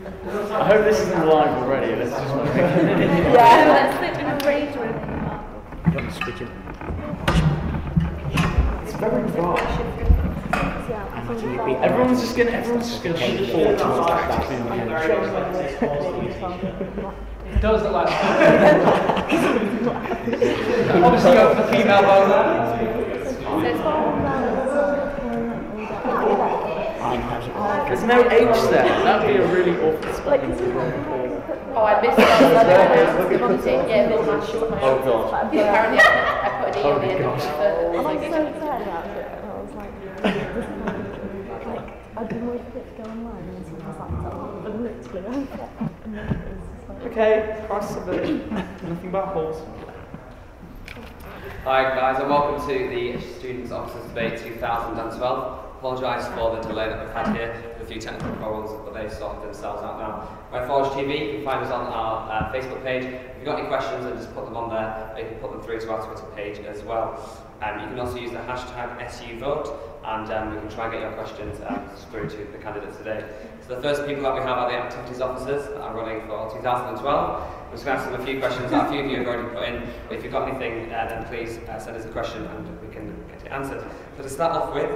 I hope this isn't live already. Let's just yeah, let's sit in a rage room. Don't switch it. It's very dry. Yeah, Everyone's just gonna fall to It does look like obviously go for the female bowler. There's no H there. That'd be a really awful spot. Oh, I missed that. Yeah, oh god. Apparently I put an E on the end of it. I was so upset about it. I was like, I'd been waiting for it to go online and someone was like, but literally, Okay, Christ of it. Nothing but holes. Hi guys, and welcome to the Students Officers Debate 2012. Apologise for the delay that we've had here with a few technical problems, but they've sorted themselves out now. We're Forge TV. You can find us on our Facebook page. If you've got any questions, then just put them on there. You can put them through to our Twitter page as well. You can also use the hashtag SUVote, and we can try and get your questions through to the candidates today. So the first people that we have are the Activities Officers that are running for 2012. I'm just going to ask them a few questions that a few of you have already put in. But if you've got anything, then please send us a question and we can get it answered. So to start off with,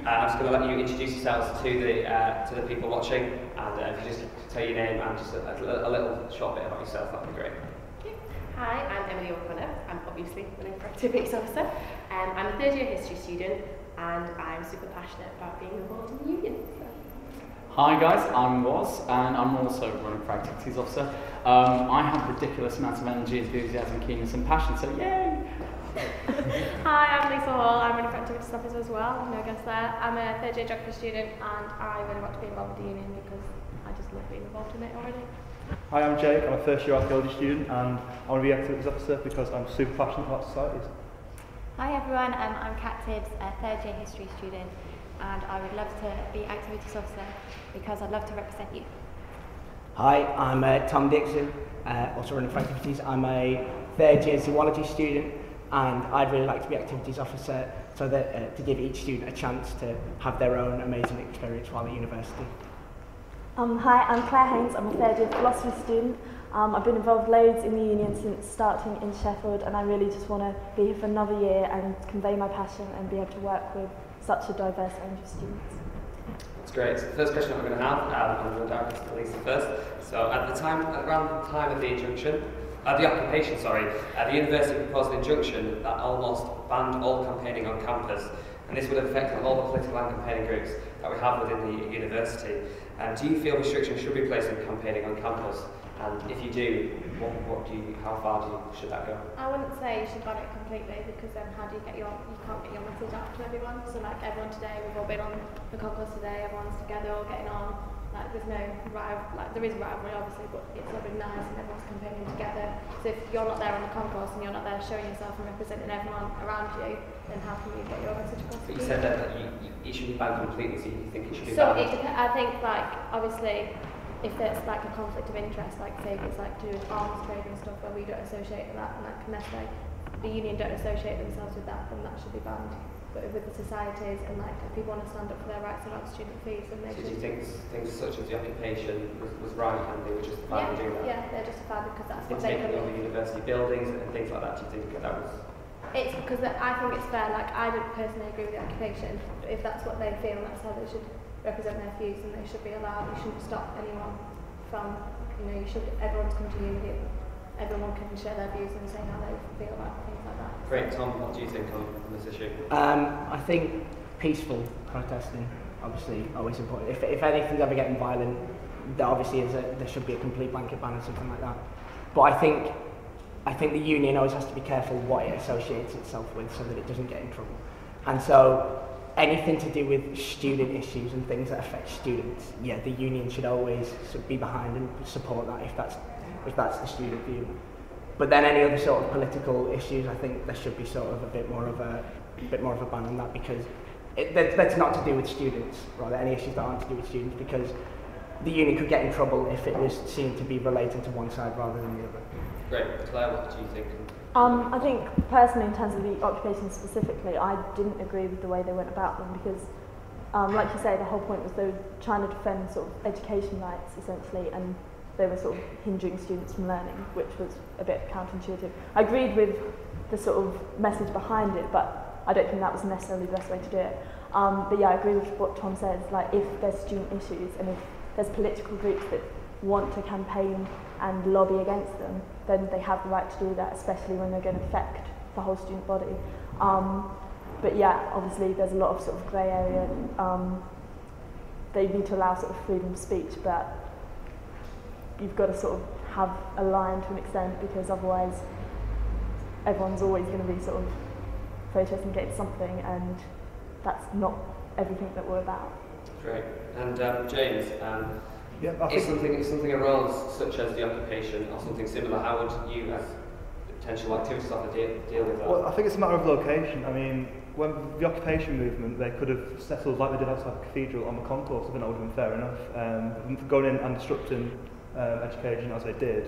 I'm just going to let you introduce yourselves to the people watching, and if you just tell your name and just a little short bit about yourself, that'd be great. Hi, I'm Emily O'Connor. I'm obviously running for Activities Officer. I'm a third year history student, and I'm super passionate about being involved in the union. So. Hi guys, I'm Woz, and I'm also running for Activities Officer. I have ridiculous amounts of energy, enthusiasm, keenness and passion, so yay! Hi, I'm Lisa Hall. I'm running for Activities Officer as well. No guess there. I'm a third year geography student, and I really want to be involved with the union because I just love being involved in it already. Hi, I'm Jake. I'm a first year archaeology student, and I want to be Activities Officer because I'm super passionate about societies. Hi everyone, I'm Kat Tibbs, a third year history student, and I would love to be Activities Officer because I'd love to represent you. Hi, I'm Tom Dixon, also running for Activities. I'm a third year zoology student, and I'd really like to be Activities Officer so that to give each student a chance to have their own amazing experience while at university. Hi, I'm Claire Haynes. I'm a third year philosophy student. I've been involved loads in the union since starting in Sheffield, and I really just want to be here for another year and convey my passion and be able to work with such a diverse range of students. That's great. So the first question that we're going to have, I'm going to direct this to Lisa first. So around the time of the injunction, the university proposed an injunction that almost banned all campaigning on campus, and this would affect all the political and campaigning groups that we have within the university. Do you feel restrictions should be placed on campaigning on campus? And if you do, how far should that go? I wouldn't say you should ban it completely because then how do you can't get your message out to everyone? So like everyone today, we've all been on the concourse today, everyone's together, all getting on. Like there's no there is rivalry obviously, but it's all been nice and everyone's campaigning together. So if you're not there on the concourse and you're not there showing yourself and representing everyone around you, then how can you get your message across? But you said that it should be banned completely, so you think it should be so banned? I think like obviously if there's like a conflict of interest, like say if it's like to do with arms trade and stuff where we don't associate with that, and like unless like the union don't associate themselves with that, then that should be banned. But with the societies and like if people want to stand up for their rights around student fees, then they should. Do you think things such as the occupation was right and they were justified in doing that? Yeah, they're justified because that's what they taking over university buildings and things like that. Do you think that was? It's because I think it's fair. Like I don't personally agree with the occupation, but if that's what they feel, that's how they should represent their views, and they should be allowed. You shouldn't stop anyone from, everyone's come to unity. Everyone can share their views and say how they feel about things like that. Great, Tom, what do you think on this issue? I think peaceful protesting, obviously, always important. If anything's ever getting violent, there obviously there should be a complete blanket ban or something like that. But I think the union always has to be careful what it associates itself with so that it doesn't get in trouble. And so anything to do with student issues and things that affect students, yeah, the union should always be behind and support that if that's the student view. But then any other sort of political issues, I think there should be sort of a bit more of a ban on that, because that's not to do with students, rather any issues that aren't to do with students, because the union could get in trouble if it was seen to be related to one side rather than the other. Great. Claire, what do you think? I think personally, in terms of the occupation specifically, I didn't agree with the way they went about them, because like you say, the whole point was they were trying to defend sort of education rights essentially, and they were sort of hindering students from learning, which was a bit counterintuitive. I agreed with the sort of message behind it, but I don't think that was necessarily the best way to do it. But yeah, I agree with what Tom says, like if there's student issues and if there's political groups that want to campaign and lobby against them, then they have the right to do that, especially when they're going to affect the whole student body. But yeah, obviously there's a lot of sort of grey area. They need to allow sort of freedom of speech, but you've got to sort of have a line to an extent, because otherwise everyone's always going to be sort of protesting against something, and that's not everything that we're about. Great. And James, yeah, I if think something arose such as the occupation or something similar, how would you as potential activities officer deal with that? Well, I think it's a matter of location. I mean, when the occupation movement, they could have settled like they did outside the cathedral on the concourse. I think that would have been fair enough. Going in and disrupting education as they did,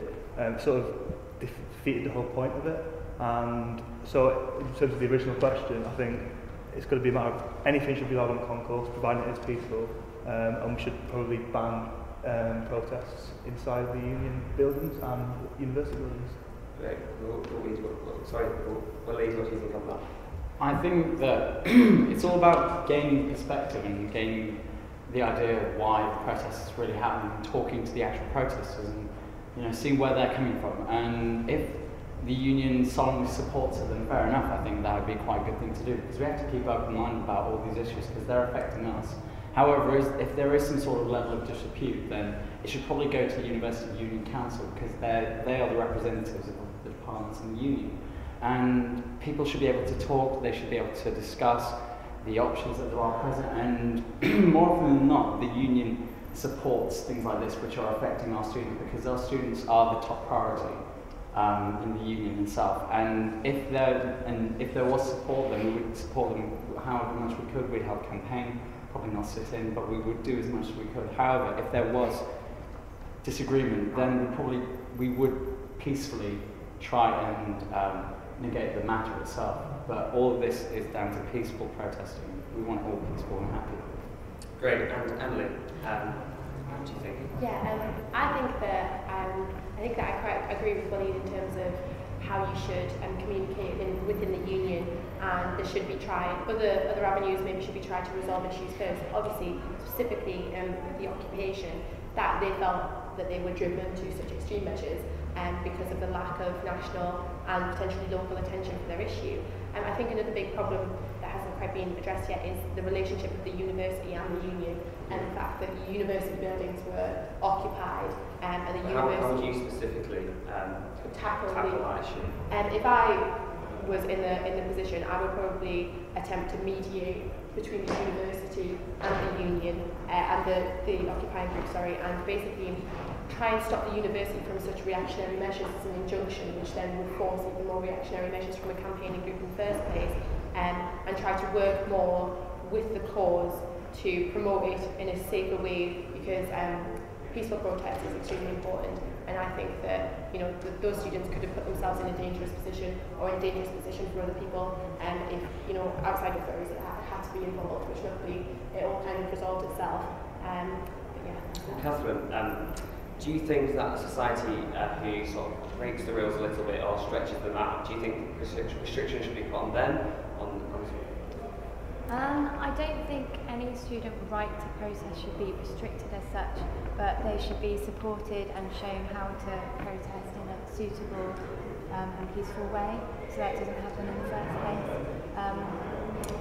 sort of defeated the whole point of it. And so, in terms of the original question, I think it's going to be a matter of anything should be allowed on the concourse, providing it is peaceful, and we should probably ban protests inside the union buildings and university buildings. Great. We'll lead what do you think on that? I think that it's all about gaining perspective and gaining the idea of why the protests is really happening, and talking to the actual protesters and seeing where they're coming from. And if the union solemnly supports it, then fair enough. I think that would be quite a good thing to do, because we have to keep open mind about all these issues because they're affecting us. However, if there is some sort of level of disrepute, then it should probably go to the University Union Council, because they are the representatives of the departments in the union. And people should be able to talk, they should be able to discuss the options that there are present, and more often than not, the union supports things like this which are affecting our students, because our students are the top priority in the union itself. And if there was support, then we would support them however much we could. We'd have a campaign, probably not sit in, but we would do as much as we could. However, if there was disagreement, then we would peacefully try and negate the matter itself. But all of this is down to peaceful protesting. We want it all peaceful and happy. Great. And Emily, what do you think? Yeah, I think that I quite agree with Willie in terms of how you should communicate within the union, and there should be other avenues maybe should be tried to resolve issues first. Obviously, specifically with the occupation, that they felt that they were driven to such extreme measures because of the lack of national and potentially local attention for their issue. I think another big problem that hasn't quite been addressed yet is the relationship with the university and the union, and the fact that the university buildings were occupied and the university... How would you specifically tackle that issue? If I was in the position, I would probably attempt to mediate between the university and the union and the occupying group, and basically try and stop the university from such reactionary measures as an injunction, which then would force even more reactionary measures from a campaigning group in the first place, and try to work more with the cause to promote it in a safer way, because peaceful protest is extremely important. And I think that those students could have put themselves in a dangerous position, or in a dangerous position for other people, if outside authorities had to be involved, which luckily it all kind of resolved itself. But yeah. Catherine, do you think that a society who sort of breaks the rules a little bit or stretches them out, do you think restrictions should be put on them? I don't think any student right to protest should be restricted as such, but they should be supported and shown how to protest in a suitable and peaceful way, so that doesn't happen in the first place.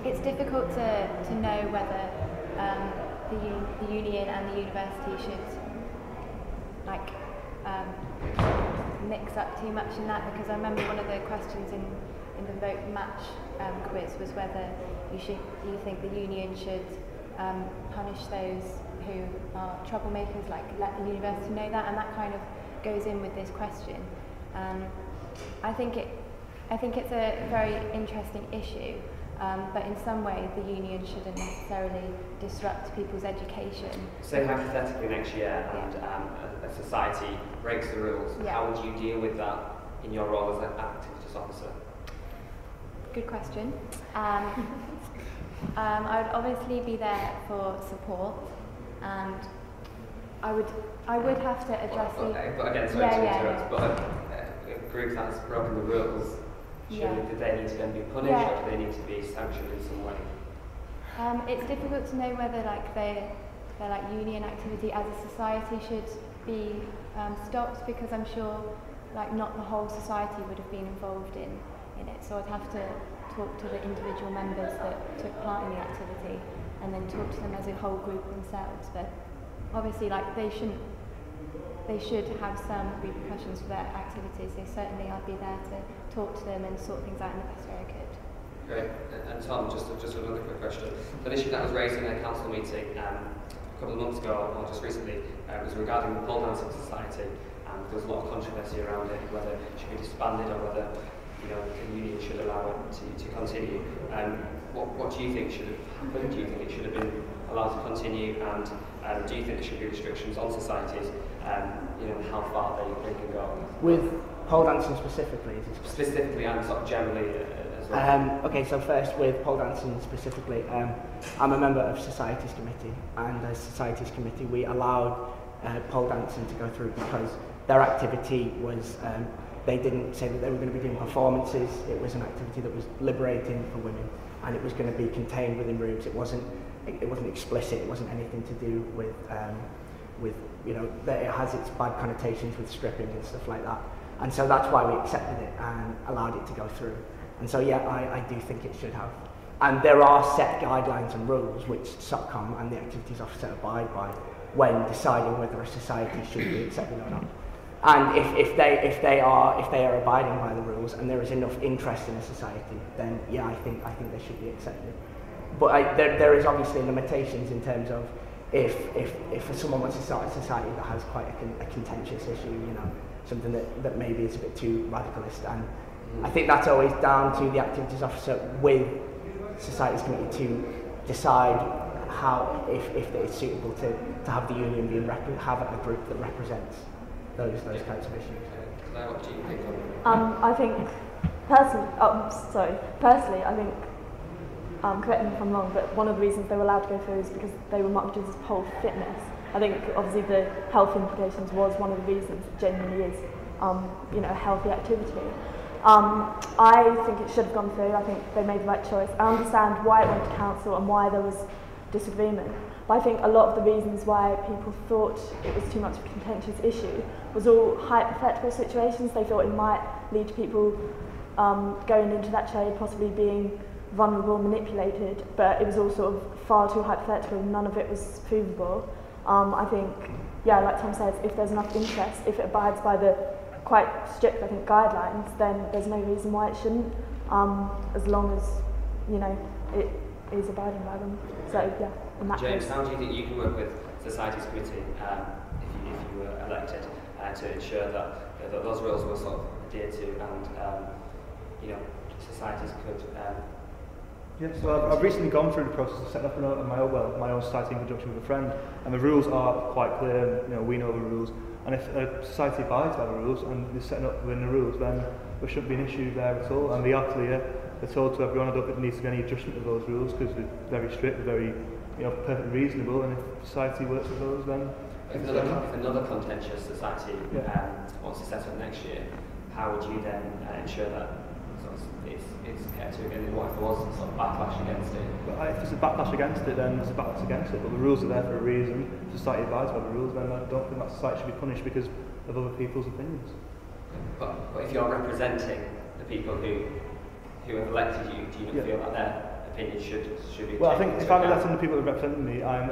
It's difficult to know whether the union and the university should mix up too much in that, because I remember one of the questions in the vote match quiz was whether you think the union should punish those who are troublemakers, let the university know that, and that kind of goes in with this question. I think it's a very interesting issue, but in some way the union shouldn't necessarily disrupt people's education. Say hypothetically next year and a society breaks the rules, how would you deal with that in your role as an activities officer? Good question. I would obviously be there for support, and I would have to address but again, sorry to interrupt, but a group that's broken the rules, do they need to then be punished, or do they need to be sanctioned in some way? It's difficult to know whether like their like union activity as a society should be stopped, because I'm sure like not the whole society would have been involved in it. So I'd have to talk to the individual members that took part in the activity, and then talk to them as a whole group themselves. But obviously, like they should have some repercussions for their activities. So certainly, I'd be there to talk to them and sort things out in the best way I could. Great. And Tom, just another quick question. An issue that was raised in a council meeting a couple of months ago, or just recently, was regarding the pole dancing society. There was a lot of controversy around it, whether it should be disbanded or whether the union should allow it to continue. What do you think should have happened? Do you think it should have been allowed to continue? And do you think there should be restrictions on societies? How far they can go? With pole dancing specifically? Specifically and sort of generally as well. Okay, so first with pole dancing specifically, I'm a member of Societies Committee, and as Societies Committee we allowed pole dancing to go through because their activity was, they didn't say that they were going to be doing performances. It was an activity that was liberating for women, and it was going to be contained within rooms. It wasn't explicit. It wasn't anything to do with that it has its bad connotations with stripping and stuff like that. And so that's why we accepted it and allowed it to go through. And so yeah, I do think it should have. And there are set guidelines and rules which SOTCOM and the activities officer abide by when deciding whether a society should be accepted or not. And if they are abiding by the rules and there is enough interest in a society, then yeah, I think they should be accepted. But there is obviously limitations in terms of if someone wants to start a society that has quite a contentious issue, something that maybe is a bit too radicalist, and I think that's always down to the activities officer with Societies Committee to decide how if it's suitable to have the union have a group that represents those kinds of issues. What do you think? I think personally, I think, correct me if I'm wrong, but one of the reasons they were allowed to go through is because they were marketed as pole fitness. I think obviously the health implications was one of the reasons it genuinely is, a healthy activity. I think it should have gone through. I think they made the right choice. I understand why it went to council and why there was disagreement. But I think a lot of the reasons why people thought it was too much of a contentious issue was all hypothetical situations. They thought it might lead to people going into that trade possibly being vulnerable, manipulated, but it was all sort of far too hypothetical. None of it was provable. I think, yeah, like Tom says, if there's enough interest, if it abides by the quite strict, I think, guidelines, then there's no reason why it shouldn't, as long as, it is abiding by them. So, yeah, in that James, case. how do you think you can work with Societies Committee if you were elected to ensure that those rules were sort of adhered to and, societies could... Yes, well, I've recently gone through the process of setting up my own society in conjunction with a friend, and the rules are quite clear. We know the rules, and if a society abides by the rules and is setting up within the rules, then there shouldn't be an issue there at all. And they are clear. They're told to everyone, I don't think there needs to be any adjustment of those rules because they're very strict, they're very, perfectly reasonable. And if society works with those, then if another contentious society wants to set up next year, how would you then ensure that it's kept to again? What if there was some sort of backlash against it? But if there's a backlash against it, then there's a backlash against it. But the rules are there for a reason. Society abides by the rules, then I don't think that society should be punished because of other people's opinions. But if you're representing the people who have elected you, do you not feel that their opinion should be? Well, I think if I'm electing the people that represent me, I'm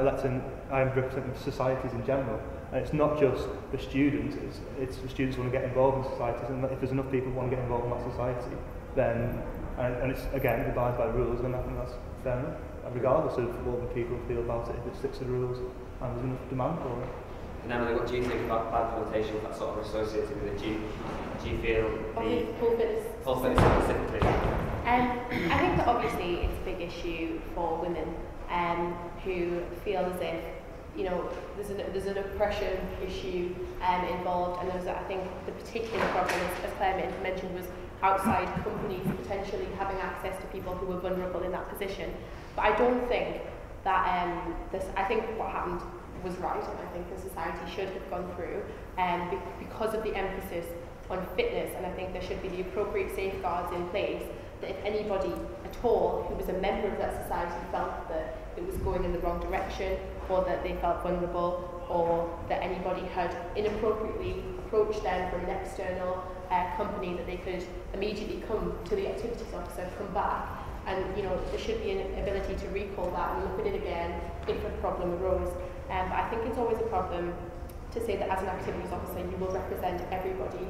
representing societies in general. And it's not just the students, it's the students who want to get involved in societies, and if there's enough people who want to get involved in that society, then, and it's, again, it abides by the rules, then I think that's fair enough, regardless of what the people feel about it, if it sticks to the rules and there's enough demand for it. And Emily, what do you think about bad connotations that sort of associated with it? Do you feel the pole fitness specifically? I think that obviously it's a big issue for women who feel as if there's an oppression issue involved, and I think the particular problem, as Claire mentioned, was outside companies potentially having access to people who were vulnerable in that position. But I don't think that I think what happened was right, and I think the society should have gone through because of the emphasis on fitness, and I think there should be the appropriate safeguards in place that if anybody at all who was a member of that society felt that it was going in the wrong direction, or that they felt vulnerable, or that anybody had inappropriately approached them from an external company, that they could immediately come to the activities officer, come back, and there should be an ability to recall that and look at it again if a problem arose. But I think it's always a problem to say that as an activities officer you will represent everybody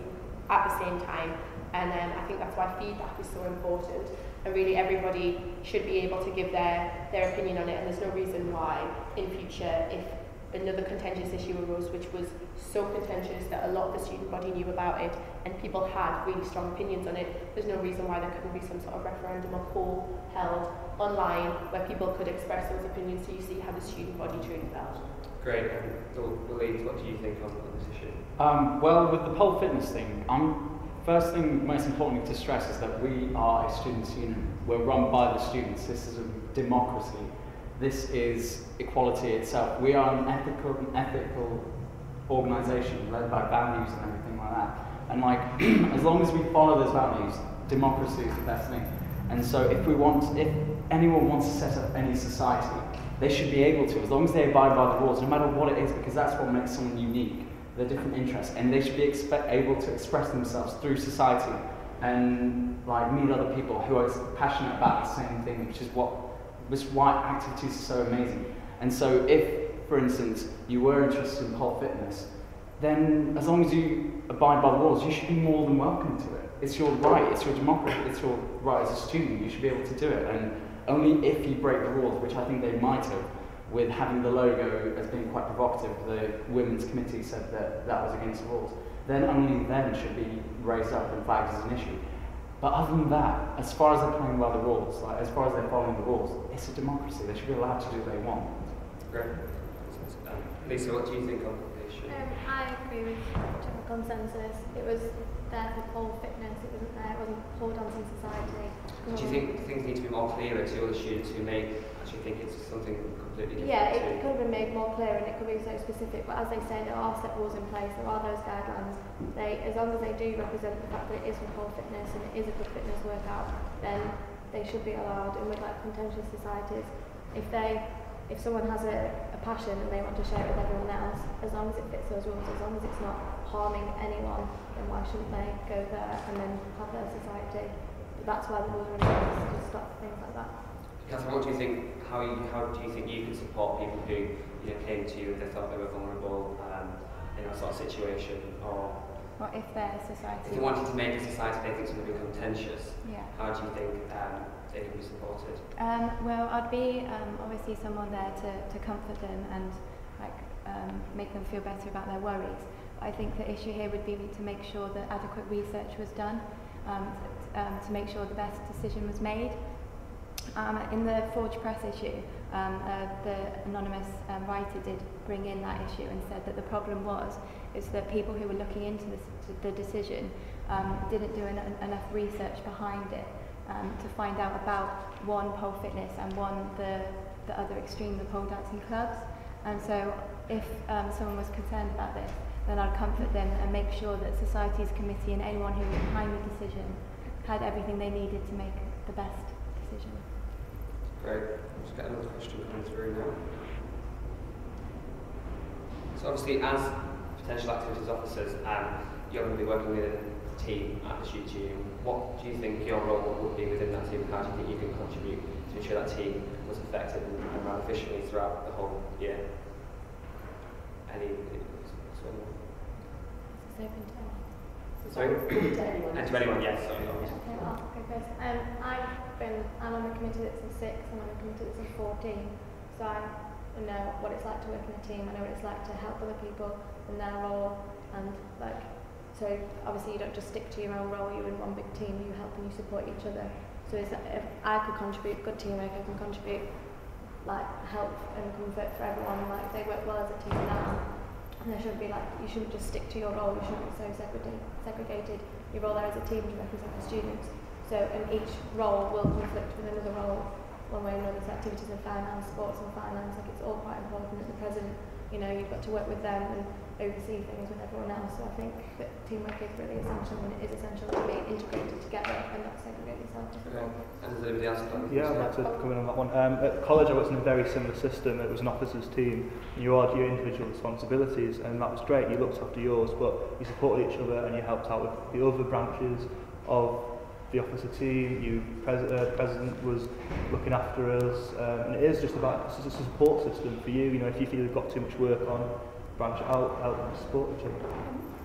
at the same time, and I think that's why feedback is so important, and really everybody should be able to give their opinion on it, and there's no reason why in future, if another contentious issue arose which was so contentious that a lot of the student body knew about it and people had really strong opinions on it, there's no reason why there couldn't be some sort of referendum or poll held online where people could express those opinions, so you see how the student body truly felt. Great. Louise, what do you think on this issue? Well, with the pole fitness thing, first thing most importantly to stress is that we are a students' union. We're run by the students. This is a democracy. This is equality itself. We are an ethical organisation led by values and everything like that. And as long as we follow those values, democracy is the best thing. And so if anyone wants to set up any society, they should be able to, as long as they abide by the rules, no matter what it is, because that's what makes someone unique, their different interests, and they should be able to express themselves through society and meet other people who are passionate about the same thing, which is why activities are so amazing. And so if, for instance, you were interested in pole fitness, then as long as you abide by the rules, you should be more than welcome to it. It's your right, it's your democracy, it's your right as a student, you should be able to do it. And only if you break the rules, which I think they might have, with having the logo as being quite provocative, the Women's Committee said that was against the rules, then only then should be raised up and flagged as an issue. But other than that, as far as they're playing by the rules, as far as they're following the rules, it's a democracy. They should be allowed to do what they want. Great. Lisa, what do you think on the issue? I agree with general consensus. It was there for pole fitness. It wasn't pole dancing society. Do you think things need to be more clearer to other students who may actually think it's something completely different? Yeah, it could have been made more clear and it could be so specific, but as they say, there are set rules in place, there are those guidelines. As long as they do represent the fact that it is for pole fitness and it is a good fitness workout, then they should be allowed. And with contentious societies, if someone has a passion and they want to share it with everyone else, as long as it fits those rules, as long as it's not harming anyone, then why shouldn't they go there and then have their society? That's why the rules are in place, to stop things like that. Catherine, what do you think? How do you think you can support people who came to you and they thought they were vulnerable in a sort of situation, or if their society? If you wanted to make a society they think something contentious, how do you think they can be supported? Well, I'd be obviously someone there to comfort them and make them feel better about their worries. I think the issue here would be to make sure that adequate research was done, to make sure the best decision was made. In the Forge Press issue, the anonymous writer did bring in that issue and said that the problem is that people who were looking into the decision didn't do enough research behind it to find out about one, pole fitness, and the other extreme, the pole dancing clubs. And so if someone was concerned about this, then I'd comfort them and make sure that Society's committee and anyone who was behind the decision had everything they needed to make the best decision. Great. Let's get another question coming through now. So obviously, as potential activities officers, you're going to be working with a team at the Students' Union. What do you think your role would be within that team? How do you think you can contribute to ensure that team was effective and ran efficiently throughout the whole year? Sorry? And to anyone, yes. Sorry. Okay, I'll go first. I'm on the committee that's in 6, I'm on the committee that's in 14, so I know what it's like to work in a team, I know what it's like to help other people in their role, and so obviously you don't just stick to your own role, you're in one big team, you help and you support each other. So if I could contribute good teamwork, I can contribute help and comfort for everyone, they work well as a team now. And there shouldn't be you shouldn't just stick to your role, you shouldn't be so segregated. Your role there as a team to represent the students. So, and each role will conflict with another role, one way or another. So activities in finance, sports and finance, like it's all quite important at the present. You know, you've got to work with them and oversee things with everyone else. So I think that teamwork is really essential, and it is essential to be integrated together and not segregate yourself. Okay. And does anybody else got Yeah, I'd like to come in on that one. At college I was in a very similar system. It was an officers team. You had your individual responsibilities, and that was great. You looked after yours, but you supported each other and you helped out with the other branches of the officer team. President was looking after us, and it is just about it's just a support system for you. You know, if you feel you've got too much work on, branch out, help and support each other.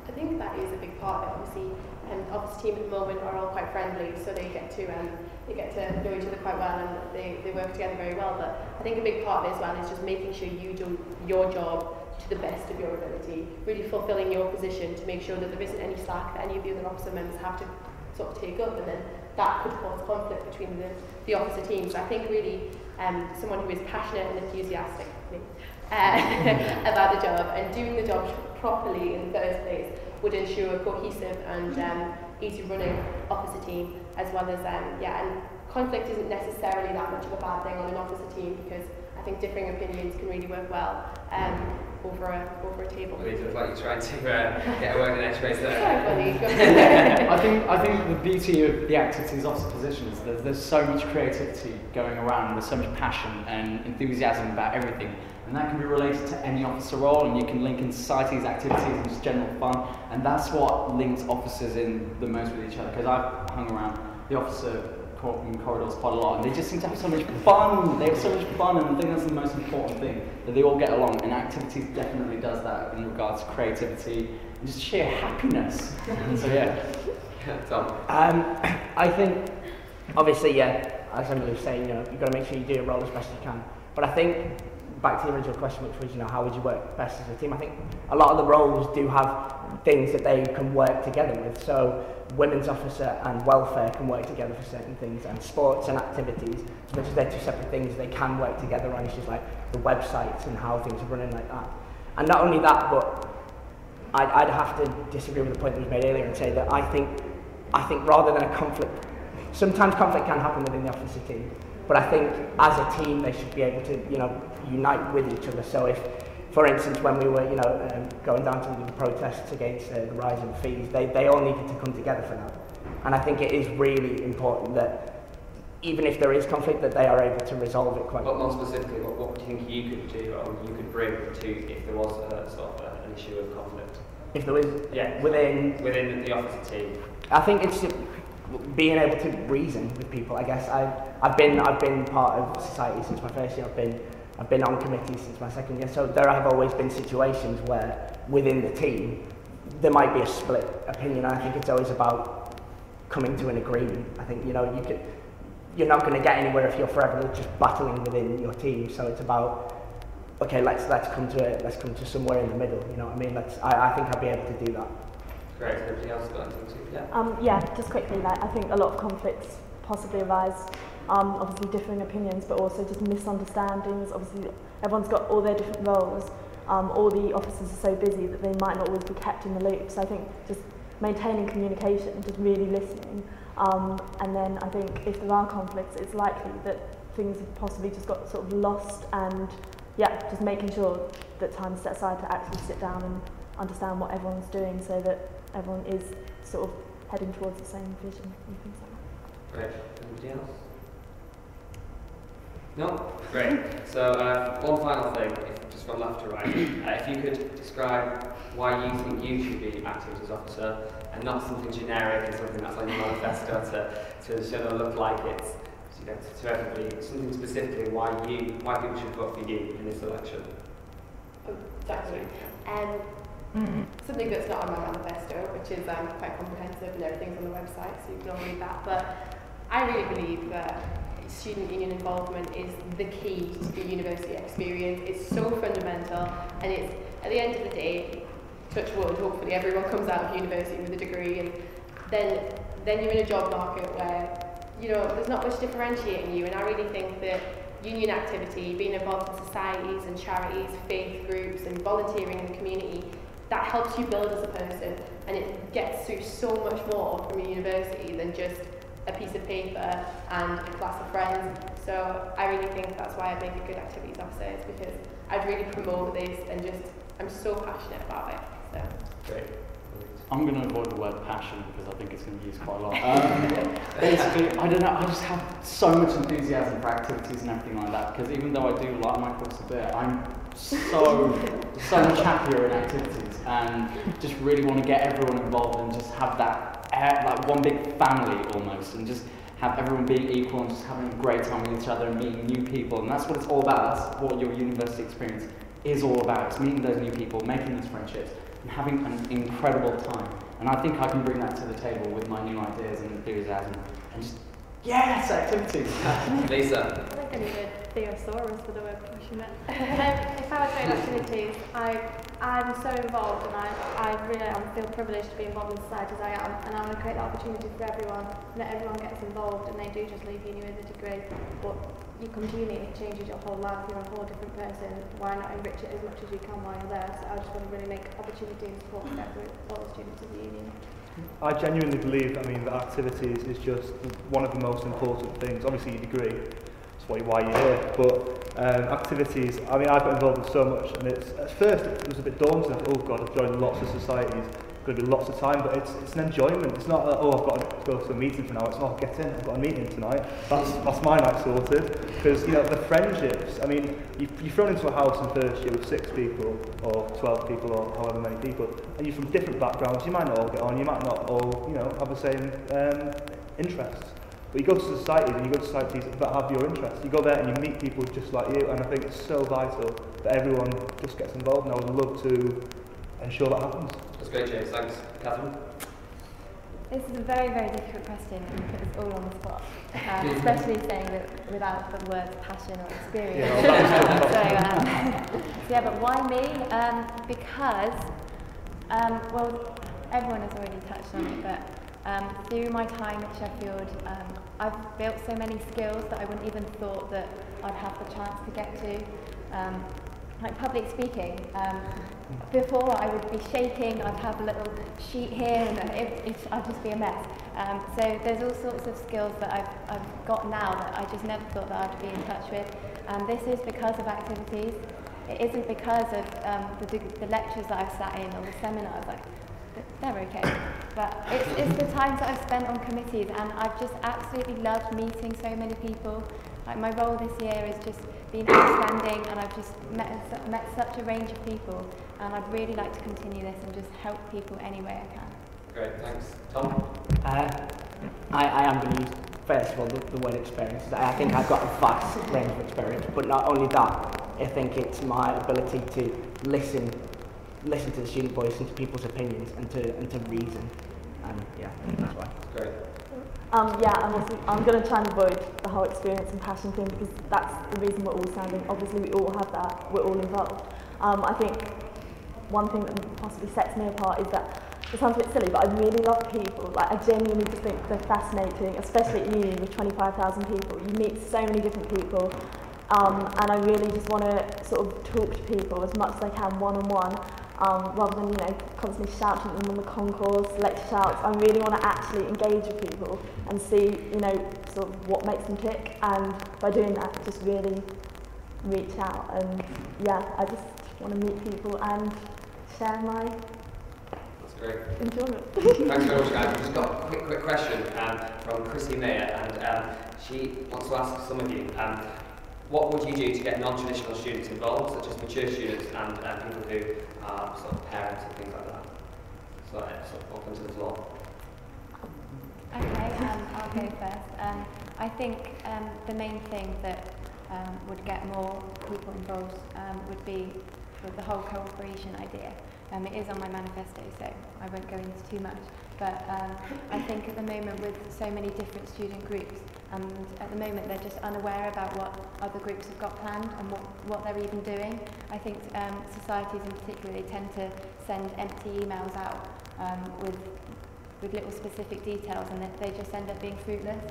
I think that is a big part of it. Obviously, officer team at the moment are all quite friendly, so they get to know each other quite well, and they work together very well. But I think a big part of it as well is just making sure you do your job to the best of your ability, really fulfilling your position to make sure that there isn't any slack that any of the other officer members have to sort of take up, and then that could cause conflict between the officer teams. So I think really someone who is passionate and enthusiastic about the job and doing the job properly in the first place would ensure a cohesive and easy running officer team, as well as and conflict isn't necessarily that much of a bad thing on an officer team, because I think differing opinions can really work well over a table. Well, it looks like you're trying to get a word in edgeways there. Sorry, buddy. I think the beauty of the activities officer position is that there's so much creativity going around, there's so much passion and enthusiasm about everything, and that can be related to any officer role, and you can link in society's activities and just general fun, and that's what links officers in the most with each other, because I've hung around the officer corridors quite a lot, and they just seem to have so much fun. They have so much fun, and I think that's the most important thing, that they all get along, and activities definitely does that in regards to creativity and just sheer happiness. So yeah. Tom? I think, obviously, yeah, as Emily was saying, you know, you've got to make sure you do your role as best you can. But I think, back to the original question, which was, you know, how would you work best as a team? I think a lot of the roles do have things that they can work together with. So women's officer and welfare can work together for certain things, and sports and activities, as much as they're two separate things, they can work together on issues like the websites and how things are running like that. And not only that, but I'd have to disagree with the point that was made earlier and say that I think rather than a conflict, sometimes conflict can happen within the officer team, but I think as a team they should be able to, you know, unite with each other. So if, for instance, when we were, you know, going down to the protests against the rise in fees, they all needed to come together for that. And I think it is really important that even if there is conflict, that they are able to resolve it quite well. More specifically, what do you think you could do, or you could bring to, if there was an issue of conflict? If there was, within the officer team. I think it's being able to reason with people. I guess I've been part of society since my first year. I've been on committees since my second year. So there have always been situations where within the team there might be a split opinion. And I think it's always about coming to an agreement. I think, you know, you're not going to get anywhere if you're forever just battling within your team. So it's about, okay, let's come to somewhere in the middle. You know what I mean? I think I'll be able to do that. Great. Anybody else got anything to? Yeah, just quickly, like, I think a lot of conflicts possibly arise, obviously differing opinions, but also just misunderstandings. Obviously, everyone's got all their different roles. All the officers are so busy that they might not always be kept in the loop. So I think just maintaining communication, just really listening. And then I think if there are conflicts, it's likely that things have possibly just got sort of lost, and yeah, just making sure that time's set aside to actually sit down and understand what everyone's doing, so that everyone is sort of heading towards the same vision and things like that. Great. Anybody else? No? Great. So one final thing, just from left to right. If you could describe why you think you should be activities officer, and not something generic and something that's on your manifesto to show them look like it's, you know, to everybody, something specifically why people should vote for you in this election. Oh, exactly. Something that's not on my manifesto, which is quite comprehensive and everything's on the website, so you can all read that. But I really believe that student union involvement is the key to the university experience. It's so fundamental, and it's, at the end of the day, touch wood, hopefully everyone comes out of university with a degree, and then you're in a job market where, you know, there's not much differentiating you. And I really think that union activity, being involved in societies and charities, faith groups and volunteering in the community, that helps you build as a person, and it gets you so much more from a university than just a piece of paper and a class of friends. So I really think that's why I'd make a good activities officer, is because I'd really promote this and just, I'm so passionate about it. So. Great. I'm going to avoid the word passion because I think it's going to be used quite a lot. Basically, I don't know, I just have so much enthusiasm for activities and everything like that, because even though I do like my course a bit, I'm so much happier in activities and just really want to get everyone involved and just have that, like one big family almost, and just have everyone being equal and just having a great time with each other and meeting new people. And that's what it's all about. That's what your university experience is all about. It's meeting those new people, making those friendships, and having an incredible time. And I think I can bring that to the table with my new ideas and enthusiasm and just, yes, activities. Lisa. I think I need a thesaurus for the word passionate. If I was doing activities, I'm so involved, and I really feel privileged to be involved in society as I am, and I want to create the opportunity for everyone, that everyone gets involved, and they do just leave uni with a degree. But you come to uni and it changes your whole life, you're a whole different person. Why not enrich it as much as you can while you're there? So I just want to really make opportunity and support for all the students of the union. I genuinely believe, that activities is just one of the most important things. Obviously, your degree, that's why you're here, but activities, I've got involved in so much, and at first it was a bit daunting. Oh God, I've joined lots of societies, going to be lots of time, but it's an enjoyment. It's not oh, I've got to go to a meeting for now. It's not get in, I've got a meeting tonight. That's my night sorted. Because the friendships. You're thrown into a house in first year with 6 people or 12 people or however many people, and you're from different backgrounds. You might not all get on. You might not all have the same interests. But you go to societies and you go to societies that have your interests. You go there and you meet people just like you, and I think it's so vital that everyone just gets involved. And I would love to ensure that happens. That's great, James. Thanks. Catherine? This is a very, very difficult question and put us all on the spot, especially saying that without the words passion or experience. So but why me? Because, well, everyone has already touched on it, but through my time at Sheffield, I've built so many skills that I wouldn't even thought that I'd have the chance to get to. Like public speaking. Before I would be shaking, I'd have a little sheet here and I'd just be a mess. So there's all sorts of skills that I've got now that I just never thought that I'd be in touch with. And this is because of activities. It isn't because of the lectures that I've sat in or the seminars. They're okay. But it's the times that I've spent on committees, and I've just absolutely loved meeting so many people. Like my role this year has just been outstanding, and I've just met such a range of people, and I'd really like to continue this and just help people any way I can. Great, thanks. Tom? I am going to use, first of all, the word experience. I think I've got a vast range of experience, but not only that, I think it's my ability to listen to the student voice and to people's opinions and to reason. And yeah, that's why. Great. I'm going to try and avoid the whole experience and passion thing, because that's the reason we're all standing. Obviously, we all have that. We're all involved. I think one thing that possibly sets me apart is that it sounds a bit silly, but I really love people. Like, I genuinely just think they're fascinating, especially at uni with 25,000 people. You meet so many different people, and I really just want to sort of talk to people as much as I can one-on-one. Rather than constantly shouting at them on the concourse, lecture shouts. I really want to actually engage with people and see sort of what makes them tick, and by doing that just really reach out, and I just want to meet people and share my enjoyment. Thanks very much, guys. We've just got a quick question from Chrissy Mayer, and she wants to ask some of you, what would you do to get non-traditional students involved, such as mature students and people who are sort of parents and things like that? So sort of open to the floor. Okay, I'll go first. I think the main thing that would get more people involved would be the whole cooperation idea. It is on my manifesto, so I won't go into too much. But I think at the moment, with so many different student groups, and at the moment they're just unaware about what other groups have got planned and what they're even doing. I think societies in particular, they tend to send empty emails out with little specific details, and they just end up being fruitless.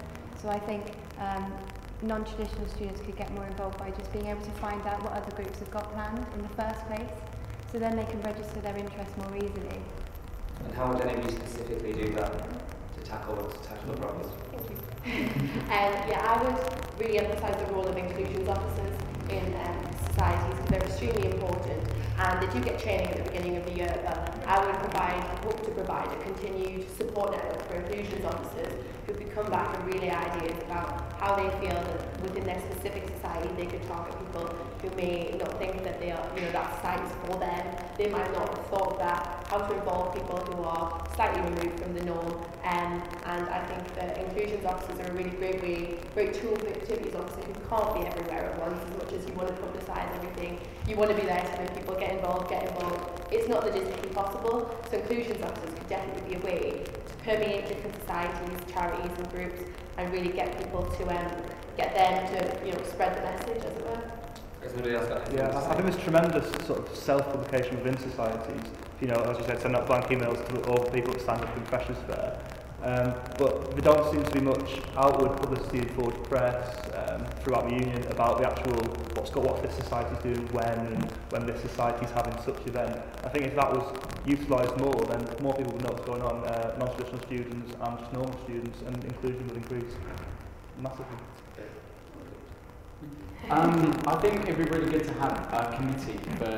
So I think non-traditional students could get more involved by just being able to find out what other groups have got planned in the first place, so then they can register their interest more easily. And how would any of you specifically do that, to tackle the problems. Thank you. Yeah, I would really emphasise the role of inclusions officers in societies because they're extremely important, and they do get training at the beginning of the year. But I would hope to provide a continued support network for inclusions officers who could come back and relay ideas about how they feel that within their specific society they could target people who may not think that they are, that society is for them. They might not have thought of that, how to involve people who are slightly removed from the norm. And I think that inclusions officers are a really great tool for activities officers who can't be everywhere at once. As much as you want to publicise everything, you want to be there to make people get involved. It's not logistically possible, so inclusions officers could definitely be a way to permeate different societies, charities and groups, and really get people to get them to spread the message, as it were. Has anybody else got anything? Yeah, I think there's tremendous sort of self-publication within societies. As you said, send out blank emails to all the people that stand up in Freshers Fair. But there don't seem to be much outward publicity in forward press throughout the union about the actual what this society's doing when this society's having such event. I think if that was utilised more, then more people would know what's going on. Non-traditional students and just normal students, and inclusion would increase massively. I think it'd be really good to have a committee for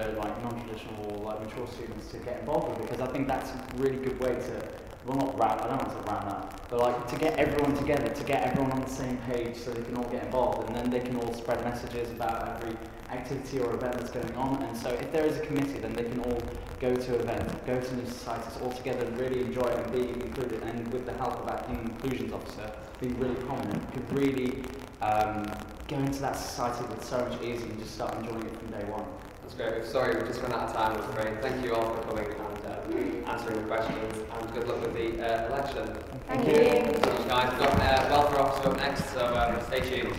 non-traditional or mature students to get involved with, because I think that's a really good way to, I don't want to round up, but to get everyone together, to get everyone on the same page so they can all get involved, and then they can all spread messages about every activity or event that's going on. And so if there is a committee, then they can all go to events, go to new societies all together and really enjoy it and be included, and with the help of that inclusions officer being really prominent, could really go into that society with so much ease and just start enjoying it from day one. That's great. Sorry, we've just run out of time, I'm afraid. Thank you all for coming and answering the questions, and good luck with the election. Thank you. Thank you so much, guys. We've got welfare officer up next, so stay tuned.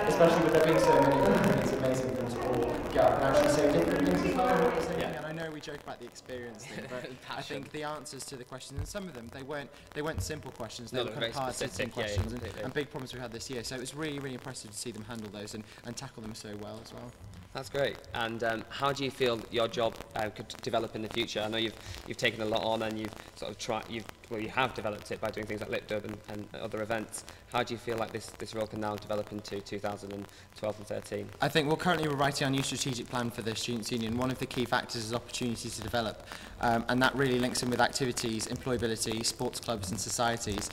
Especially with there being so many of them, it's amazing for them to all get up and actually say different things as well. Yeah, and I know we joke about the experience thing, but I think the answers to the questions, and some of them, they weren't simple questions, they were kind of hard-hitting questions and big problems we had this year. So it was really, really impressive to see them handle those and tackle them so well as well. That's great. And how do you feel your job could develop in the future? I know you've taken a lot on, and you've sort of you have developed it by doing things like LitDub and other events. How do you feel like this role can now develop into 2012 and 13? I think currently we're writing our new strategic plan for the Students' Union. One of the key factors is opportunities to develop, and that really links in with activities, employability, sports clubs and societies.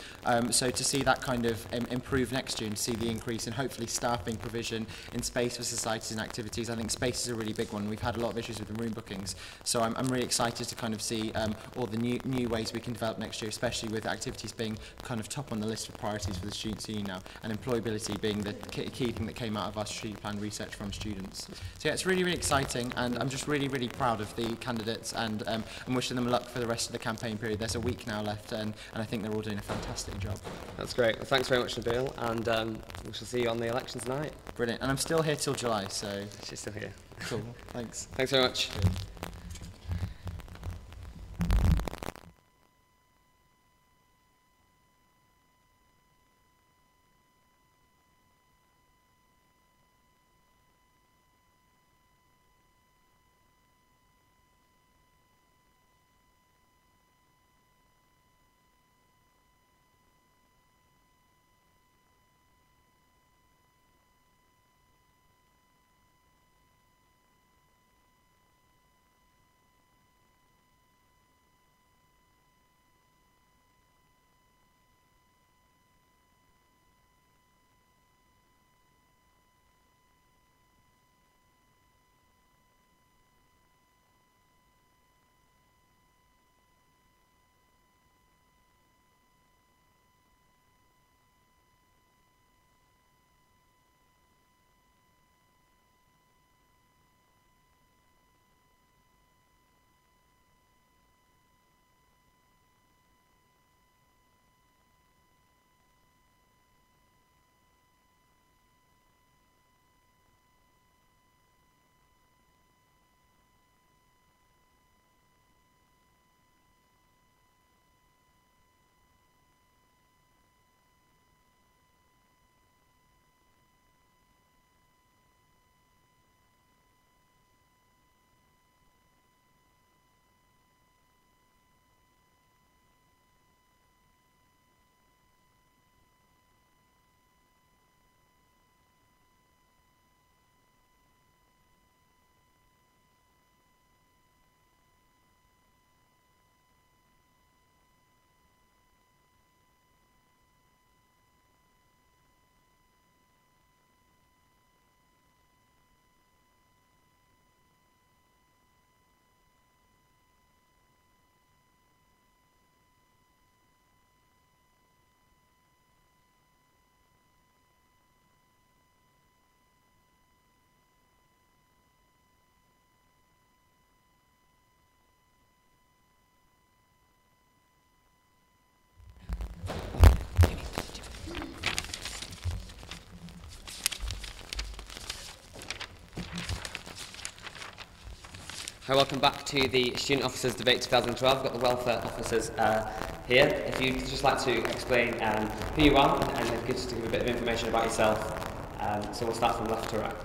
So to see that kind of improve next year and to see the increase in hopefully staffing provision in space for societies and activities, I think space is a really big one. We've had a lot of issues with the room bookings, so I'm really excited to kind of see all the new ways we can develop next year, especially with activities being kind of top on the list of priorities for the Students' Union now, and employability being the key thing that came out of our strategic plan research from students. So yeah, it's really, really exciting, and I'm just really, really proud of the candidates, and I'm wishing them luck for the rest of the campaign period. There's a week now left, and I think they're all doing a fantastic job. That's great. Well, thanks very much, Nabil, and we shall see you on the elections night. Brilliant. And I'm still here till July, so... She's still here. Cool. Thanks. Thanks very much. Good. Hi, welcome back to the Student Officers Debate 2012. We've got the welfare officers here. If you'd just like to explain who you are and just to give a bit of information about yourself. So we'll start from left to right.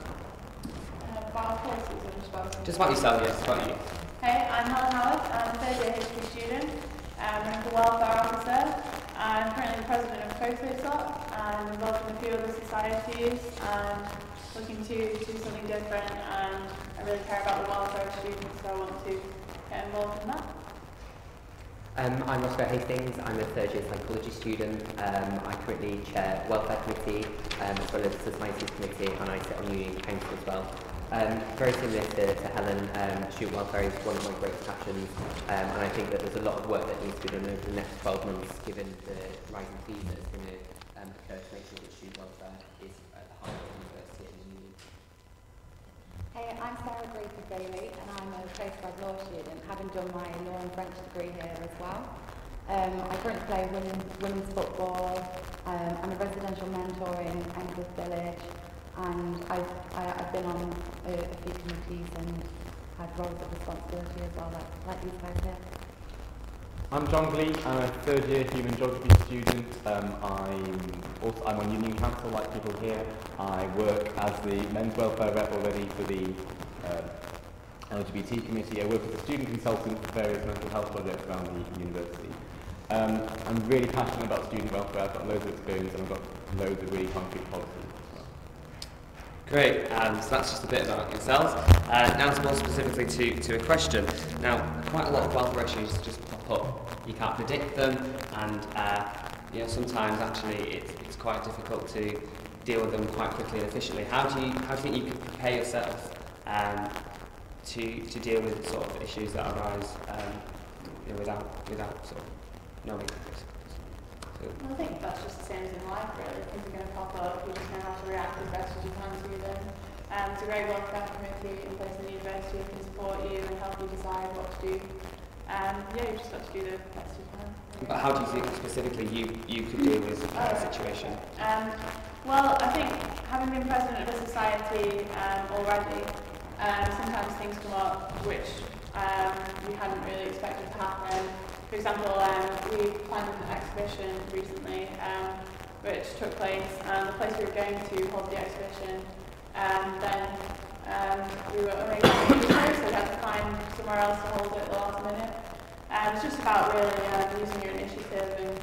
About policies or just about... Just about yourself, yes, about you. Hey, I'm Helen Howard. I'm a third year history student. I'm the welfare officer. I'm currently the president of Bafitlhile and involved in a few other societies and looking to do something different, and I really care about the welfare of students, so I want to get involved in that. I'm Oscar Hastings. I'm a third year psychology student. I currently chair welfare committee as well as societies committee, and I sit on union council as well. Very similar to Helen, student welfare is one of my great passions, and I think that there's a lot of work that needs to be done over the next 12 months given the rising fees that is going to occur to make sure that student welfare is at the heart of the university and the union. Hey, I'm Sarah Bailey and I'm a postgrad law student, having done my law and French degree here as well. I currently play women's football. I'm a residential mentor in English Village, and I've been on a few committees and had roles of responsibility as well, like these guys here. I'm John Glee. I'm a third year human geography student. I'm on union council like people here. I work as the men's welfare rep already for the LGBT committee. I work as a student consultant for various mental health projects around the university. I'm really passionate about student welfare. I've got loads of experience and I've got loads of really concrete policies. Great, so that's just a bit about yourselves. Now more specifically to a question. Now, quite a lot of welfare issues just pop up. You can't predict them, and you know, sometimes actually it's quite difficult to deal with them quite quickly and efficiently. How do you think you can prepare yourself to deal with sort of issues that arise you know, without sort of knowing? I think that's just the same as in life, really. Things are going to pop up, you just know how to react as best as you can to them. It's a great welfare committee in place in the university that can support you and help you decide what to do. Yeah, you've just got to do the best you can. But how do you think specifically you could deal with that situation? Well, I think having been president of a society already, sometimes things come up which we hadn't really expected to happen. For example, we planned an exhibition recently which took place, and the place we were going to hold the exhibition, then we were unable to do so, so we had to find somewhere else to hold it at the last minute. It's just about really using your initiative, and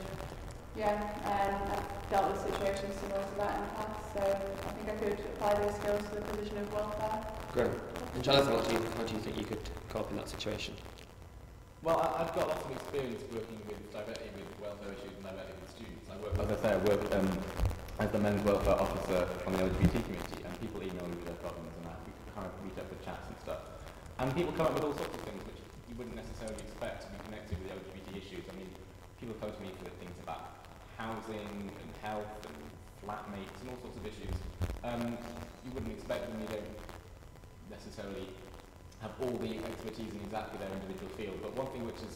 yeah, I've dealt with situations similar to that in the past, so I think I could apply those skills to the position of welfare. Great. And Jonathan, how do you think you could cope in that situation? Well, I've got lots of experience working directly with welfare issues and directly with students. I work as the men's welfare officer on the LGBT committee, and people email me with their problems, and we kind of meet up for chats and stuff. And people come up with all sorts of things which you wouldn't necessarily expect to be connected with the LGBT issues. I mean, people come to me for things about housing and health and flatmates and all sorts of issues. You wouldn't expect them, you don't necessarily have all the expertise in exactly their individual field, but one thing which has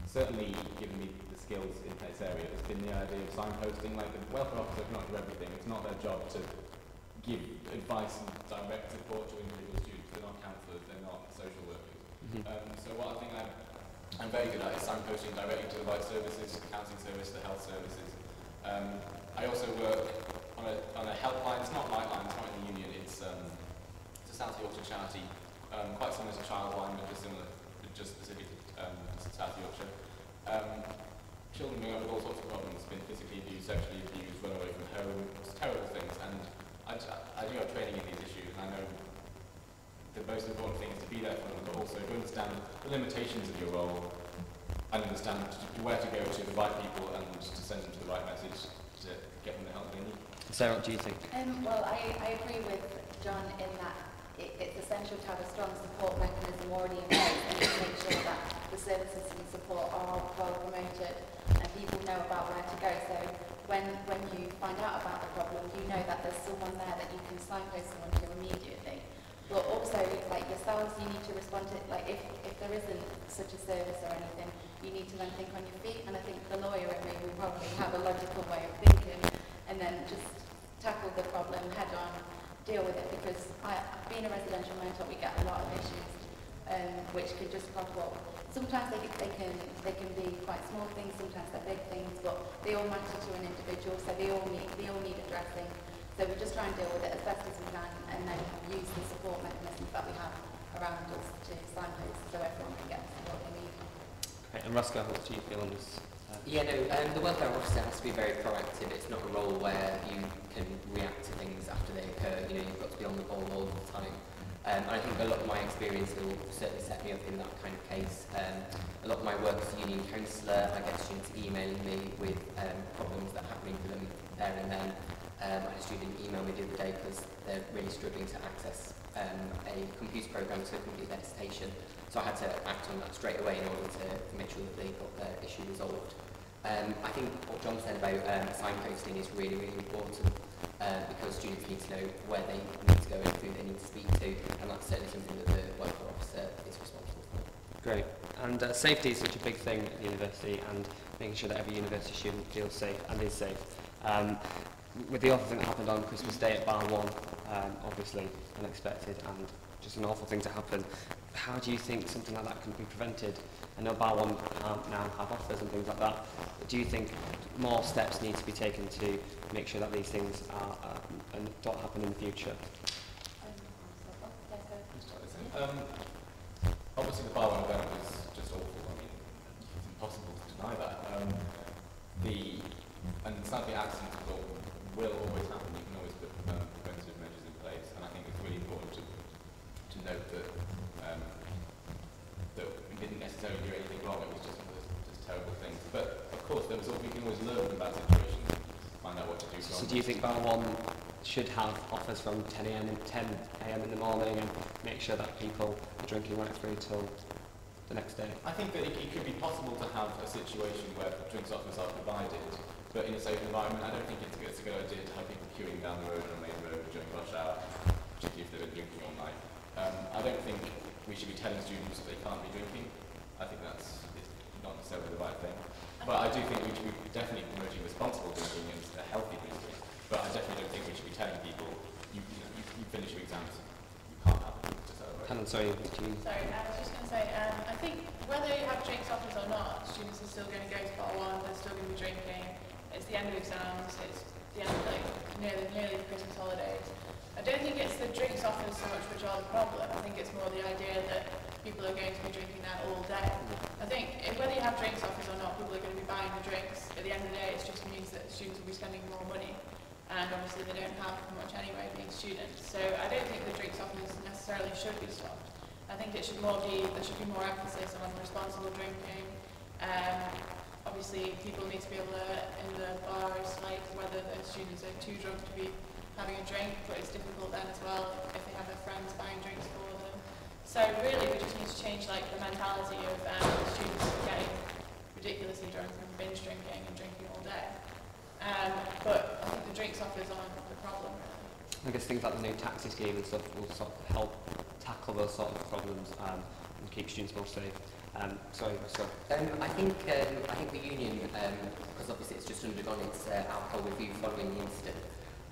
certainly given me the skills in this area has been the idea of signposting. Like, the welfare officer cannot do everything. It's not their job to give advice and direct support to individual students. They're not counsellors, they're not social workers. So what I think I'm very good at is signposting directly to the right services, the counselling service, the health services. I also work on a helpline. It's not Lightline, it's not in the union, it's a South Yorkshire charity. Quite similar to Childline, but just specific to South Yorkshire. Children growing up with all sorts of problems, been physically abused, sexually abused, run away from home, it's terrible things, and I do have training in these issues, and I know the most important thing is to be there for them, but also to understand the limitations of your role, and understand where to go to the right people, and to send them to the right message to get them the help they need. Sarah, what do you think? Well, I agree with John in that it's essential to have a strong support mechanism already in place and to make sure that the services and support are well promoted and people know about where to go. So when you find out about the problem, you know that there's someone there that you can signpost someone to immediately. But also, like yourselves, you need to respond to, like, if there isn't such a service or anything, you need to then think on your feet. And I think the lawyer in me will probably have a logical way of thinking and then just tackle the problem head on, deal with it, because being a residential mentor, we get a lot of issues which could just crop up. Sometimes they can be quite small things, sometimes they're big things, but they all matter to an individual, so they all need addressing. So we just try and deal with it as best as we can, and then use the support mechanisms that we have around us to signpost so everyone can get what they need. Great. And Roscoe, what do you feel on this? Yeah, no, the welfare officer has to be very proactive. It's not a role where you can react to things after they occur. You know, you've got to be on the ball all the time. And I think a lot of my experience will certainly set me up in that kind of case. A lot of my work as a union counsellor, I get students emailing me with problems that are happening to them there and then. I had a student email me the other day because they're really struggling to access a computer program to complete their dissertation. So I had to act on that straight away in order to make sure that they got their issue resolved. I think what John said about signposting is really, really important because students need to know where they need to go and who they need to speak to, and that's certainly something that the welfare officer is responsible for. Great. And safety is such a big thing at the university, and making sure that every university student feels safe and is safe. With the awful thing that happened on Christmas Day at Bar 1, obviously unexpected and just an awful thing to happen, how do you think something like that can be prevented? I know Bar 1 now have offers and things like that, but do you think more steps need to be taken to make sure that these things are and don't happen in the future? Obviously the Bar 1 event was just awful. I mean, it's impossible to deny that. And sadly accidents will always happen. You can always put preventive measures in place, and I think it's really important to note that that we didn't necessarily do anything wrong. It was just terrible things. But of course, we can always learn from bad situations, find out what to do. So do you think Bar 1 should have offers from 10 a.m. in the morning and make sure that people are drinking right through till the next day? I think that it could be possible to have a situation where drinks offers are provided, but in a safe environment. I don't think it's a good idea to have people queuing down the road on the main road during rush hour, particularly if they've been drinking all night. I don't think we should be telling students that they can't be drinking. I think that's not necessarily the right thing. But I do think we should be definitely promoting responsible drinking and a healthy drinking. But I definitely don't think we should be telling people, you finish your exams, you can't have it to celebrate. Helen, sorry, Sorry, I was just going to say, I think whether you have drinks offers or not, students are still going to go to Bar 1, they're still going to be drinking. It's the end of exams, it's the end of nearly the Christmas holidays. I don't think it's the drinks offers so much which are the problem. I think it's more the idea that people are going to be drinking there all day. I think whether you have drinks offers or not, people are going to be buying the drinks. At the end of the day, it just means that students will be spending more money. And obviously they don't have much anyway being students. So I don't think the drinks offers necessarily should be stopped. I think there should be more emphasis on responsible drinking. Obviously people need to be able to, in the bars, like whether the students are too drunk to be having a drink, but it's difficult then as well if they have their friends buying drinks for them. So really we just need to change like the mentality of students getting ridiculously drunk and binge drinking and drinking all day. But I think the drinks offers aren't the problem. I guess things like the new taxi scheme and stuff will sort of help tackle those sort of problems and keep students more safe. Sorry, Russell. I think the union, because obviously it's just undergone its alcohol review following the incident,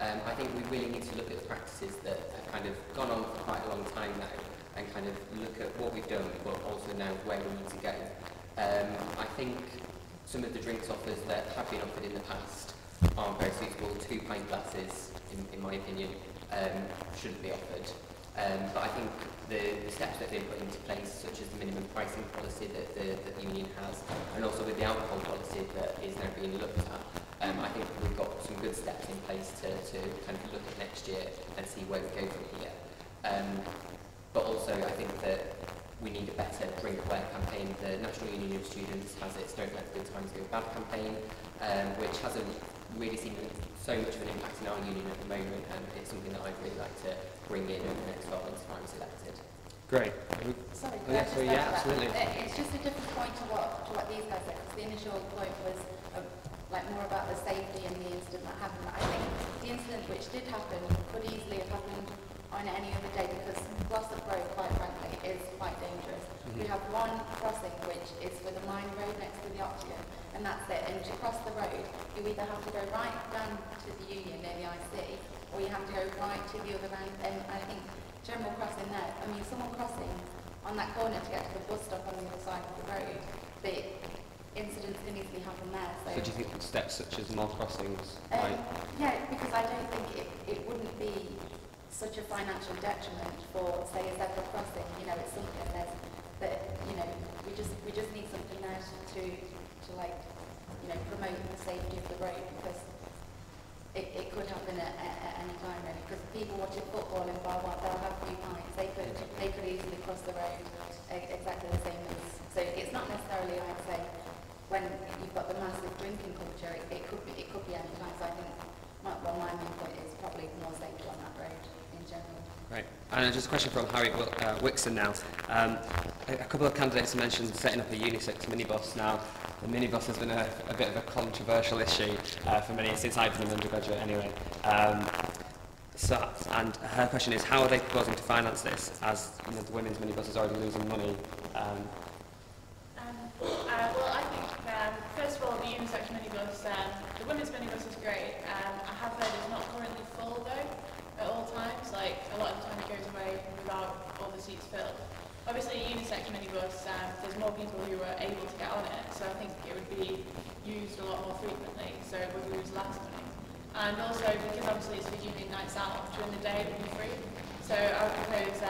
I think we really need to look at the practices that have kind of gone on for quite a long time now and kind of look at what we've done but also now where we need to go. I think some of the drinks offers that have been offered in the past aren't very suitable. 2 pint glasses, in my opinion, shouldn't be offered. But I think the steps that they've put into place, such as the minimum pricing policy that the union has, and also with the alcohol policy that is now being looked at, I think we've got some good steps in place to kind of look at next year and see where we go from here. But also I think that we need a better drink aware campaign. The National Union of Students has its Don't Let the Good Times Go Bad campaign, which hasn't really seen so much of an impact in our union at the moment, and it's something that I'd really like to bring in over the next 12 months if I was elected. Great. Sorry, yeah, absolutely. It's just a different point to what these guys said, because the initial point was like more about the safety and the incident that happened. But I think the incident which did happen could easily have happened on any other day, because Glossop Road, quite frankly, is quite dangerous. We have one crossing which is with a mine road next to the Octagon, and that's it. And to cross the road, you either have to go right down to the Union near the IC, or you have to go right to the other end. And I think general crossing there, I mean, someone crossing on that corner to get to the bus stop on the other side of the road, the incidents can easily happen there. So do you think steps such as more crossings? Yeah, because I don't think it wouldn't be such a financial detriment for, say, a zebra crossing. You know, it's something that you know, we just need something there to like, you know, promote the safety of the road, because it could happen at any time really. Because people watching football in Bar 1, they'll have viewpoints. They could easily cross the road exactly the same as. So it's not necessarily, I'd say, when you've got the massive drinking culture, it could be any time. So I think my main point is probably more safety on that road in general. Right. And just a question from Harry Wixon now. A couple of candidates mentioned setting up a unisex minibus. Now, the minibus has been a bit of a controversial issue for many, since I've been an undergraduate anyway. And her question is, how are they proposing to finance this, as you know, the women's minibus is already losing money? Well, I think, first of all, the unisex minibus, the women's minibus is great. I have heard it's not currently full, though, at all times. Like, a lot of the time it goes away without all the seats filled. Obviously, a unisex minibus, there's more people who are able to get on it, so I think it would be used a lot more frequently, so it would lose less money. And also, because obviously it's for union nights out, during the day it would be free. So I would propose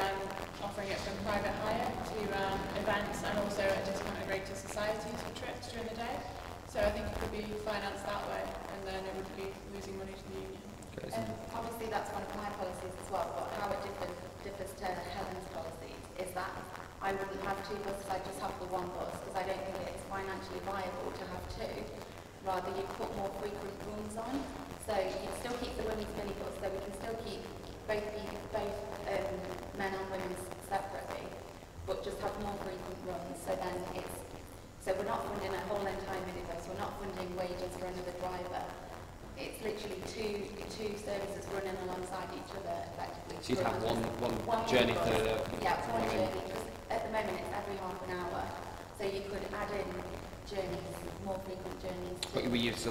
offering it from private hire to events, and also a discounted rate to societies for trips during the day. So I think it could be financed that way, and then it would be losing money to the union. Obviously that's one of my policies as well, but how it differs to Helen's policies is that I wouldn't have two buses, I'd just have the one bus, because I don't think it's financially viable to have two. Rather, you put more frequent runs on, so you'd still keep the women's minibus, so we can still keep both men and women separately, but just have more frequent runs. So then so we're not funding a whole entire minibus, we're not funding wages for another driver. It's literally two services running alongside each other effectively. So you'd have one journey for the one journey. At the moment it's every half an hour, so you could add in journeys, more frequent journeys. But we use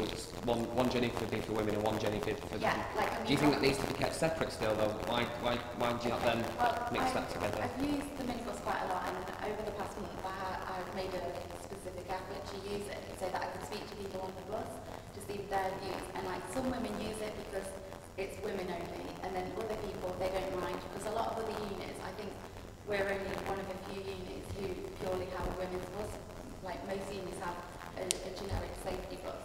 one journey could be for women and one journey for the men. Like, I mean, do you think that needs to be kept separate still, though? Why would you not then mix that together? I've used the minibus quite a lot, and over the past month I've made a specific effort to use it so that I could speak to people on the bus to see their views. And like, some women use it because it's women only, and then other people, they don't mind, because a lot of other units, I think we're only one of a few units who purely have a women's bus. Like, most units have a generic safety bus.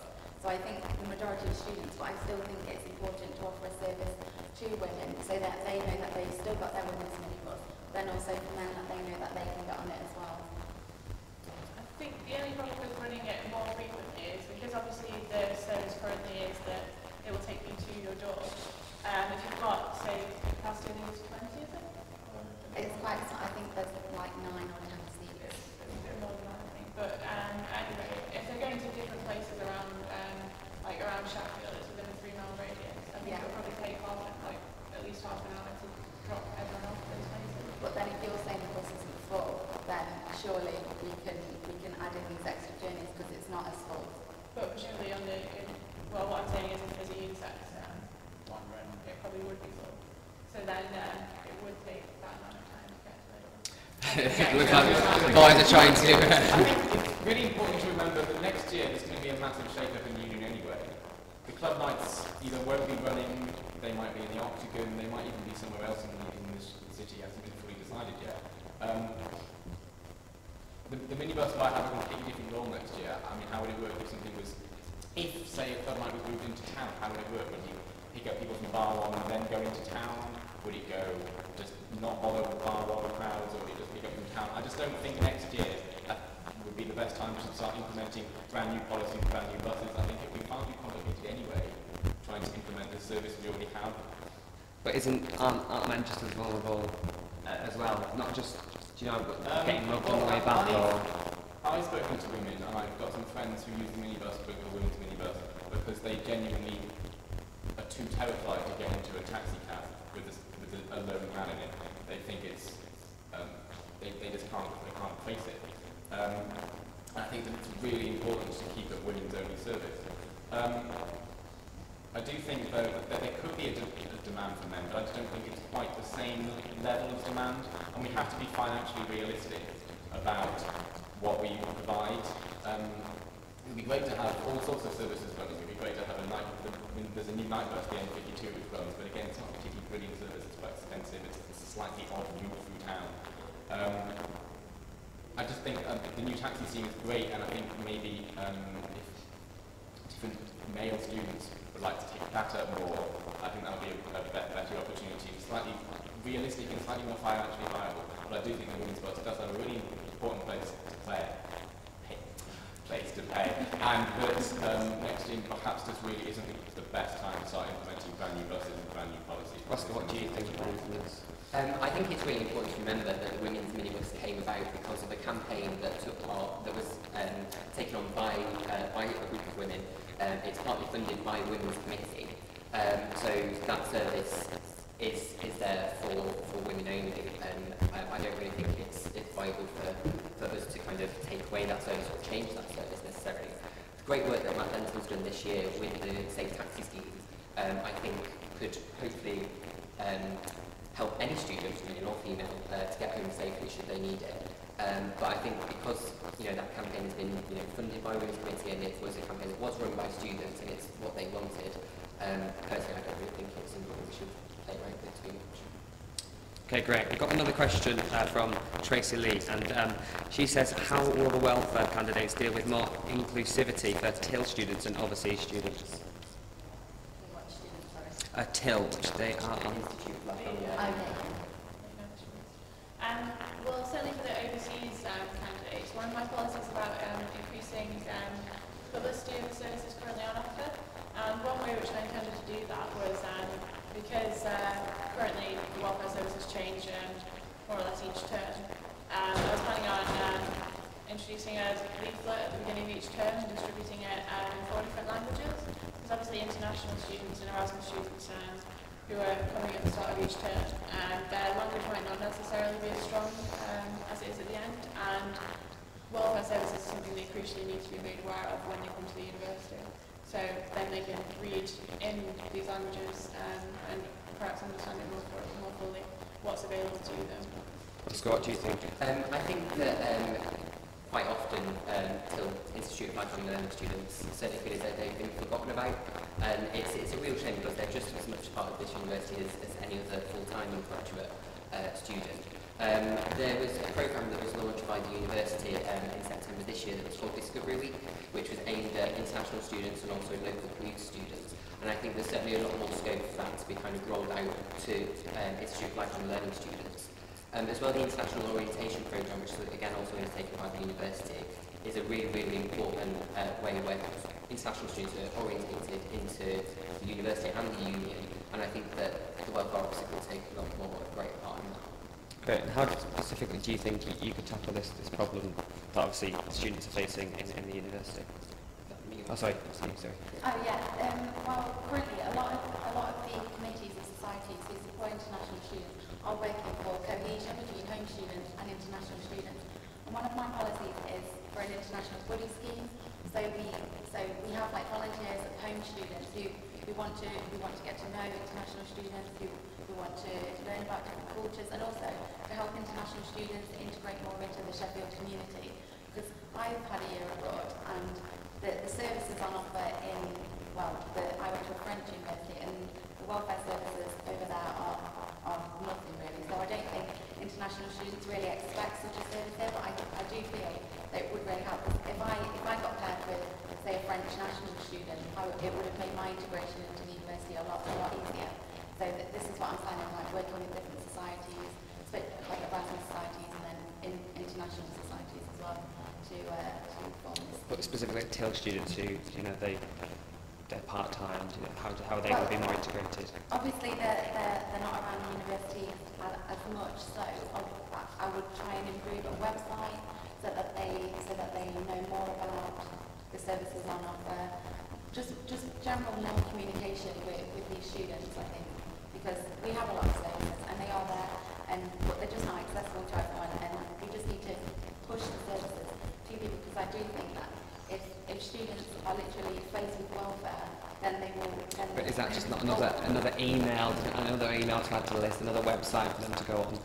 So I think the majority of students, but I still think it's important to offer a service to women so that they know that they've still got their women's minibus, then also for men that they know that they can get on it as well. I think the only problem with running it more frequently is because obviously the service currently is that it will take you to your door. If you've got, say, capacity, I think it's 20, is it? It's quite, I think there's like 9 or 10 seats. More than that, I think. But anyway, if they're going to different places around, like around Sheffield, it's within a 3-mile radius, I think it'll probably take at least half an hour to drop everyone off those places. But then if you're saying the bus isn't full, then surely we can add in these extra journeys because it's not as full. But presumably well, what I'm saying is if there's a unisex one run, it probably would be full. So then it would take that amount of time to get to it. It looks like the boys are trying to. I think it's really important to remember that next year there's going to be a massive shake-up in the union anyway. The club nights either won't be running, they might be in the Octagon, they might even be somewhere else in the city, hasn't been fully decided yet. The minibus might have a completely different role next year. I mean, how would it work if something was, say, a club night was moved into town, how would it work? Would you pick up people from Bar 1 and then go into town? Would it go just not bother with Bar 1 crowds, or would it just pick up from town? I just don't think next year would be the best time to start implementing brand new policies, brand new buses. I think it would be far too complicated anyway, trying to implement the service we already have. But aren't men just as vulnerable as well? Not just, getting mugged on the way back, or... I've spoken to women, and I've got some friends who use the minibus, but the women's minibus, because they genuinely are too terrified to get into a taxi cab with a lone man in it. They think it's, they just can't face it. I think that it's really important to keep it women's only service. I do think, though, that there could be a demand for men, but I just don't think it's quite the same level of demand, and we have to be financially realistic about what we provide. It would be great to have all sorts of services running. It would be great to have a night. There's a new night bus, the N52, which runs, but again, it's not a particularly brilliant service. It's quite expensive. It's a slightly odd route through town. I just think the new taxi scheme is great, and I think maybe if different male students would like to take that up more, I think that would be a better opportunity. Slightly realistic and slightly more financially viable, but I do think the women's bus does have a really important place to play. And that next year perhaps just really isn't the best time to start implementing brand new buses and brand new policies. Oscar, what do you think about this? I think it's really important to remember that the women's minibus came about because of a campaign that was taken on by a group of women. It's partly funded by Women's Committee, so that service is there for women only. I don't really think it's viable for us to kind of take away that service or change that service necessarily. The great work that Matt Benton's done this year with the Safe Taxi schemes, I think could hopefully help any student, male or female, to get home safely should they need it. But I think because that campaign has been funded by Women's Committee and it was a campaign that was run by students and it's what they wanted, personally I don't really think it's something we should play around with too much. Okay, great. We've got another question from Tracy Lee, and she says, how will the welfare candidates deal with more inclusivity for TIL students and overseas students? TIL, which they are on. Well, certainly for the overseas candidates, one of my policies is about increasing cover student services currently on offer. And one way which I intended to do that was because currently the welfare services change more or less each term. I was planning on introducing a leaflet at the beginning of each term and distributing it in 4 different languages. There's obviously international students and Erasmus students who are coming at the start of each term, and their language might not necessarily be as strong as it is at the end, and welfare services is something they crucially need to be made aware of when they come to the university. So then they can read in these languages and perhaps understand it more fully what's available to them. Scott, what do you think? I think that quite often TIL Institute of Lifelong Learning students certainly feel as though they've been forgotten about. It's a real shame because they're just as much part of this university as any other full-time undergraduate student. There was a programme that was launched by the university in September this year that was called Discovery Week, which was aimed at international students and also local community students. And I think there's certainly a lot more scope for that to be kind of rolled out to Institute of Lifelong Learning students. As well, the International Orientation Programme, which is again also undertaken by the university, is a really, really important way where international students are orientated into the university and the union, and I think that the welfare officer could take a lot more of a great part in that. Great. And how specifically do you think you could tackle this problem that obviously students are facing in the university? Oh, sorry. Oh yeah. Well, currently a lot of the committees and societies who support international students are working for cohesion between home students and international students. And one of my policies is for an international buddy scheme. So we have like volunteers at home students who want to get to know international students, who want to learn about different cultures, and also to help international students integrate more into the Sheffield community. Because I've had a year abroad, and the services on offer I went to a French university, and the welfare services over there are nothing really. So I don't think international students really expect such a service there, but I do feel that it would really help. If I got paired with, say, a French national student, it would have made my integration into the university a lot easier. So this is what I'm saying, like working with different societies, like Erasmus societies and then international societies as well to form this. But specifically TIL students who, they're part-time, how are they going to be more integrated? Obviously they're not around the university as much, so I would try and improve a website so that they know more about the services on offer. Just general more communication with these students, I think, because we have a lot of services and they are there, but they're just not accessible to everyone, and we just need to push the services to people, because I do think that if students are literally faced with welfare, then they will. But is that just not another email to add to the list, another website for them to go on?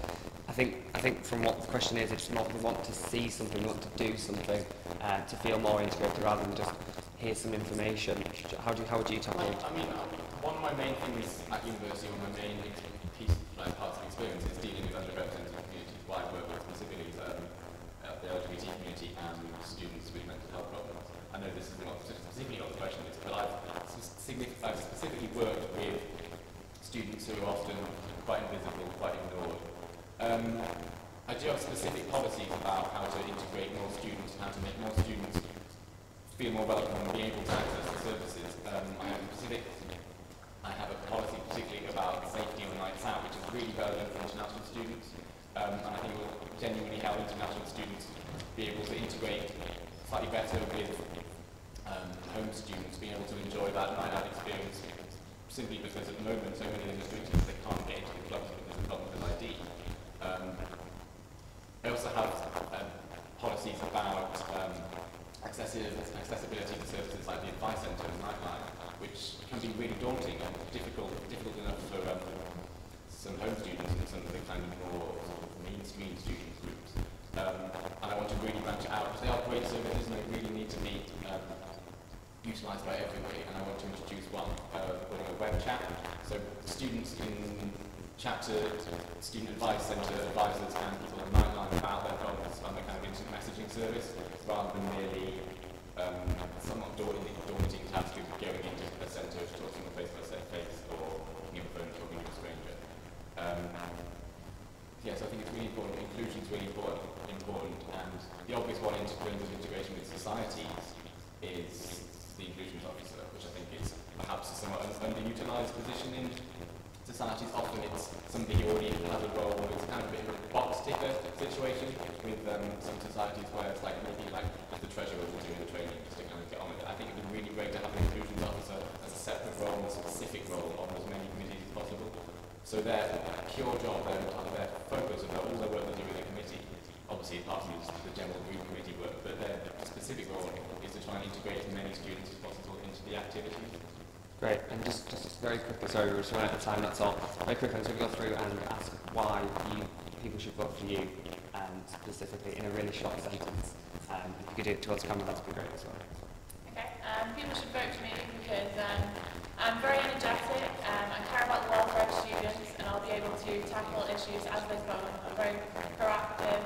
I think from what the question is, it's not they want to see something, they want to do something to feel more integrated rather than just hear some information. How would you tackle it? I mean, one of my main things at university, one of my main parts of experience is dealing with underrepresented communities. Why I work with specifically the LGBT community and students with mental health problems. I know this is not specifically not the question, but I've specifically worked with students who are often quite invisible, quite ignored. I do have specific policies about how to integrate more students, how to make more students feel more welcome and be able to access the services. I have a policy particularly about safety on nights out, which is really relevant for international students, and I think it will genuinely help international students be able to integrate slightly better with home students, being able to enjoy that night out experience, simply because at the moment so many of the students they can't get into the clubs because of problems with ID. I also have policies about accessibility to services like the advice centre and Nightline, which can be really daunting and difficult enough for some home students and some of the kind of more mainstream student groups. And I want to really branch it out. They are great services and they really need to be utilised by everybody, and I want to introduce one called a web chat. So students can chat to student advice centre advisors and people on Nightline about their problems on the kind of instant messaging service, rather than merely somewhat daunting task of going into a centre to talk to them face to face or picking up the phone and talking to a stranger. So I think it's really important. Inclusion is really important, and the obvious one in terms of integration with societies is the inclusions officer, which I think is perhaps a somewhat underutilised position in societies. Often it's somebody who already has a role. It's kind of a bit of a box ticker situation with some societies where it's like maybe like the treasurer will do the training just to kind of get on with it. I think it would be really great to have an inclusions officer as a separate role, a specific role on as many committees as possible. So their pure job, their focus of all their work they do with the committee, obviously apart from the general group committee work, but their specific role is to try and integrate as many students as possible into the activities. Great, and just very quickly, sorry, we're just running out of time, that's all. Very quickly, I'm just going to go through and ask why people should vote for you, specifically in a really short sentence. If you could do it towards camera, that'd be great as well. Okay, people should vote for me because I'm very energetic, I care about the welfare of students, and I'll be able to tackle issues as they come. I'm very proactive,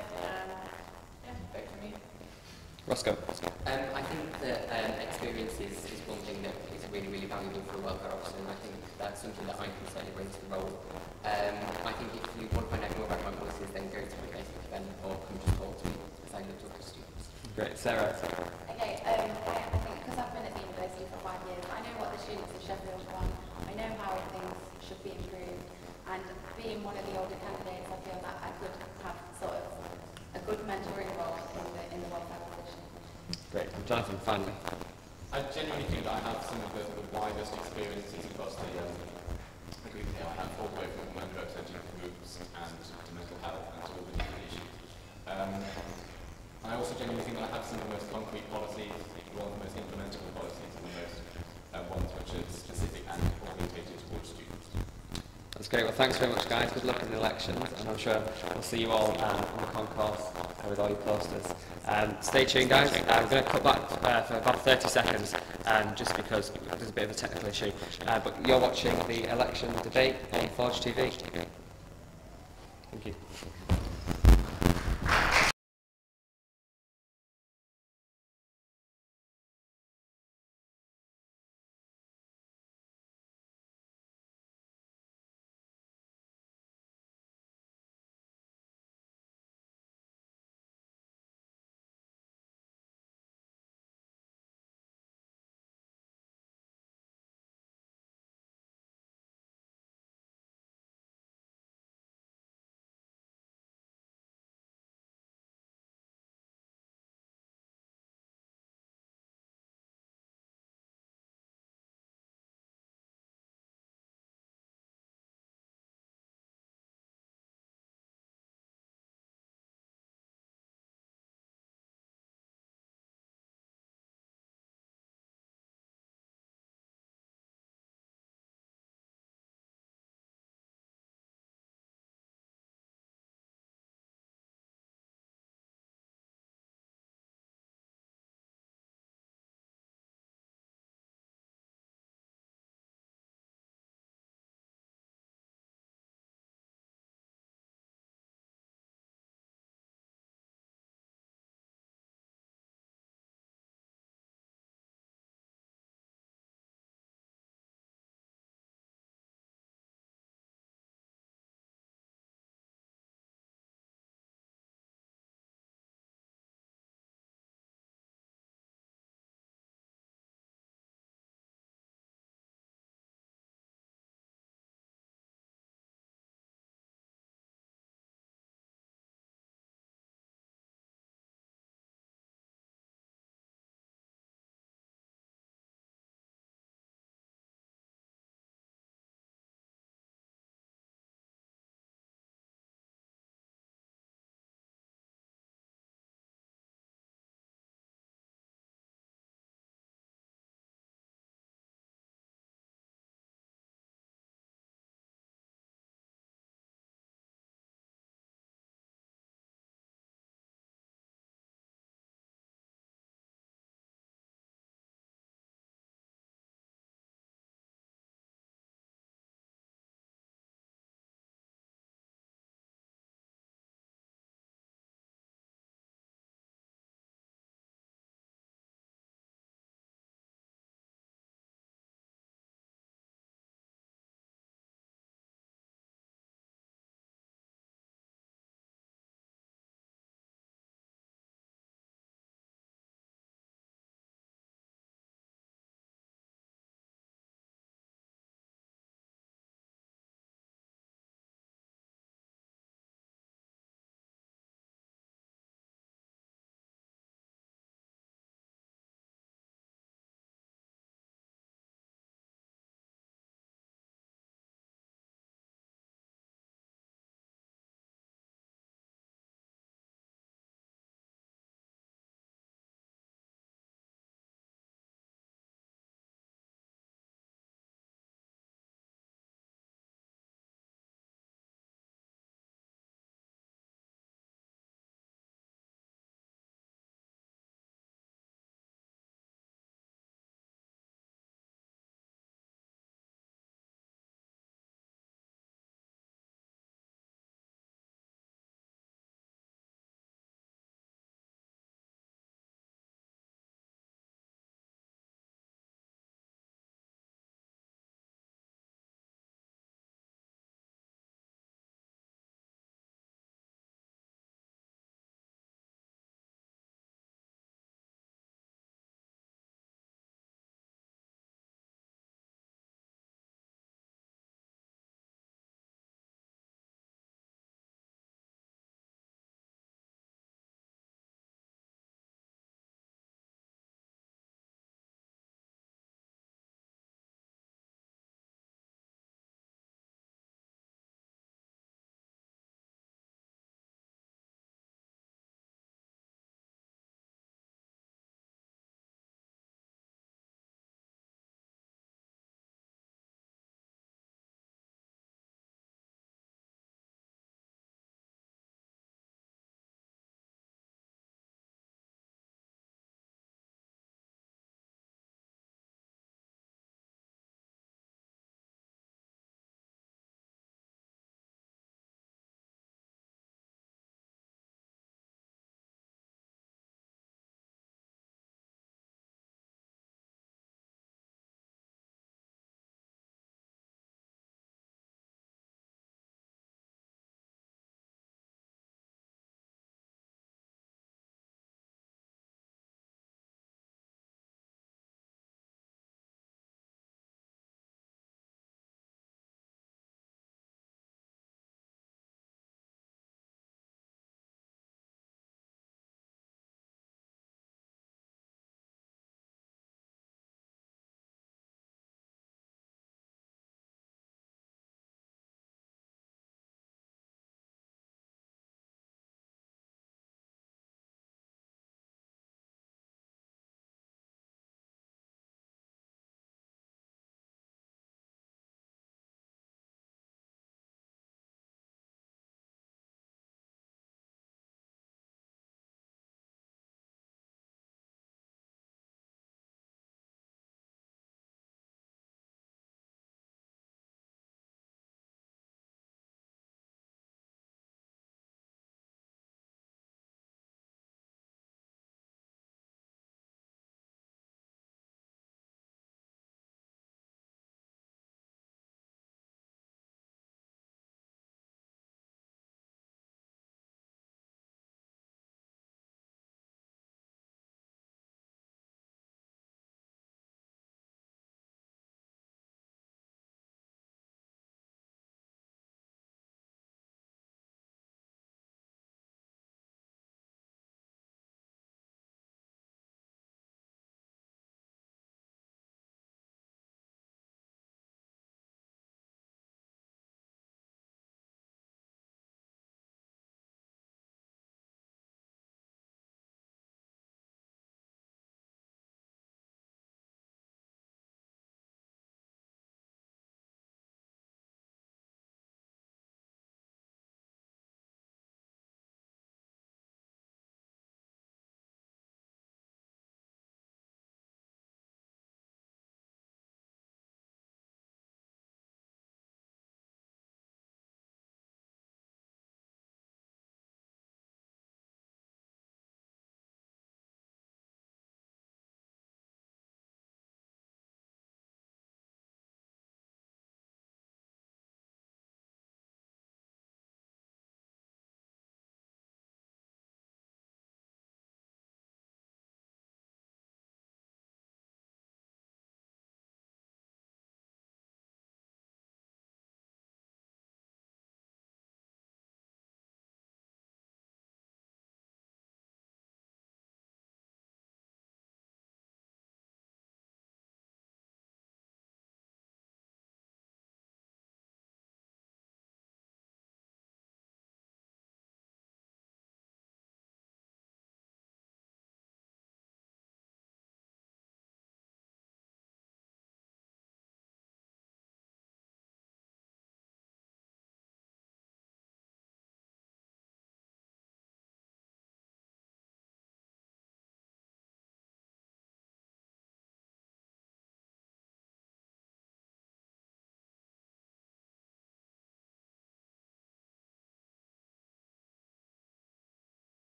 vote for me. Roscoe. I think that experience is one thing that is really, really valuable for a welfare officer, and I think that's something that I can certainly bring to the role. I think if you want to find out more about my policies, then go to my Facebook event or come to talk to me, because I love talking to students. Great. Sarah. Okay, I think because I've been at the university for 5 years, I know what the students of Sheffield want, I know how things should be improved, and being one of the older candidates, I feel that I could have sort of a good mentoring role in the welfare position. Great. Jonathan, finally. I genuinely think that I have some of the widest experiences across the group here. I have all both from underrepresented groups and to mental health and to all the different issues. I also genuinely think that I have some of the most concrete policies, one of the most implementable policies, and the most ones which are specific and orientated towards students. That's great. Well, thanks very much, guys. Good luck in the elections, and I'm sure we'll see you all on the concourse with all your posters. Stay tuned, guys. I'm going to cut back for about 30 seconds, just because there's a bit of a technical issue. But you're watching the election debate on Forge TV. Thank you.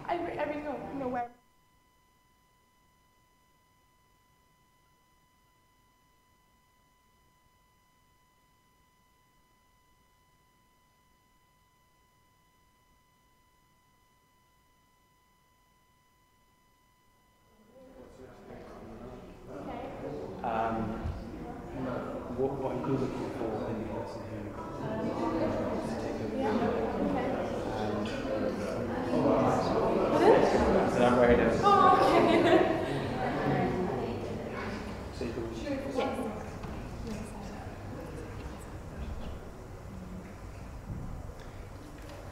I really don't know where. What are you looking for in the person who so I'm very nervous. Oh, okay. So you can... Yes.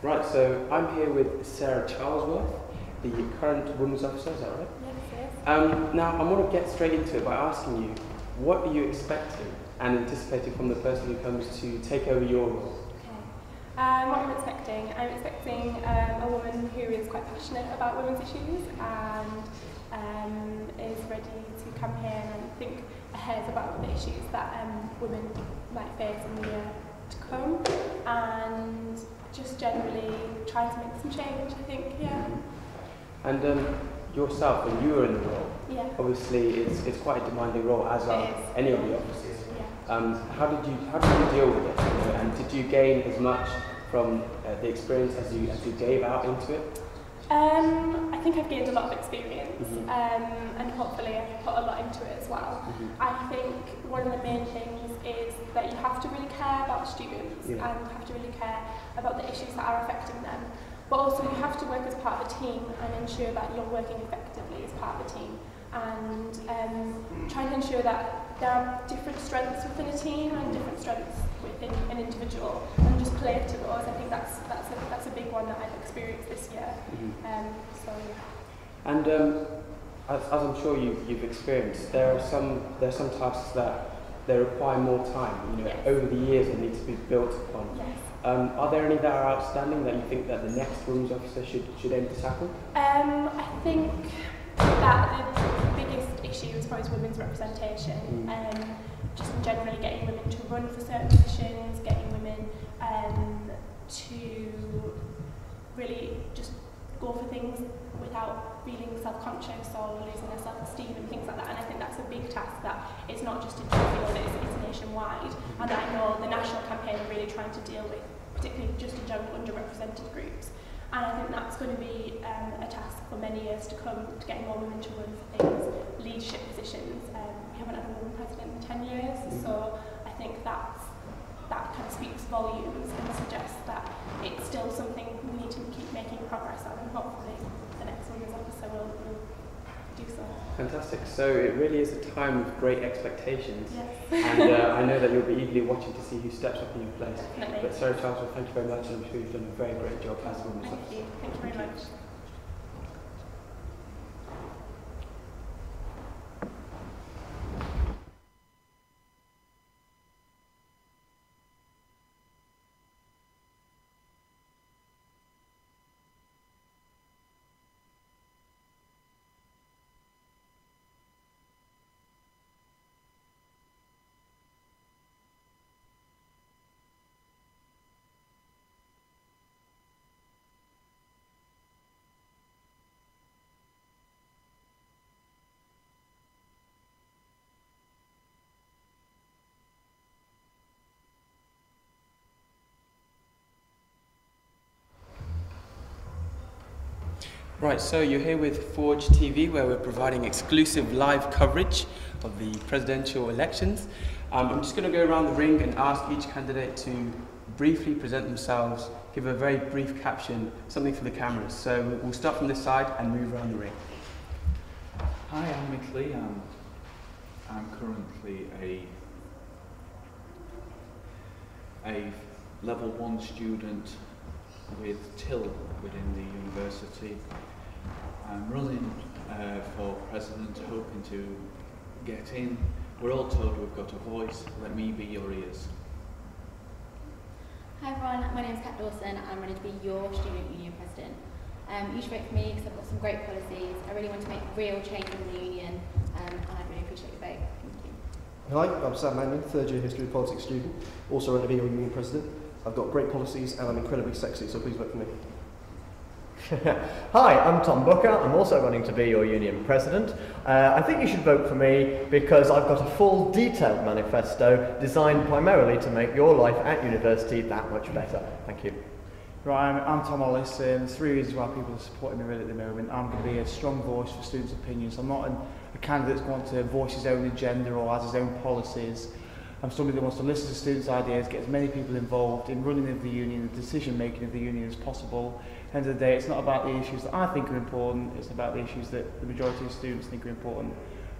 Right, so I'm here with Sarah Charlesworth, the current Women's Officer, is that right? Yes. Now, I want to get straight into it by asking you, what are you expecting and anticipating from the person who comes to take over your role? What I'm expecting? I'm expecting a woman who is quite passionate about women's issues and is ready to campaign and think ahead about the issues that women might face in the year to come, and just generally trying to make some change, I think, yeah. And yourself, when you were in the role, obviously it's quite a demanding role, as are any of the officers. How did you deal with it? And did you gain as much from the experience as you gave out into it? I think I've gained a lot of experience, and hopefully I've put a lot into it as well. I think one of the main things is that you have to really care about students and have to really care about the issues that are affecting them. But also you have to work as part of a team and ensure that you're working effectively as part of a team, and trying to ensure that there are different strengths within a team and different strengths within an individual, and just play to those. I think that's a big one that I've experienced this year. And as I'm sure you've experienced, there are some tasks that they require more time. Over the years they need to be built upon. Are there any that are outstanding that you think that the next Women's Officer should aim to tackle? I think that the biggest issue is probably women's representation. Just generally getting women to run for certain positions, getting women to really just go for things without feeling self-conscious or losing their self-esteem and things like that. And I think that's a big task that it's not just in Sheffield, it's nationwide. And I know the national campaign are really trying to deal with, particularly just in general, underrepresented groups. And I think that's going to be a task for many years to come, to get more women to run for things, leadership positions. We haven't had a woman president in 10 years, so I think that kind of speaks volumes and suggests that it's still something we need to keep making progress on, and hopefully the next Women's Officer will do so. Fantastic. So it really is a time of great expectations. Yes. And I know that you'll be eagerly watching to see who steps up in your place. Definitely. But Sarah Charlesworth, thank you very much, and I'm sure you've done a very great job as a Women's Officer. Thank you. Thank you very much. Right, so you're here with Forge TV, where we're providing exclusive live coverage of the presidential elections. I'm just going to go around the ring and ask each candidate to briefly present themselves, give a very brief caption, something for the cameras. So we'll start from this side and move around the ring. Hi, I'm Mick Lee. I'm currently a level 1 student with TIL within the university. I'm running for president, hoping to get in. We're all told we've got a voice. Let me be your ears. Hi everyone, my name is Kat Dawson. I'm ready to be your student union president. You should vote for me because I've got some great policies. I really want to make real change in the union, and I really appreciate your vote. Thank you. Hi, I'm Sam Manning, third year history and politics student, also ready to be your union president. I've got great policies and I'm incredibly sexy, so please vote for me. Hi, I'm Tom Booker. I'm also running to be your union president. I think you should vote for me because I've got a full detailed manifesto designed primarily to make your life at university that much better. Thank you. Right, I'm Tom Hollis. There's 3 reasons why people are supporting me really at the moment. I'm going to be a strong voice for students' opinions. I'm not a candidate that's going to voice his own agenda or has his own policies. I'm somebody that wants to listen to students' ideas, get as many people involved in running of the union, the decision making of the union as possible. At the end of the day, it's not about the issues that I think are important, it's about the issues that the majority of students think are important.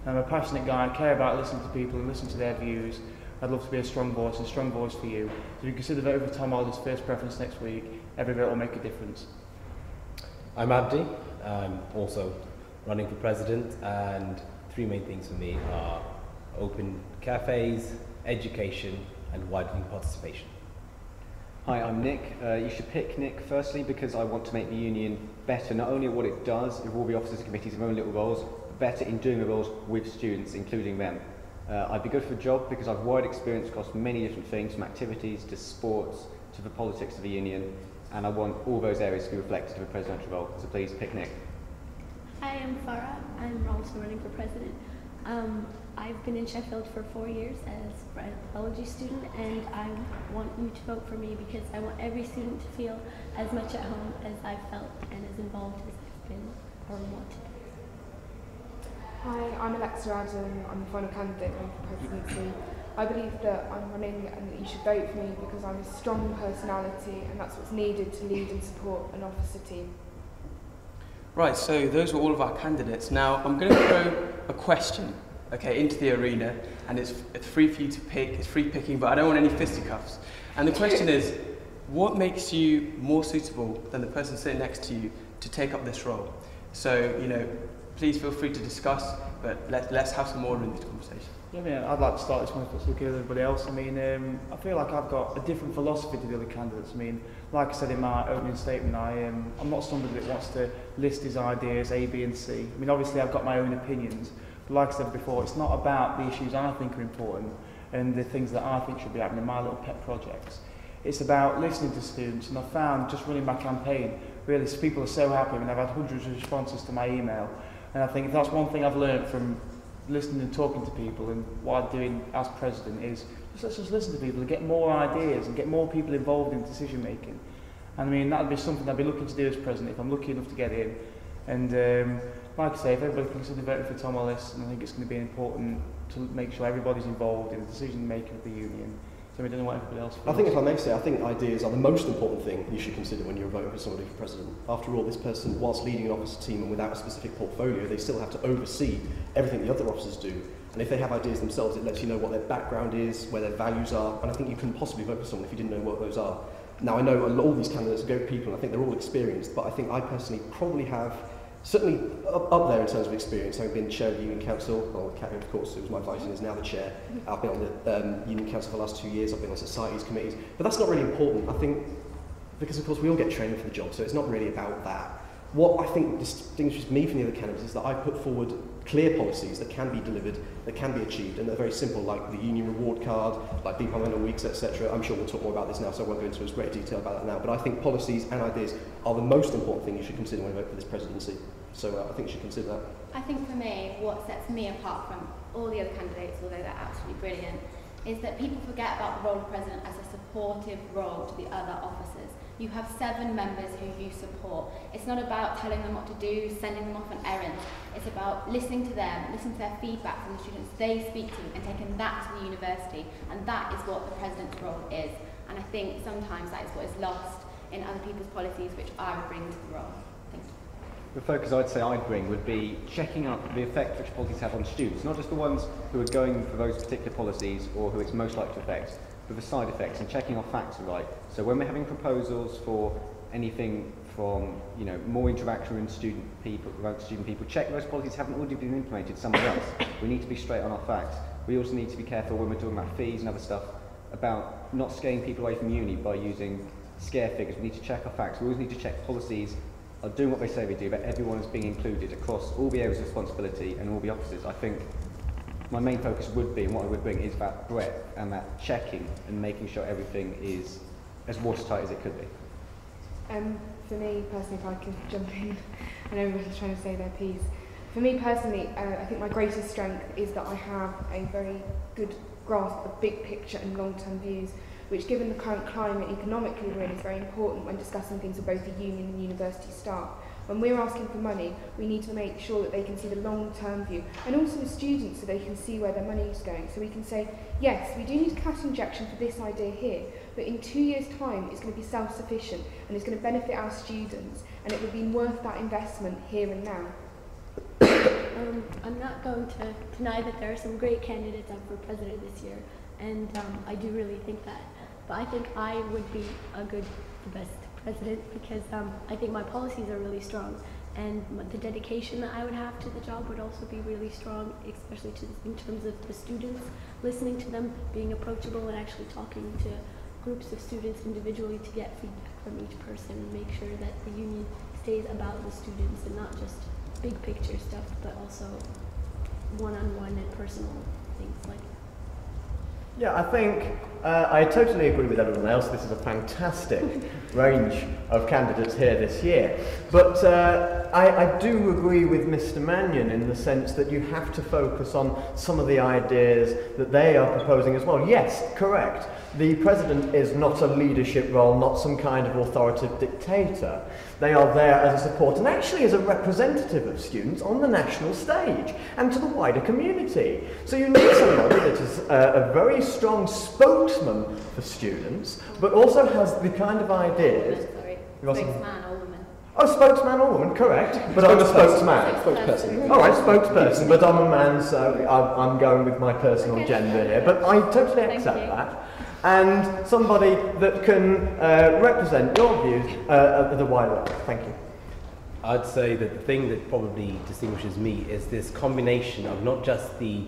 And I'm a passionate guy, I care about listening to people and listening to their views. I'd love to be a strong voice for you. So if you consider voting for Tom Hollis' first preference next week, every vote will make a difference. I'm Abdi, I'm also running for president, and 3 main things for me are open cafes, education and widening participation. Hi, I'm Nick. You should pick Nick firstly because I want to make the union better, not only at what it does, if all the officers and committees have own little roles, but better in doing the roles with students, including them. I'd be good for the job because I've wide experience across many different things, from activities to sports to the politics of the union, and I want all those areas to be reflected in the presidential role, so please pick Nick. Hi, I'm Farah. I'm also running for president. I've been in Sheffield for 4 years as a biology student, and I want you to vote for me because I want every student to feel as much at home as I've felt and as involved as they've been or wanted. Hi, I'm Alexa Adam. I'm the final candidate running for presidency. I believe that I'm running and that you should vote for me because I'm a strong personality and that's what's needed to lead and support an officer team. Right, so those were all of our candidates. Now I'm going to throw a question, into the arena, and it's free for you to pick. It's free picking, but I don't want any fisticuffs. And the question is, what makes you more suitable than the person sitting next to you to take up this role? So, please feel free to discuss, but let's have some order in this conversation. Yeah, I'd like to start this one if it's okay with everybody else. I feel like I've got a different philosophy to the other candidates. Like I said in my opening statement, I'm not somebody that wants to list his ideas A, B and C. Obviously I've got my own opinions, but like I said before, it's not about the issues I think are important and the things that I think should be happening, my little pet projects. It's about listening to students, and I've found just running my campaign, really, people are so happy. I've had hundreds of responses to my email, and I think that's one thing I've learned from listening and talking to people, and what I'm doing as president is let's just listen to people and get more ideas and get more people involved in decision making. And that would be something I'd be looking to do as president if I'm lucky enough to get in. And like I say, if everybody can consider voting for Tom Hollis, I think it's going to be important to make sure everybody's involved in the decision making of the union. So we don't know what everybody else feels. I think if I may say, I think ideas are the most important thing you should consider when you're voting for somebody for president. After all, this person, whilst leading an officer team and without a specific portfolio, they still have to oversee everything the other officers do. And if they have ideas themselves, it lets you know what their background is, where their values are, and I think you couldn't possibly vote for someone if you didn't know what those are. Now, I know all these candidates are great people, and I think they're all experienced, but I think I personally probably have, certainly up there in terms of experience, having been chair of the Union Council, well, Catherine, of course, who was my vice and is now the chair. I've been on the Union Council for the last 2 years, I've been on societies committees, but that's not really important, I think, because of course we all get trained for the job, so it's not really about that. What I think distinguishes me from the other candidates is that I put forward clear policies that can be delivered, that can be achieved, and they're very simple, like the union reward card, like departmental weeks, etc. I'm sure we'll talk more about this now, so I won't go into as great detail about that now, but I think policies and ideas are the most important thing you should consider when you vote for this presidency. So I think you should consider that. I think for me, what sets me apart from all the other candidates, although they're absolutely brilliant, is that people forget about the role of president as a supportive role to the other officers. You have 7 members who you support. It's not about telling them what to do, sending them off on errands. It's about listening to them, listening to their feedback from the students they speak to, and taking that to the university. And that is what the president's role is. And I think sometimes that is what is lost in other people's policies, which I would bring to the role. Thank you. The focus I'd say I'd bring would be checking up the effect which policies have on students, not just the ones who are going for those particular policies or who it's most likely to affect, but the side effects, and checking our facts are right. So when we're having proposals for anything from more interaction with student people, check those policies haven't already been implemented somewhere else. We need to be straight on our facts. We also need to be careful when we're talking about fees and other stuff about not scaring people away from uni by using scare figures. We need to check our facts. We always need to check policies are doing what they say they do, but everyone is being included across all the areas of responsibility and all the officers. I think my main focus would be, and what I would bring, is that breadth and that checking and making sure everything is as watertight as it could be. For me personally, if I can jump in, and everybody's trying to say their piece. For me personally, I think my greatest strength is that I have a very good grasp of big picture and long-term views, which given the current climate economically we're in is very important when discussing things with both the union and university staff. When we're asking for money, we need to make sure that they can see the long-term view, and also the students so they can see where their money is going. So we can say, yes, we do need a cash injection for this idea here, but in 2 years' time it's going to be self-sufficient and it's going to benefit our students, and it would be worth that investment here and now. I'm not going to deny that there are some great candidates up for president this year, and I do really think that. But I think I would be the best president because I think my policies are really strong, and the dedication that I would have to the job would also be really strong, especially in terms of the students, listening to them, being approachable, and actually talking to groups of students individually to get feedback from each person and make sure that the union stays about the students and not just big picture stuff, but also one-on-one and personal things like that. Yeah, I think I totally agree with everyone else. This is a fantastic range of candidates here this year. But I do agree with Mr. Mannion in the sense that you have to focus on some of the ideas that they are proposing as well. Yes, correct. The president is not a leadership role, not some kind of authoritative dictator. They are there as a support and actually as a representative of students on the national stage and to the wider community. So you need somebody that is a very strong spokesman for students, but also has the kind of ideas... Spokesman or woman. Oh, spokesman or woman, correct. But I'm a spokesman. Spokesperson. All right, spokesperson, but I'm a man, so I'm going with my personal gender here. But I totally accept that. And somebody that can represent your views at the wider level. Thank you. I'd say that the thing that probably distinguishes me is this combination of not just the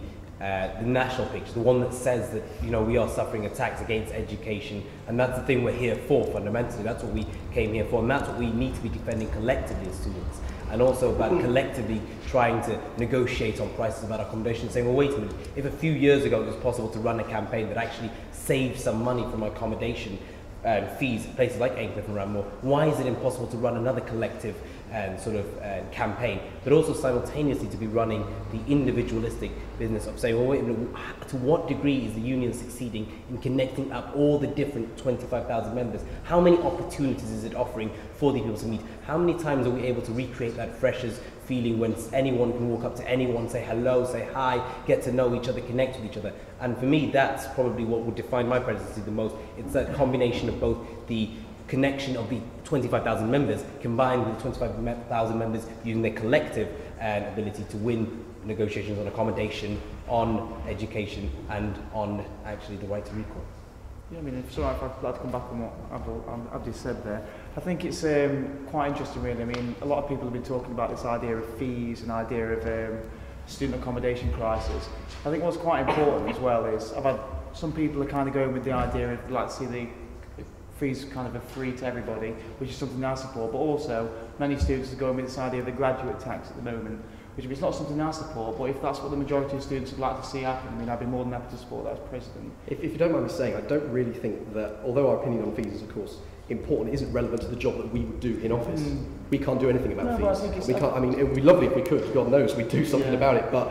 national picture, the one that says that, you know, we are suffering attacks against education, and that's the thing we're here for fundamentally. That's what we came here for, and that's what we need to be defending collectively as students. And also about collectively trying to negotiate on prices about accommodation, saying, well, wait a minute, if a few years ago it was possible to run a campaign that actually saved some money from accommodation fees at places like Aincliffe and Ranmore, why is it impossible to run another collective campaign, but also simultaneously to be running the individualistic business of saying, well, wait a minute, to what degree is the union succeeding in connecting up all the different 25,000 members? How many opportunities is it offering for these people to meet? How many times are we able to recreate that freshers feeling when anyone can walk up to anyone, say hello, say hi, get to know each other, connect with each other? And for me, that's probably what would define my presidency the most. It's that combination of both the connection of the 25,000 members combined with the 25,000 members using their collective ability to win negotiations on accommodation, on education, and on actually the right to recall. Yeah, I mean, if I'd like to come back on what Abdi said there, I think it's quite interesting really. I mean, a lot of people have been talking about this idea of fees and idea of student accommodation crisis. I think what's quite important as well is, I've had some people are kind of going with the idea of like to see the fees kind of are free to everybody, which is something I support, but also many students are going with this idea of the graduate tax at the moment, which is not something I support, but if that's what the majority of students would like to see happen, I mean, I'd be more than happy to support that as president. If you don't mind me saying, I don't really think that, although our opinion on fees is of course important, it isn't relevant to the job that we would do in office. We can't do anything about fees. We can't, I mean, it would be lovely if we could, God knows, we'd do something about it, but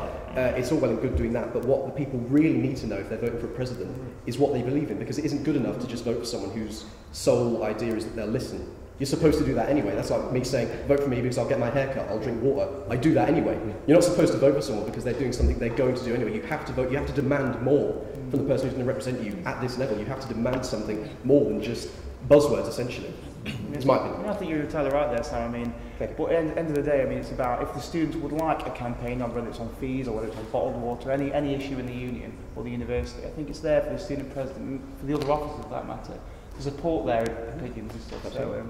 it's all well and good doing that, but what the people really need to know if they're voting for a president is what they believe in, because it isn't good enough to just vote for someone whose sole idea is that they'll listen. You're supposed to do that anyway. That's like me saying, vote for me because I'll get my hair cut, I'll drink water. I do that anyway. You're not supposed to vote for someone because they're doing something they're going to do anyway. You have to vote, you have to demand more from the person who's going to represent you at this level. You have to demand something more than just buzzwords, essentially. It's my opinion. I think you're entirely right there, Sam. I mean, but at the end of the day, I mean, it's about if the students would like a campaign, whether it's on fees or whether it's on bottled water, any issue in the union or the university, I think it's there for the student president, for the other officers for that matter, to support their opinions and stuff. So,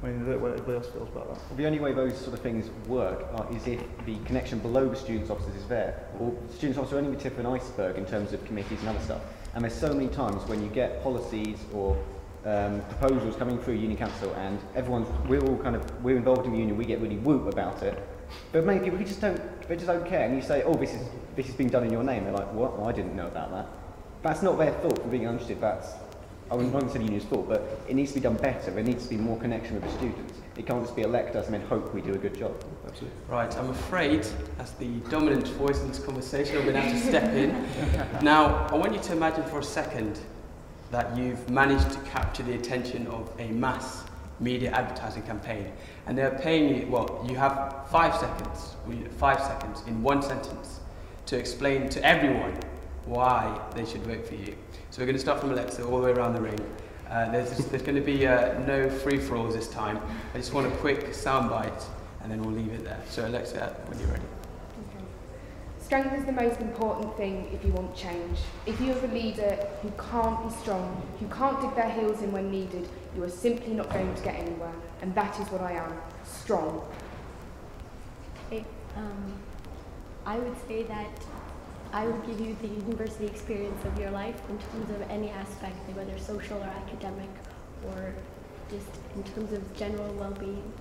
I mean, what else feels about that? Well, the only way those sort of things work is if the connection below the students' officers is there. Or the students' officers are only the tip of an iceberg in terms of committees and other stuff. And there's so many times when you get policies or proposals coming through Union Council, and we're involved in the union, we get really whoop about it. But many people they just don't care, and you say, oh, this is being done in your name. They're like, what? Well, I didn't know about that. That's not their fault for being uninterested. That's I wouldn't say the union's fault, but it needs to be done better. There needs to be more connection with the students. It can't just be elect us and then hope we do a good job. Absolutely. Right, I'm afraid, as the dominant voice in this conversation, I'm going to have to step in. Now, I want you to imagine for a second that you've managed to capture the attention of a mass media advertising campaign, and they're paying you, well, you have 5 seconds, 5 seconds in one sentence to explain to everyone why they should vote for you. So we're going to start from Alexa all the way around the ring. There's going to be no free-for-alls this time. I just want a quick soundbite, and then we'll leave it there. So Alexa, when you're ready. Okay. Strength is the most important thing if you want change. If you have a leader who can't be strong, who can't dig their heels in when needed, you are simply not going to get anywhere. And that is what I am, strong. I would say that I would give you the university experience of your life in terms of any aspect, whether social or academic, or just in terms of general well-being.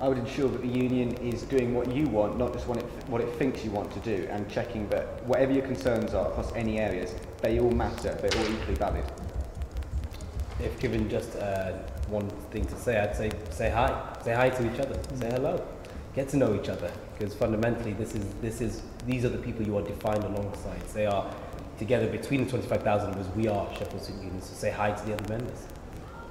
I would ensure that the union is doing what you want, not just what it thinks you want to do, and checking that whatever your concerns are across any areas, they all matter, they're all equally valid. If given just one thing to say, I'd say hi. Say hi to each other. Say hello. Get to know each other, because fundamentally these are the people you are defined alongside. They are together between the 25,000 of us. We are Sheffield Student Union. So say hi to the other members.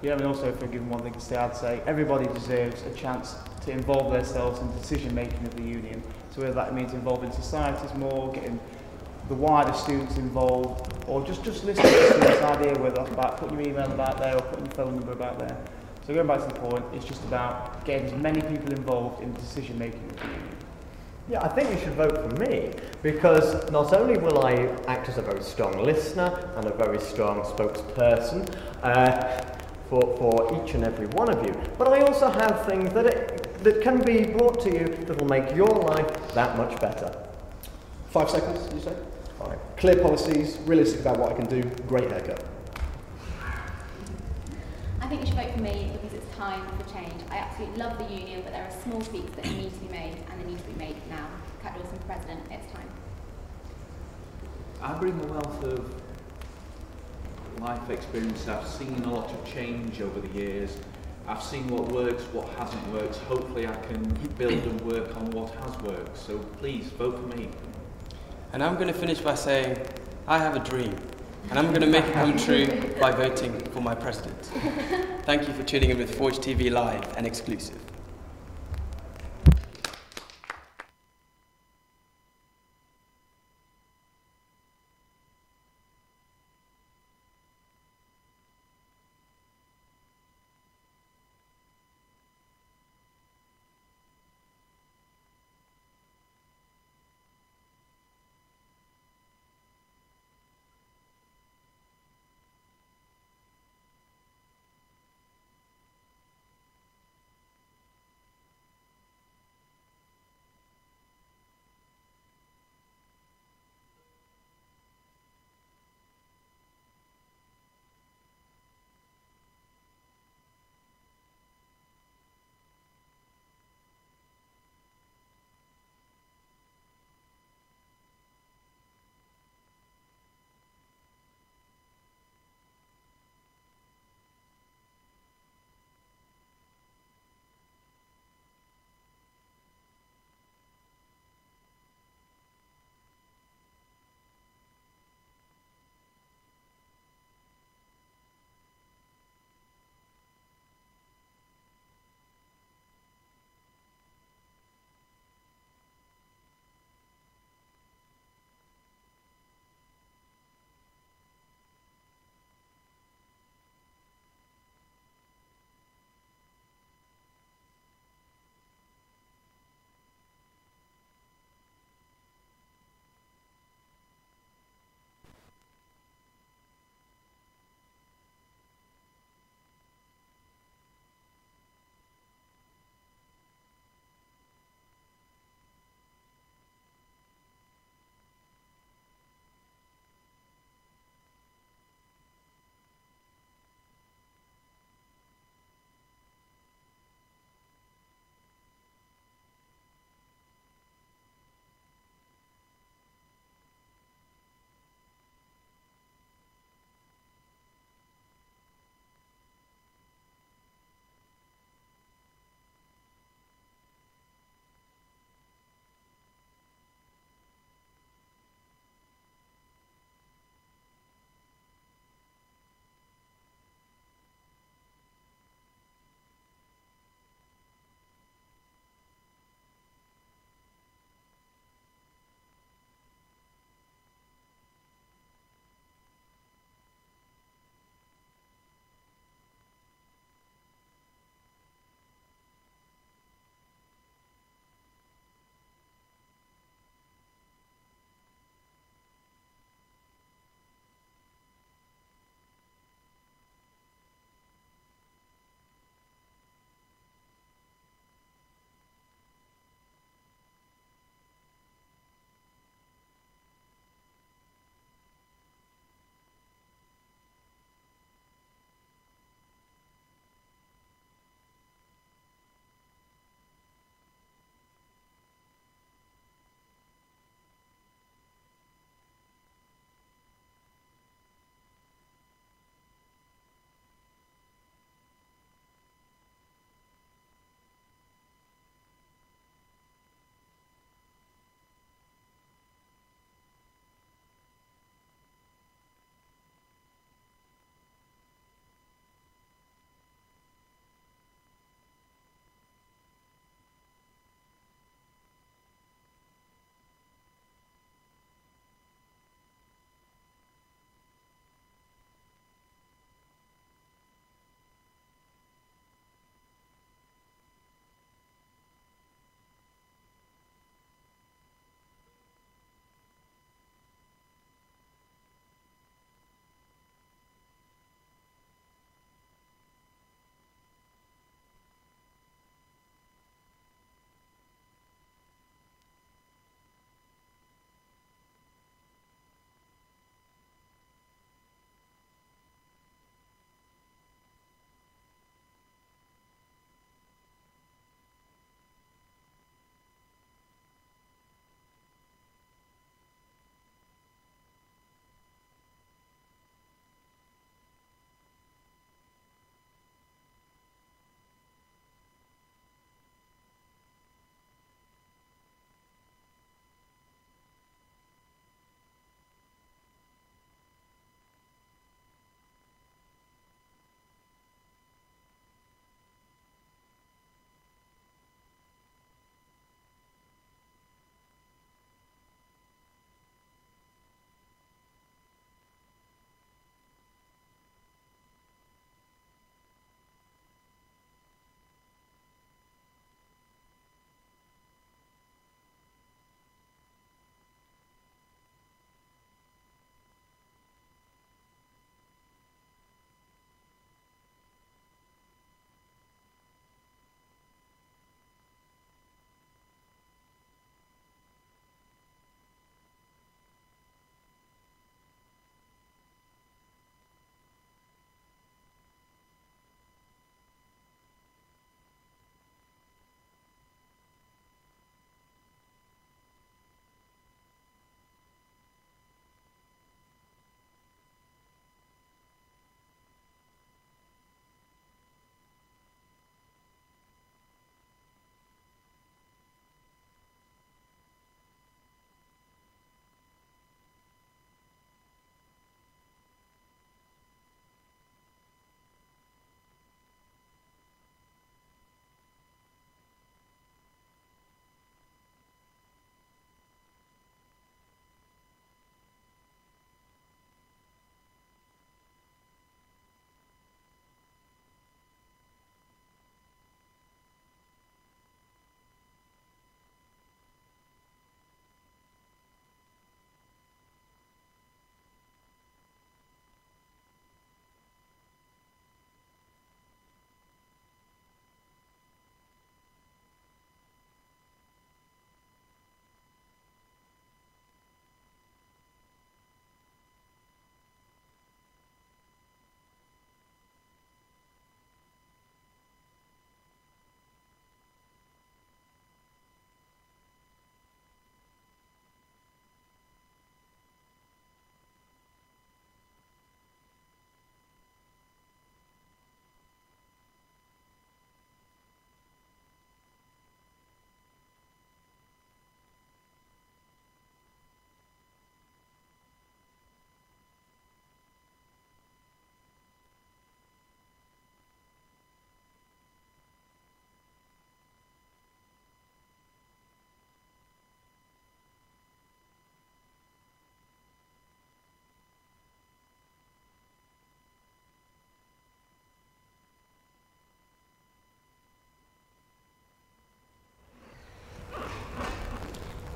Yeah, I mean, also if I give one thing to say, I'd say everybody deserves a chance to involve themselves in the decision making of the union. So whether that means involving societies more, getting the wider students involved, or just listening to the students' idea, whether that's about putting your email about there or putting your phone number about there. So going back to the point, it's just about getting as many people involved in the decision making of the union. Yeah, I think you should vote for me, because not only will I act as a very strong listener and a very strong spokesperson for each and every one of you, but I also have things that can be brought to you that will make your life that much better. 5 seconds, did you say? Fine. Clear policies, realistic about what I can do, great haircut. I think you should vote for me because it's time for change. I absolutely love the union, but there are small tweaks that need to be made, and they need to be made now. Cat Dawson for president, it's time. I bring a wealth of life experience. I've seen a lot of change over the years. I've seen what works, what hasn't worked. Hopefully I can build and work on what has worked. So please, vote for me. And I'm going to finish by saying, I have a dream. And I'm going to make it come true by voting for my president. Thank you for tuning in with Forge TV Live and exclusive.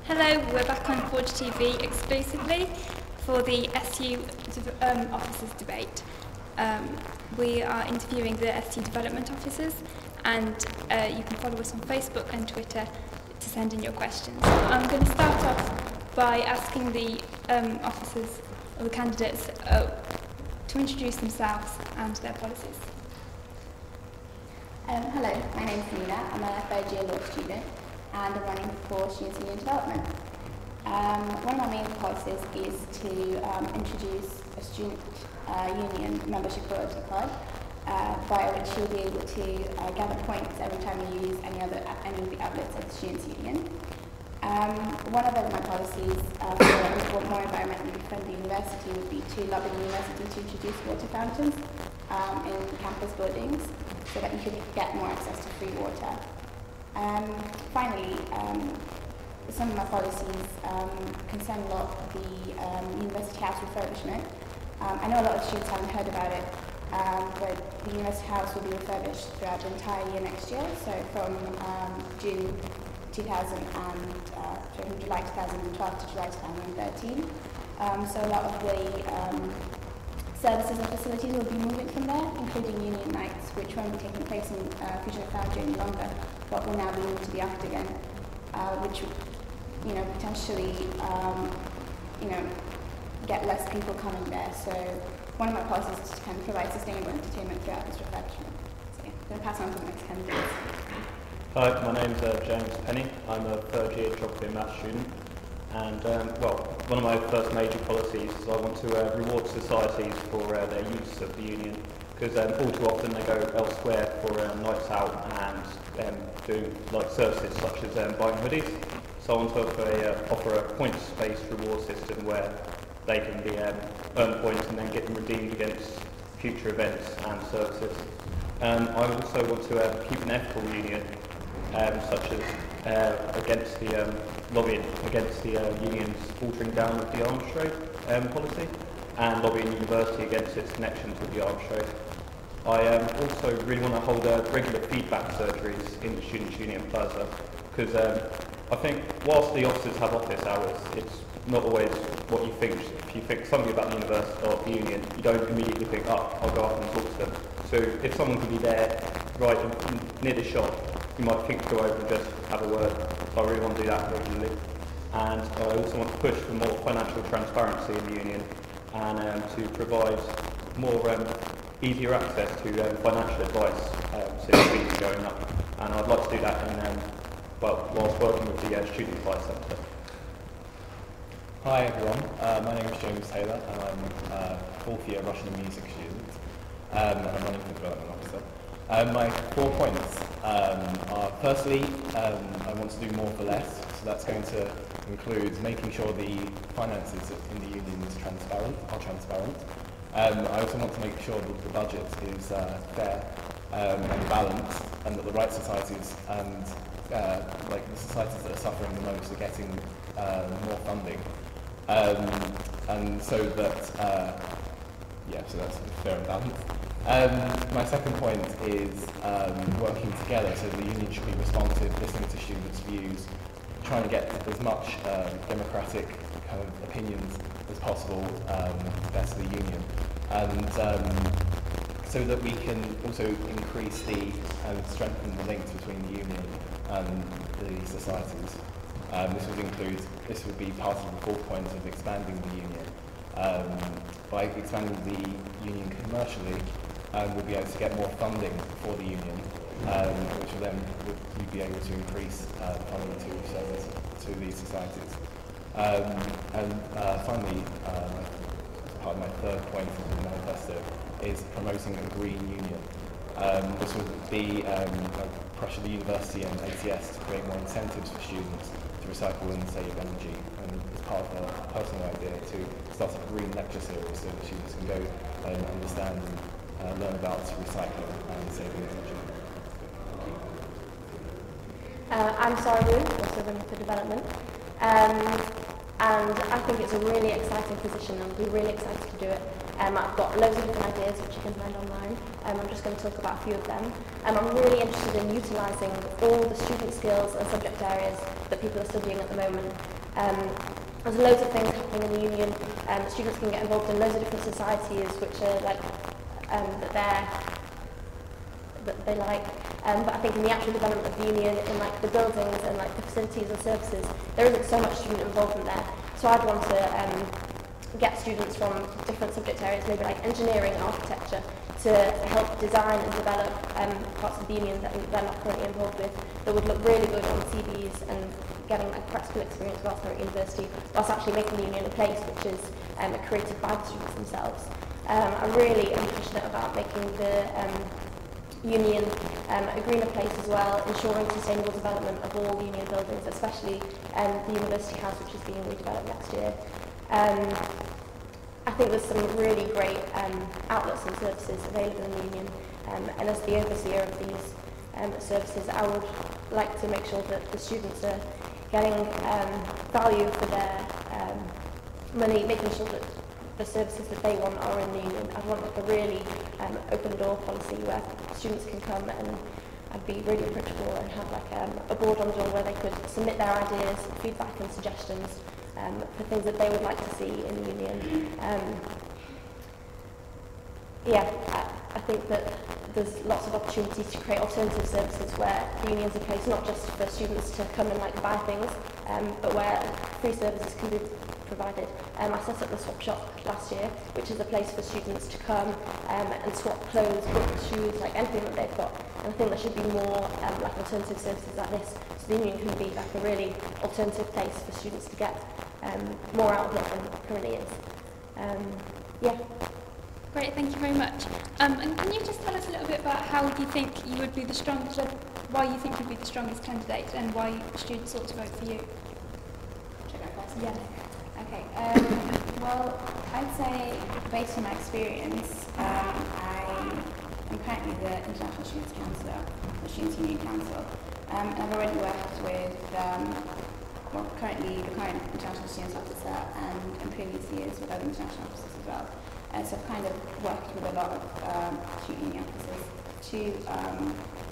Hello, we're back on Forge TV exclusively for the SU officers debate. We are interviewing the SU development officers, and you can follow us on Facebook and Twitter to send in your questions. I'm going to start off by asking the officers, or the candidates, to introduce themselves and their policies. Hello, my name is Nina. I'm a third year law student and I'm running for Students' Union Development. One of my main policies is to introduce a student union membership loyalty card via which you'll be able to gather points every time you use any of the outlets of the Students' Union. One of my policies for a more environmentally friendly university would be to lobby the university to introduce water fountains in campus buildings so that you could get more access to free water. Finally, some of my policies concern a lot of the University House refurbishment. I know a lot of students haven't heard about it, but the University House will be refurbished throughout the entire year next year, so from July 2012 to July 2013. So a lot of the services and facilities will be moving from there, including union nights, which won't be taking place in Fusion Foundry any longer, but will now be moved to the Octagon, which potentially get less people coming there. So one of my policies is to kind of provide sustainable entertainment throughout this refurbishment. So yeah, I'm going to pass on to the next candidate. Hi, my name's James Penny. I'm a third year geography and maths student. And one of my first major policies is I want to reward societies for their use of the union, because all too often they go elsewhere for nights out and do services such as buying hoodies. So I want to offer a points-based reward system where they can be earn points and then get them redeemed against future events and services. I also want to keep an ethical union, such as against the lobbying against the unions altering down of the arms trade policy, and lobbying university against its connections with the arms trade. I also really want to hold regular feedback surgeries in the Students' Union Plaza, because I think whilst the officers have office hours, it's not always what you think. If you think something about the university or the union, you don't immediately think, oh, I'll go up and talk to them. So if someone can be there right near the shop, you might think to go over and just have a word. So I really want to do that regularly. And I also want to push for more financial transparency in the union and to provide more easier access to financial advice since fees are going up. And I'd like to do that in, whilst working with the Student Advice Centre. Hi everyone, my name is James Taylor and I'm a fourth year Russian and music student and I'm running for development officer. My 4 points are firstly, I want to do more for less, so that's going to include making sure the finances in the union are transparent. I also want to make sure that the budget is fair and balanced, and that the right societies and the societies that are suffering the most are getting more funding. And so that, so that's fair and balanced. My second point is working together, so the union should be responsive, listening to students' views, trying to get as much democratic kind of opinions as possible to better the union. And so that we can also increase and strengthen the links between the union and the societies. This would be part of the 4th point of expanding the union. By expanding the union commercially, we'll be able to get more funding for the union, which will then we'd be able to increase funding to these societies. Finally, part of my 3rd point of the manifesto is promoting a green union. This would be pressure the university and ATS to create more incentives for students to recycle and save energy, and as part of a personal idea to start a green lecture series so that students can go and understand and learn about recycling and saving energy. I'm Sarah Woon, also running for development, and I think it's a really exciting position and we're really excited to do it. I've got loads of different ideas which you can find online. I'm just going to talk about a few of them. I'm really interested in utilising all the student skills and subject areas that people are studying at the moment. There's loads of things happening in the union. Students can get involved in loads of different societies which are like that they like. But I think in the actual development of the union, in like the buildings and like the facilities and services, there isn't so much student involvement there. So I'd want to get students from different subject areas, maybe like engineering and architecture, to help design and develop parts of the union that they're not currently involved with, that would look really good on CVs and getting like practical experience whilst they're at university, whilst actually making the union a place which is created by the students themselves. I really am passionate about making the union a greener place as well, ensuring sustainable development of all union buildings, especially the University House, which is being redeveloped next year. I think there's some really great outlets and services available in the union, and as the overseer of these services, I would like to make sure that the students are getting value for their money, making sure that the services that they want are in the union. I want like a really open door policy where students can come and be really approachable and have like a board on the door where they could submit their ideas, feedback and suggestions for things that they would like to see in the union. I think that there's lots of opportunities to create alternative services where the union's a place not just for students to come and like buy things, but where free services can be provided. I set up the swap shop last year, which is a place for students to come and swap clothes, books, shoes, like anything that they've got. And I think there should be more like alternative services like this, so the union can be like a really alternative place for students to get more out of it than it currently is. Great, thank you very much. And can you just tell us a little bit about how you think you would be the strongest, why you think you'd be the strongest candidate, and why students ought to vote for you? Should I go first? Yeah. Okay. Well, I'd say based on my experience, I'm currently the International Students Councillor, the Students' Union Council, and I've already worked with currently the current International Students Officer and in previous years with other international officers as well. So I've kind of worked with a lot of student union officers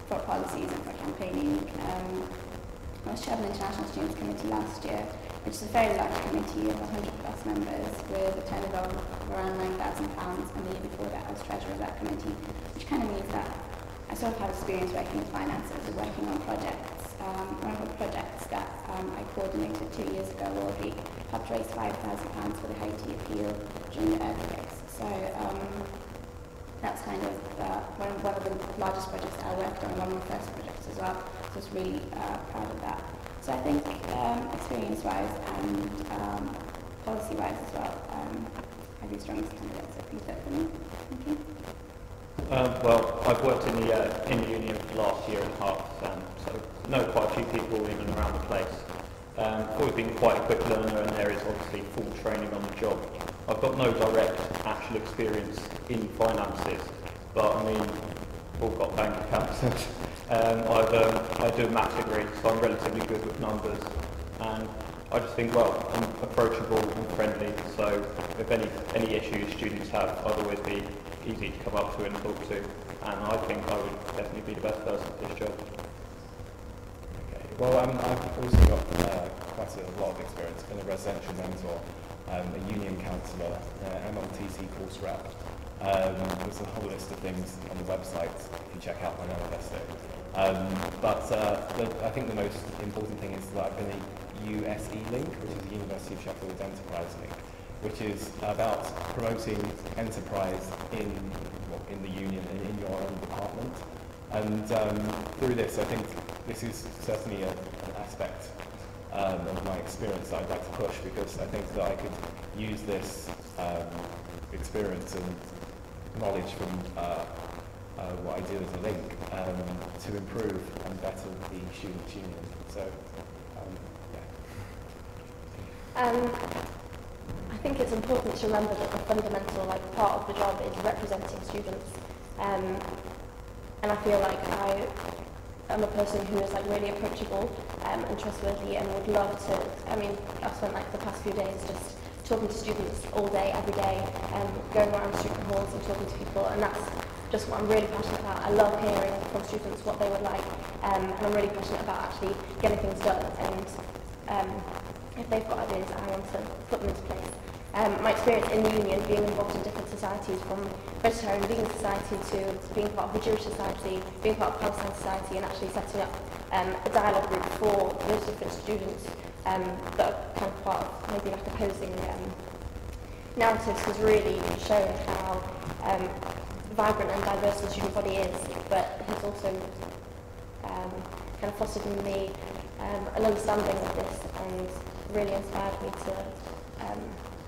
for policies and for campaigning. I was chair of the International Students Committee last year, which is a very large committee of 100 plus members with a turnover of around £9,000, and the year before that I was treasurer of that committee, which kind of means that I sort of have experience working with finances and working on projects. One of the projects that I coordinated 2 years ago already helped raise £5,000 for the Haiti appeal during the earthquakes. So that's kind of one of the largest projects that I worked on, one of my first projects as well. So I was really proud of that. So I think experience-wise and policy-wise as well, I'd be the strongest candidate, so please vote for me. Thank you. Well, I've worked in the union for the last year and a half, so know quite a few people in and around the place. I've always been quite a quick learner, and there is obviously full training on the job. I've got no direct actual experience in finances, but I mean, we've all got bank accounts. I do a maths degree, so I'm relatively good with numbers, and I just think, well, I'm approachable and friendly, so if any issues students have, I'd always be easy to come up to and talk to, and I think I would definitely be the best person for this job. Okay. Well, I've also got quite a lot of experience. Been a residential mentor, a union counsellor, MLTC course rep. There's a whole list of things on the website if you check out my manifesto. But I think the most important thing is that I've been a USE link, which is the University of Sheffield Enterprise link, which is about promoting enterprise in the union and in your own department. And through this, I think this is certainly an aspect of my experience that I'd like to push, because I think that I could use this experience and knowledge from what I do as a link to improve and better the student union. So, I think it's important to remember that the fundamental part of the job is representing students, and I feel like I am a person who is really approachable and trustworthy, and would love to. I mean, I've spent the past few days just talking to students all day, every day, going around student halls and talking to people, and that's just what I'm really passionate about. I love hearing from students what they would like, and I'm really passionate about actually getting things done, and if they've got ideas, I want to put them into place. My experience in Union, being involved in different societies, from vegetarian and vegan society to being part of the Jewish society, being part of Palestine society, and actually setting up a dialogue group for those different students that are kind of part of maybe like opposing narratives, has really shown how vibrant and diverse the student body is, but has also kind of fostered in me an understanding of this and really inspired me to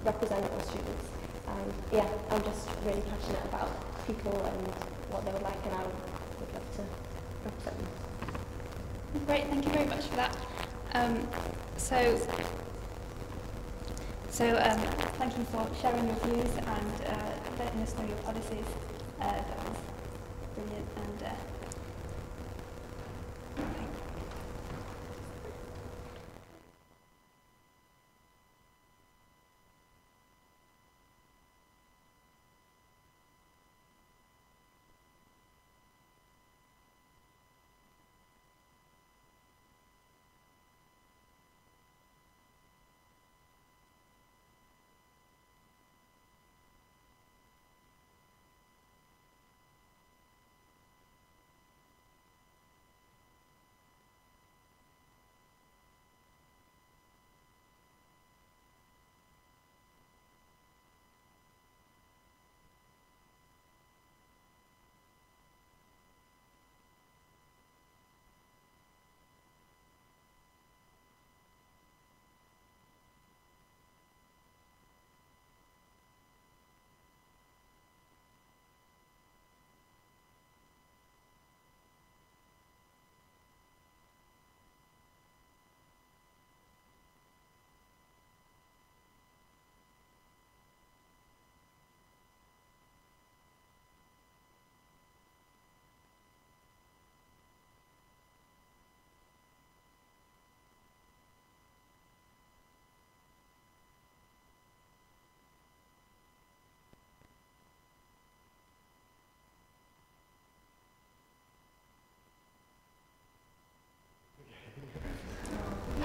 represent all students. And yeah, I'm just really passionate about people and what they would like, and I would love to represent them. Great, thank you very much for that. Thank you for sharing your views and letting us know your policies. That was brilliant, and thank you.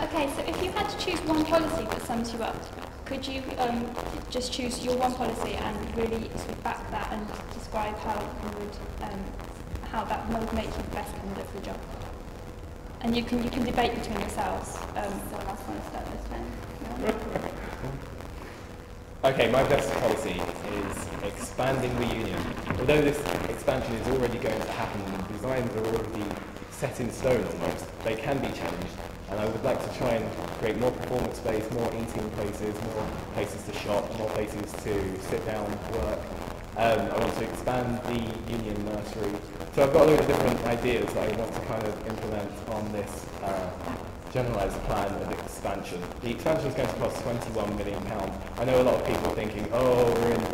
Okay, so if you had to choose one policy that sums you up, could you just choose your one policy and really sort of back that and describe how you would, how that would make you the best candidate for the job? And you can debate between yourselves. So I last want to start this time. Okay, my best policy is expanding the union. Although this expansion is already going to happen, the designs are already set in stone almost, they can be changed. And I would like to try and create more performance space, more eating places, more places to shop, more places to sit down, work. I want to expand the union nursery. So I've got a lot of different ideas that I want to kind of implement on this generalised plan of expansion. The expansion is going to cost £21 million. I know a lot of people are thinking, oh, we're in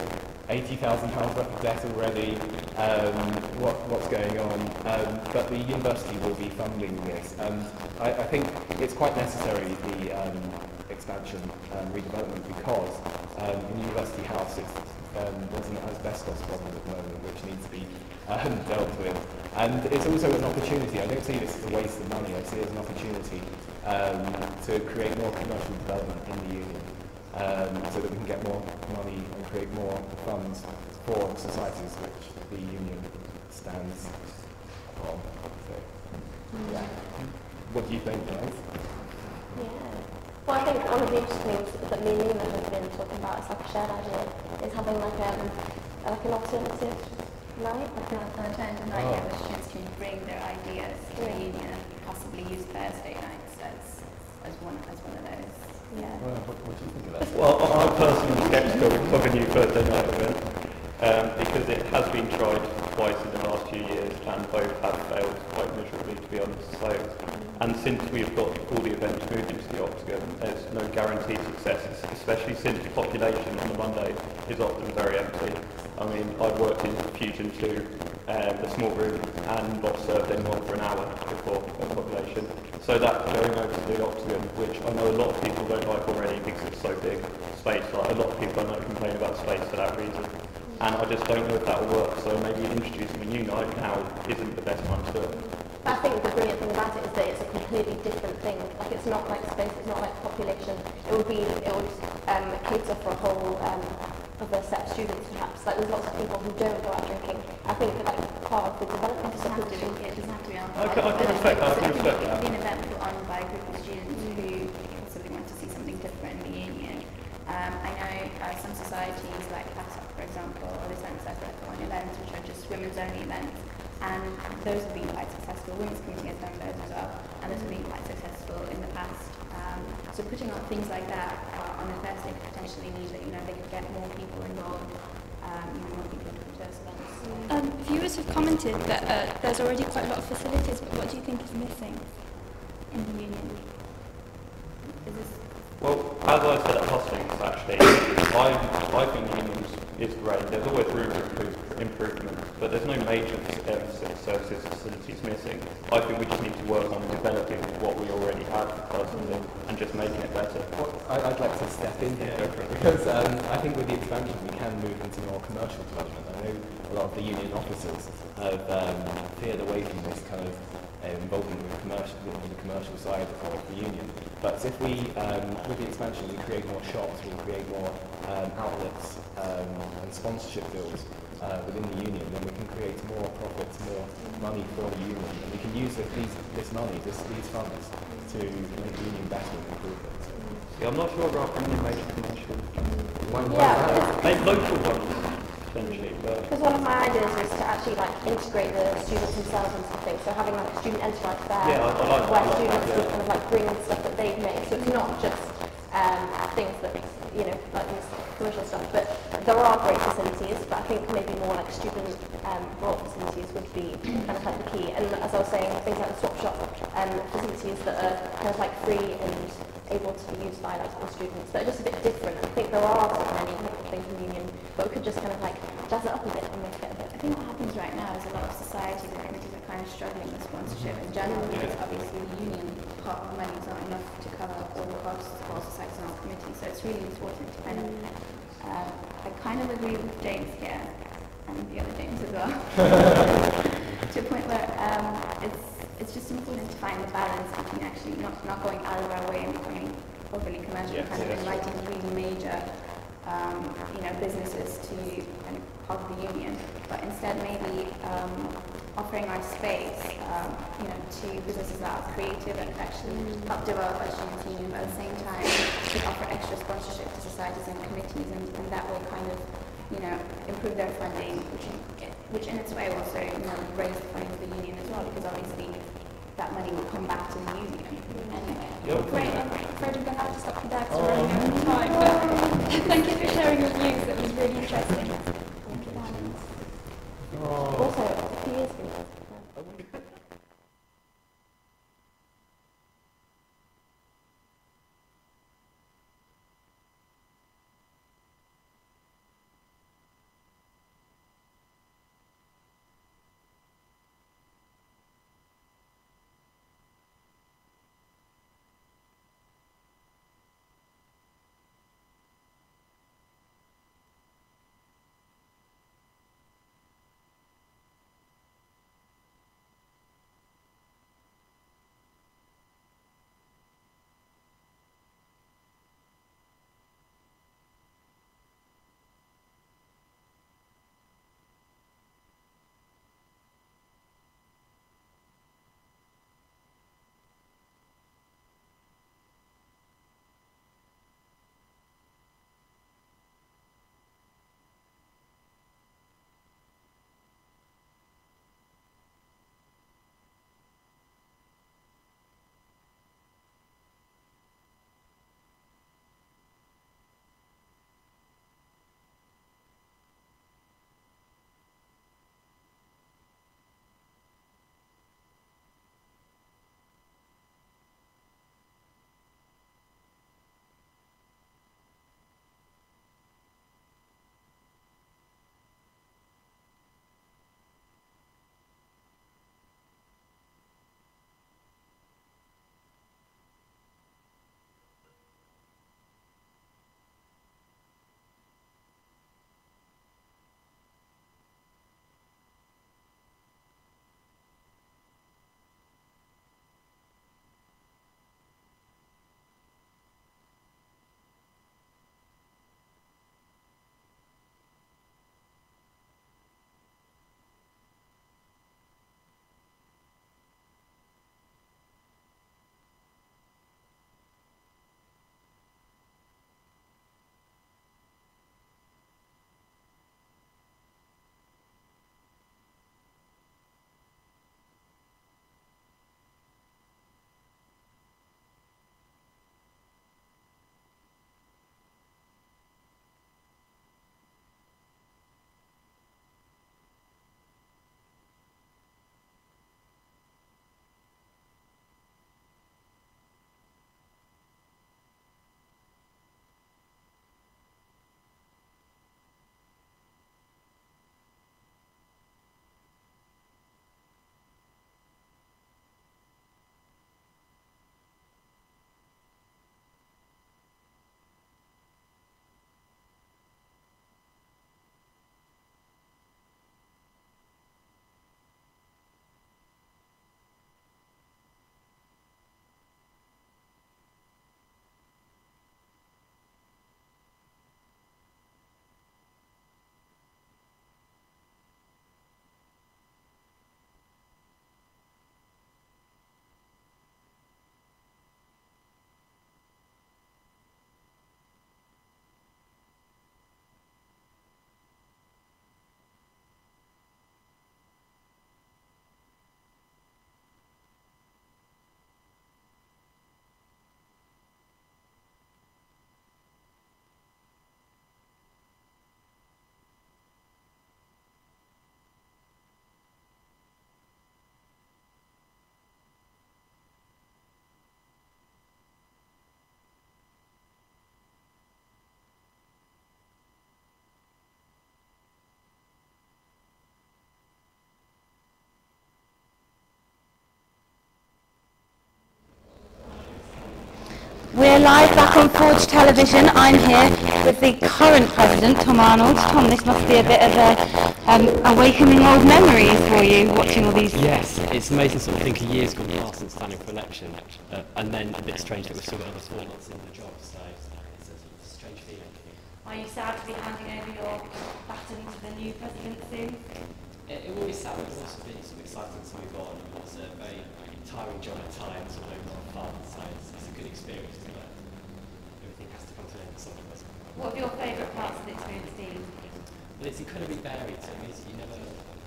£80,000 worth of debt already, what's going on? But the university will be funding this, and I think it's quite necessary, the expansion and redevelopment, because in University House there's an asbestos problem at the moment which needs to be dealt with. And it's also an opportunity. I don't see this as a waste of money, I see it as an opportunity to create more commercial development in the union. So that we can get more money and create more funds for societies which the union stands on. So, yeah. What do you think, guys? Yeah. Well, I think one of the interesting things that me and Nina have been talking about is like a shared idea, is having like an alternative night. Like an alternative night, yeah, where students can bring their ideas to the union and possibly use Thursday nights as one of those. Yeah. Well, what do you think of that? Well, I'm personally sceptical of a new Thursday night event because it has been tried twice in the last few years and both have failed quite miserably, to be honest. So, and since we've got all the events moved into the Octagon, there's no guaranteed successes, especially since the population on the Monday is often very empty. I mean, I've worked in Fusion 2 the small room and not served anyone for an hour before the population. So that's going over to the Octagon, which I know a lot of people don't like already because it's so big space. Like, a lot of people I know complain about space for that reason. And I just don't know if that will work, so maybe introducing a new night now isn't the best time to do it. I think the brilliant thing about it is that it's a completely different thing. Like, it's not like space, it's not like population. It would cater for a whole other set of students perhaps. Like, there's lots of people who don't go out drinking. I think that, like, part of the development of something to do. It doesn't have to be on. I can respect that. It could be an event put on by a group of students who possibly want to see something different in the union. I know some societies like Bafitlhile, for example, or the Centre for on events which are just women's only events, and those have been quite successful. Women's Committee has done those as well, and those have been quite successful in the past. So putting on things like that on a Thursday could potentially mean that they could get more people involved, more people to come to those events. Viewers have commented that there's already quite a lot of facilities, but what do you think is missing in the union? Well, as I said at hustings, actually, I think the union is great. There's always room for improvement, but there's no major services facilities missing. I think we just need to work on developing what we already have personally and just making it better. I'd like to step in here because I think with the expansion we can move into more commercial development. I know a lot of the union officers have veered away from this kind of involvement with the commercial side of the union. But if we, with the expansion, we create more shops, we create more outlets and sponsorship deals within the union, then we can create more profits, more money for the union, and we can use this money, these funds, to make the union better and improve it. Yeah, I'm not sure about any major commercial. Yeah. Local ones, essentially. Because one of my ideas is to actually like integrate the students themselves into things. So having like a student enterprise fair, where students would kind of like bring stuff that they've made. So it's not just things that like this commercial stuff. But there are great facilities. But I think maybe more like student brought facilities would be kind of like the key. And as I was saying, things like the swap shop facilities that are kind of like free and able to be used by like all students, but just a bit different. I think there are so many things in the union, but we could just kind of like jazz it up a bit and make it a bit. I think what happens right now is a lot of societies and committees are kind of struggling with sponsorship in general because obviously the union part of the money is not enough to cover all the costs of all societies and all committees. So it's really important to kind of, I kind of agree with James here and the other James as well, to a point where it's just important to find the balance between actually not going out of our way and becoming overly commercial, kind of inviting really major businesses to kind of part of the union, but instead maybe offering our space to businesses that are creative and actually help develop our student union, but at the same time could offer extra sponsorship to societies and committees, and that will kind of improve their funding, which in its way also raise the funding of the union as well, because obviously that money will come back to the union. Great, I'm afraid I'm going to have to stop you there because we're running out of time, but thank you for sharing your views, it was really interesting. Also, a few years ago, we're live back on Forge Television. I'm here with the current president, Tom Arnold. Tom, this must be a bit of a awakening old memories for you, watching all these... Yes, it's amazing sort of think a year's gone past since standing for election, and then a bit strange that we've still got another 4 months in the job, so it's a strange feeling. Are you sad to be handing over your baton to the new president soon? It will be sad, but it'll also be sort of exciting to move on. It's a very tiring job at times, although not fun, so it's a good experience, but everything has to come to an end at some point. What are your favourite parts of the experience, Dean? Well, it's incredibly varied, so it means you never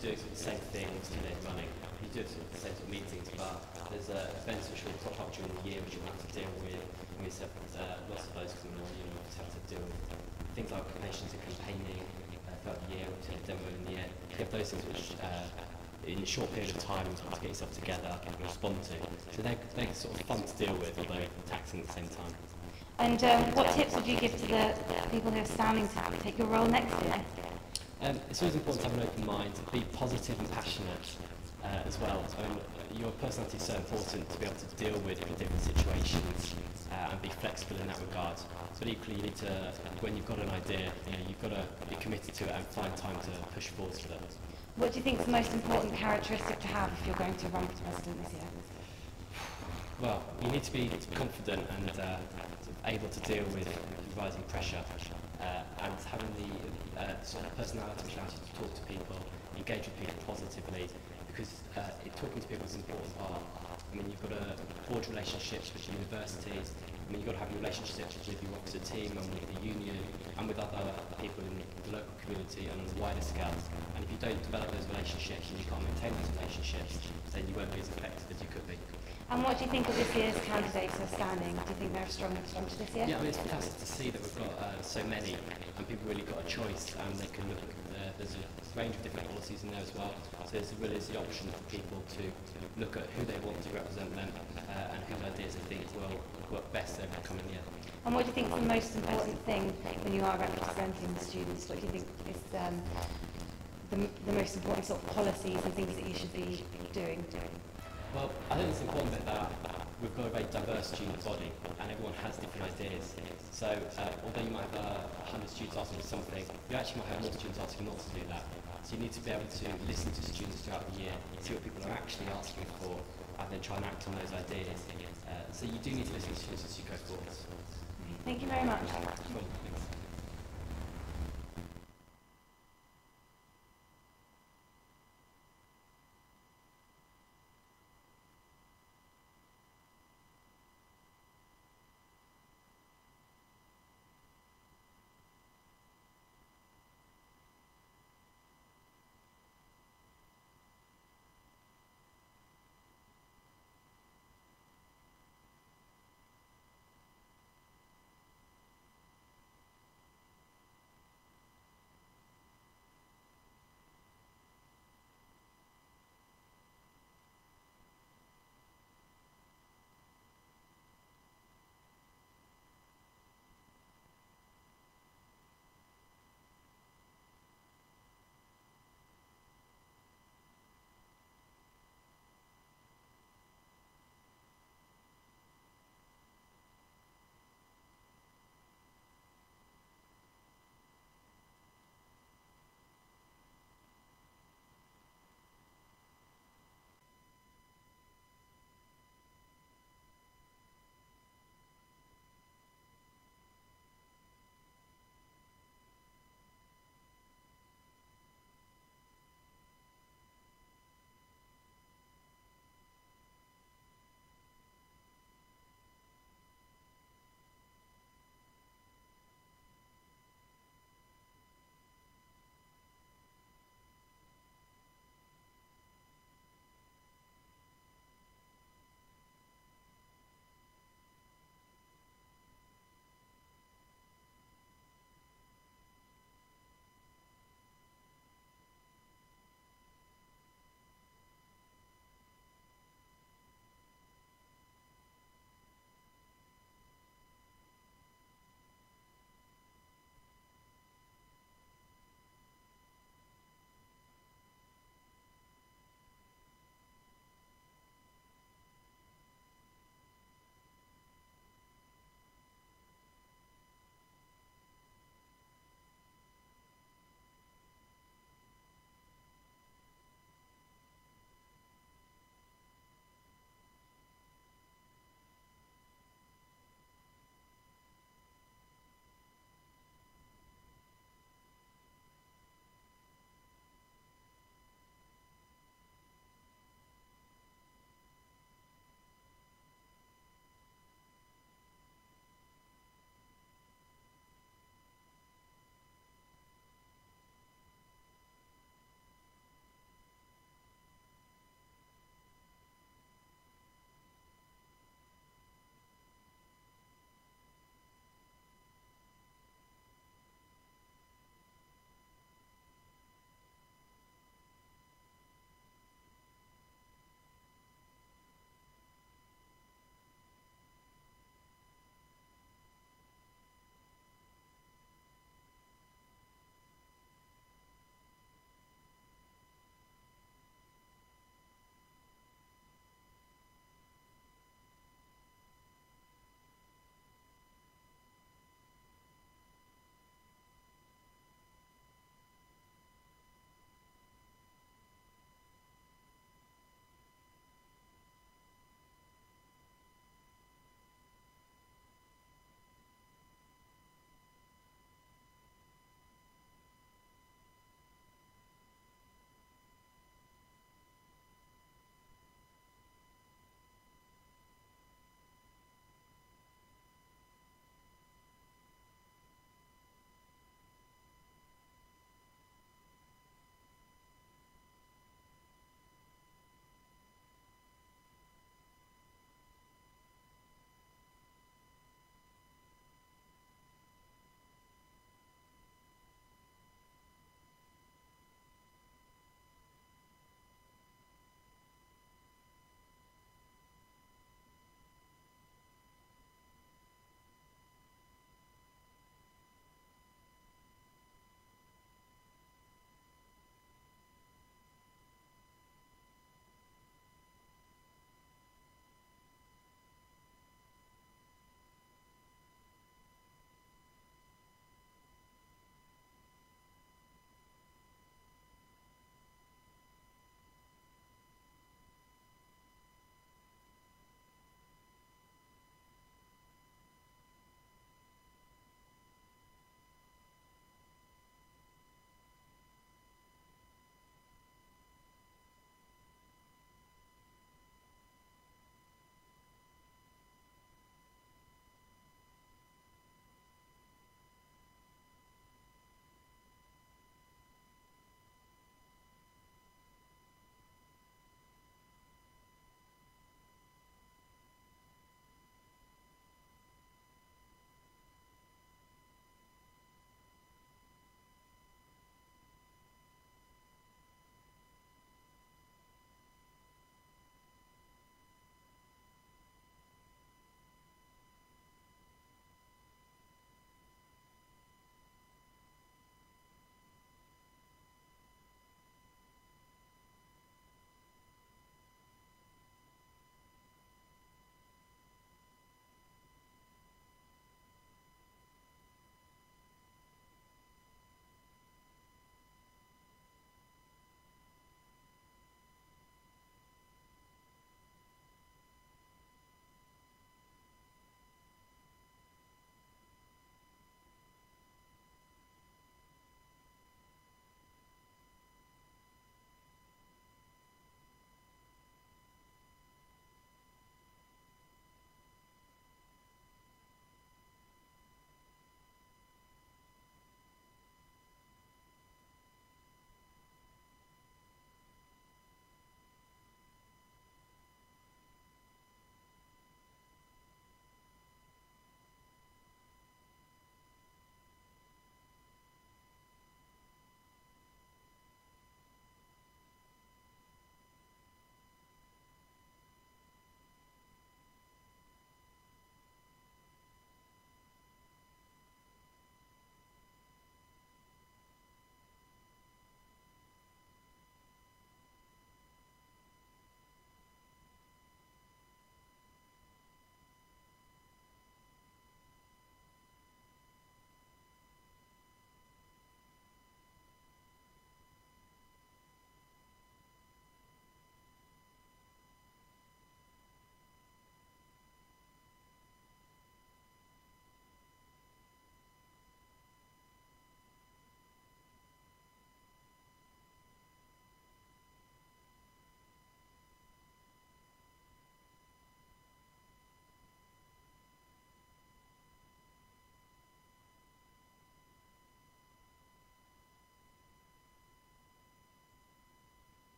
do sort of the same thing as 2 days running. You do sort of the same sort of meetings, but there's events which will pop up during the year which you'll have to deal with. And we have lots of those coming on, you have to deal with things like nations and campaigning throughout the year, to demo in the end. You have those things which in a short period of time you have to get yourself together and respond to. So they're sort of fun to deal with, although taxing at the same time. And what tips would you give to the people who are standing to take your role next year? It's always important to have an open mind, be positive and passionate as well. Your personality is so important to be able to deal with different situations and be flexible in that regard. But equally, you need to, when you've got an idea, you've got to be committed to it and find time to push forward with it. What do you think is the most important characteristic to have if you're going to run for president this year? Well, you need to be confident and able to deal with rising pressure and having the sort of personality which allows you to talk to people, engage with people positively, because talking to people is an important part. I mean, you've got to forge relationships with universities. I mean, you've got to have relationships with your officer team and with the union and with other people in the local community and on a wider scale. And if you don't develop those relationships and you can't maintain those relationships, then you won't be as effective as you could be. And what do you think of this year's candidates who are standing? Do you think they're a strong bunch this year? Yeah, I mean, it's fantastic to see that we've got so many and people really got a choice and they can look at there's a range of different policies in there as well. So there really is the option for people to look at who they want to represent them and whose ideas they think will work best over the coming year. And what do you think is the most important thing when you are representing the students? What do you think is the most important sort of policies and things that you should be doing? Well, I think it's important that we've got a very diverse student body and everyone has different ideas. So although you might have 100 students asking for something, you actually might have more students asking not to do that. So you need to be able to listen to students throughout the year, see what people are actually asking for, and then try and act on those ideas. So you do need to listen to students as you go forward. Thank you very much. Cool. Thanks.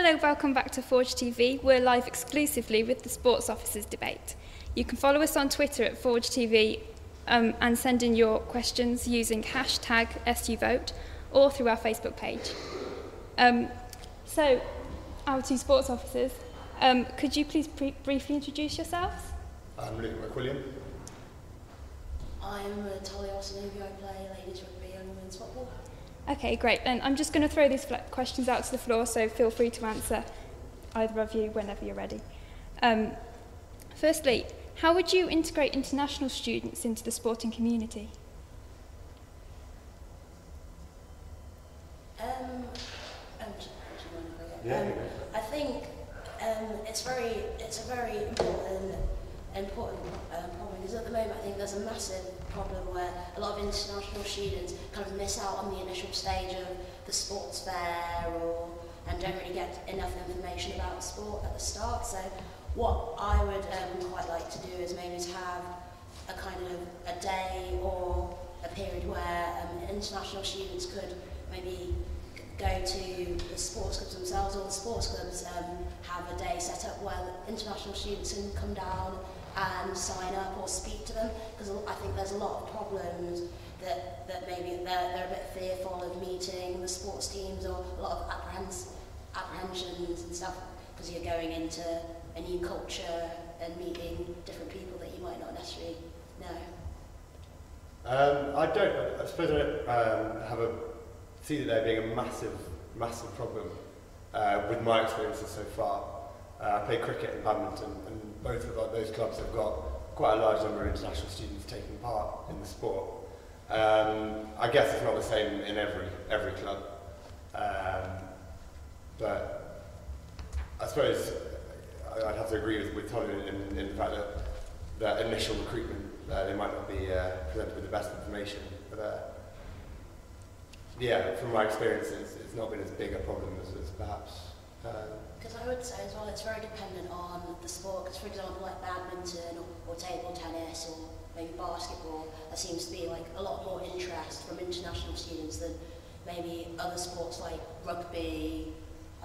Hello, welcome back to Forge TV. We're live exclusively with the Sports Officers debate. You can follow us on Twitter at Forge TV and send in your questions using hashtag #SUVote or through our Facebook page. So, our two sports officers, could you please briefly introduce yourselves? I'm Luke McWilliam. I'm Talia Osanovi. I play ladies rugby and women's football. Okay, great. Then I'm just going to throw these questions out to the floor, so feel free to answer, either of you, whenever you're ready. Firstly, how would you integrate international students into the sporting community? I think it's a very important problem, because at the moment I think there's a massive problem where a lot of international students kind of miss out on the initial stage of the sports fair and don't really get enough information about sport at the start. So what I would quite like to do is maybe to have a kind of a day or a period where international students could maybe go to the sports clubs themselves, or the sports clubs have a day set up where international students can come down and sign up or speak to them, because I think there's a lot of problems that maybe they're a bit fearful of meeting the sports teams, or a lot of apprehensions and stuff, because you're going into a new culture and meeting different people that you might not necessarily know. I suppose I don't see that there being a massive problem with my experiences so far. I play cricket and badminton, and both of those clubs have got quite a large number of international students taking part in the sport. I guess it's not the same in every club, but I suppose I'd have to agree with Tony in the fact that initial recruitment, they might not be presented with the best information, but yeah, from my experience, it's not been as big a problem as perhaps. Because I would say as well, it's very dependent on the sport. Because for example, like badminton or table tennis or maybe basketball, there seems to be like a lot more interest from international students than maybe other sports like rugby.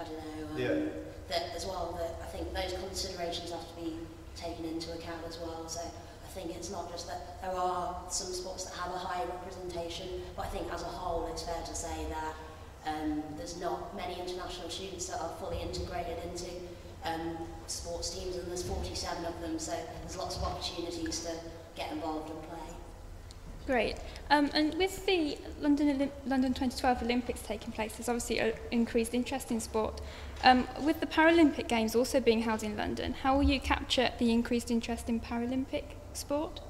I don't know. That as well. That I think those considerations have to be taken into account as well. So I think it's not just that there are some sports that have a high representation, but I think as a whole, it's fair to say that there's not many international students that are fully integrated into sports teams, and there's 47 of them, so there's lots of opportunities to get involved and play. Great. And with the London 2012 Olympics taking place, there's obviously an increased interest in sport. With the Paralympic Games also being held in London, how will you capture the increased interest in Paralympic sport?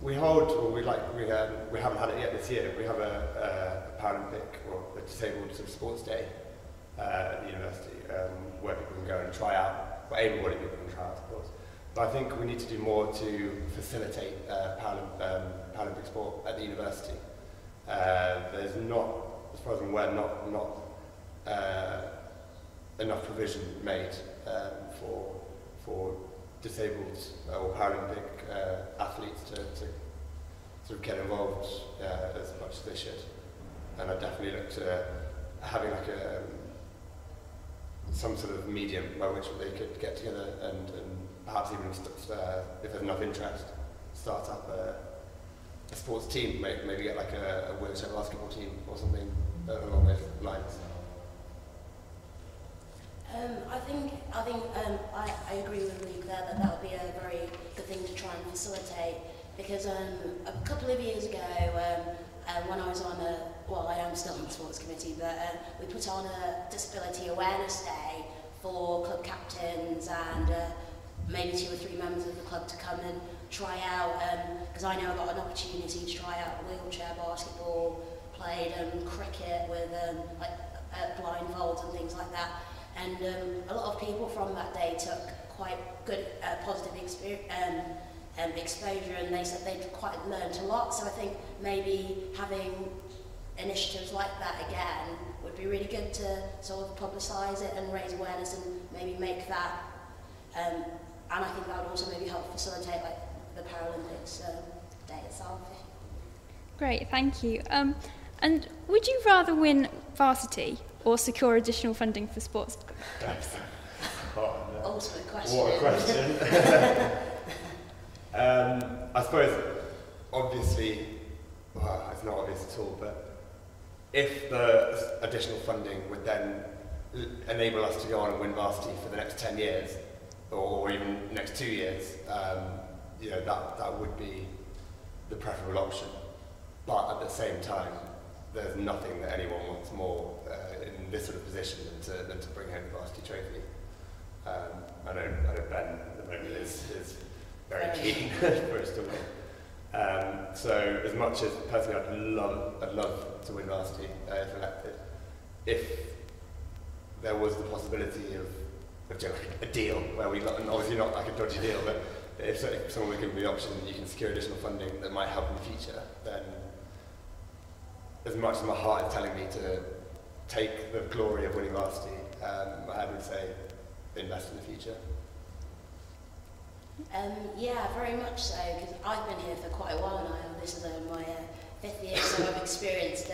We haven't had it yet this year. We have a Paralympic or a disabled sort of sports day at the university where people can go and try out, well, able-bodied people can try out, of course. But I think we need to do more to facilitate Paralympic sport at the university. There's not, as far as I'm aware, not enough provision made for disabled or Paralympic athletes to sort of get involved as much as they should. And I definitely look to having like some sort of medium by which they could get together and perhaps even if there's enough interest, start up a sports team, maybe get like a wheelchair basketball team or something along those lines. I agree with Luke there that would be a very good thing to try and facilitate, because a couple of years ago when I was on I am still on the sports committee, but we put on a disability awareness day for club captains and maybe 2 or 3 members of the club to come and try out, because I know I got an opportunity to try out wheelchair basketball, played cricket with blindfolds and things like that. And a lot of people from that day took quite good positive exposure, and they said they'd quite learned a lot. So I think maybe having initiatives like that again would be really good to sort of publicise it and raise awareness and maybe make that, and I think that would also maybe help facilitate like the Paralympics day itself. Great, thank you. And would you rather win varsity or secure additional funding for sports clubs? Ultimate question. What a question. I suppose, obviously, well, it's not obvious at all, but if the additional funding would then enable us to go on and win varsity for the next 10 years, or even next 2 years, you know, that would be the preferable option. But at the same time, there's nothing that anyone wants more in this sort of position than to bring home the varsity trophy. I know Ben at the moment is very keen for us to win. So as much as personally I'd love to win varsity if elected, if there was the possibility of doing like a deal where we, and obviously not like a dodgy deal, but if someone would give me the option that you can secure additional funding that might help in the future, then as much as my heart is telling me to take the glory of winning varsity, my head would say invest in the future. Yeah, very much so, because I've been here for quite a while now. This is my 5th year, so I've experienced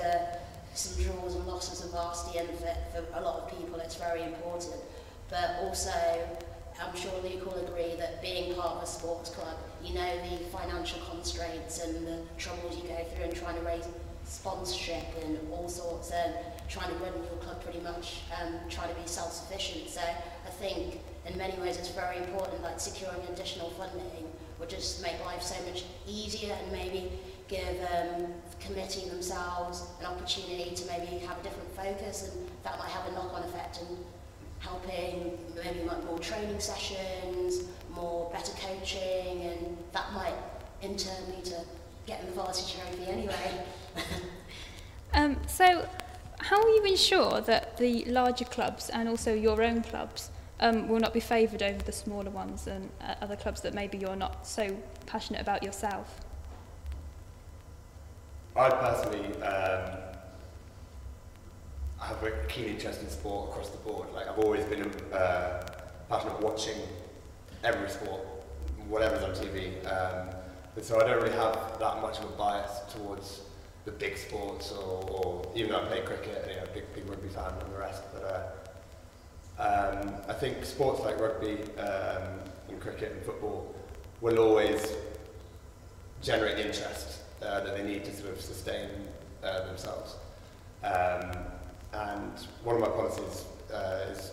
some draws and losses of varsity, and for a lot of people it's very important. But also, I'm sure Luke will agree that being part of a sports club, you know the financial constraints and the troubles you go through in trying to raise sponsorship and all sorts, and trying to run your club pretty much, trying to be self-sufficient. So I think in many ways it's very important that securing additional funding would just make life so much easier, and maybe give committee themselves an opportunity to maybe have a different focus, and that might have a knock-on effect in helping maybe like more training sessions, more better coaching, and that might in turn lead to getting the varsity trophy anyway. So how will you ensure that the larger clubs and also your own clubs will not be favoured over the smaller ones and other clubs that maybe you're not so passionate about yourself? I personally have a keen interest in sport across the board. Like, I've always been passionate about watching every sport, whatever's on TV. And so I don't really have that much of a bias towards the big sports, or even though I play cricket, and, you know, big rugby fan and the rest. But I think sports like rugby and cricket and football will always generate interest that they need to sort of sustain themselves. And one of my policies is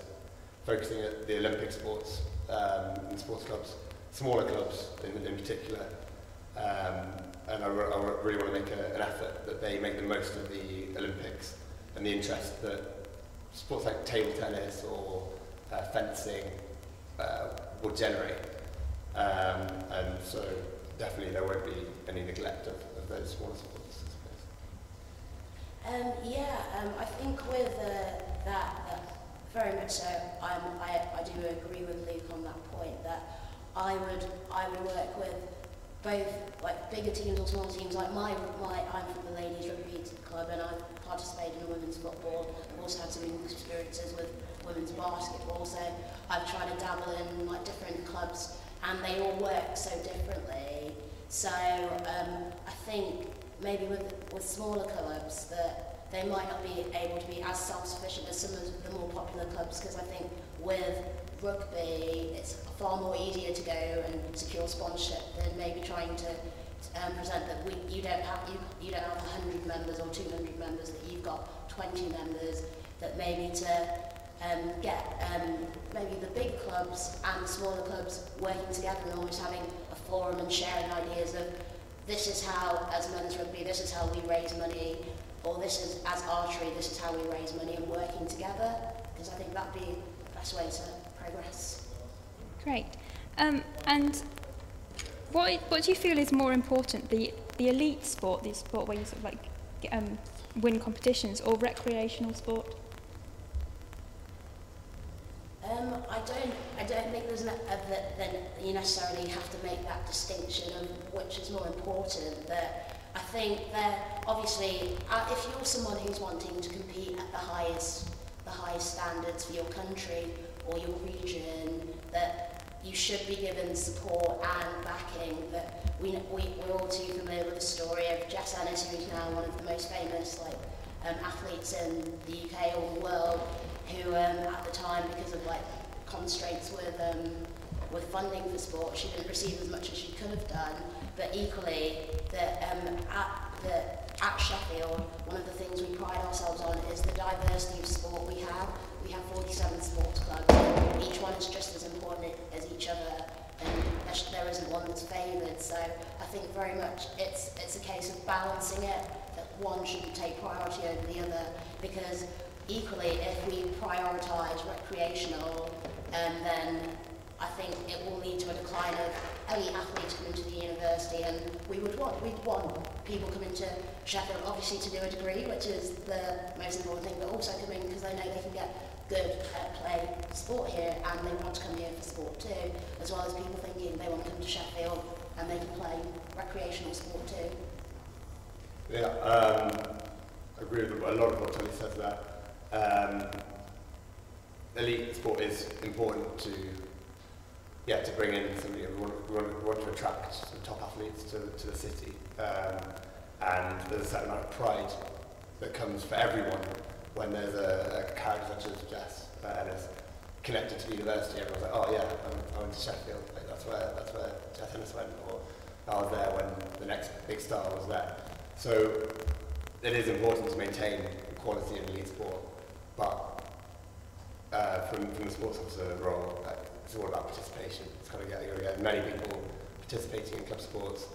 focusing at the Olympic sports and sports clubs, smaller clubs in particular. And I really want to make an effort that they make the most of the Olympics and the interest that sports like table tennis or fencing will generate. And so definitely there won't be any neglect of those smaller sports, I suppose. I think with that, very much so, I do agree with Luke on that point, that I would work with both like bigger teams or small teams. Like I'm from the ladies rugby club, and I've participated in women's football. I've also had some experiences with women's basketball, so I've tried to dabble in like different clubs, and they all work so differently. So I think maybe with smaller clubs that they might not be able to be as self-sufficient as some of the more popular clubs, because I think with rugby it's far more easier to go and secure sponsorship than maybe trying to present that you don't have 100 members or 200 members, that you've got 20 members, that maybe to get maybe the big clubs and the smaller clubs working together and almost having a forum and sharing ideas of this is how, as men's rugby, this is how we raise money, or this is, as archery, this is how we raise money, and working together, because I think that'd be the best way to progress. Great. And what do you feel is more important, the elite sport, the sport where you sort of like win competitions, or recreational sport? I don't think there's that you necessarily have to make that distinction of which is more important. That I think that obviously, if you're someone who's wanting to compete at the highest standards for your country or your region, that you should be given support and backing. But we're all too familiar with the story of Jess Ennis, who is now one of the most famous athletes in the UK or the world, who at the time, because of constraints with funding for sport, she didn't receive as much as she could have done. But equally, at Sheffield, one of the things we pride ourselves on is the diversity of sport we have. We have 47 sports clubs, and each one is just as important as each other, and there isn't one that's favoured. So I think very much it's a case of balancing it, that one shouldn't take priority over the other, because equally, if we prioritise recreational, then I think it will lead to a decline of elite athletes coming to the university, and we'd want people coming to Sheffield obviously to do a degree, which is the most important thing, but also coming because they know they can get good play sport here, and they want to come here for sport too, as well as people thinking they want to come to Sheffield and they can play recreational sport too. Yeah, I agree with a lot of what Tony says there. Elite sport is important to bring in somebody. We want to attract some top athletes to the city, and there's a certain amount of pride that comes for everyone when there's a character such as Jess Ennis connected to the university. Everyone's like, oh yeah, I went to Sheffield. That's where Jess Ennis went, or I was there when the next big star was there. So it is important to maintain quality in elite sport, but from the sports officer role, it's all about participation. It's got to get many people participating in club sports,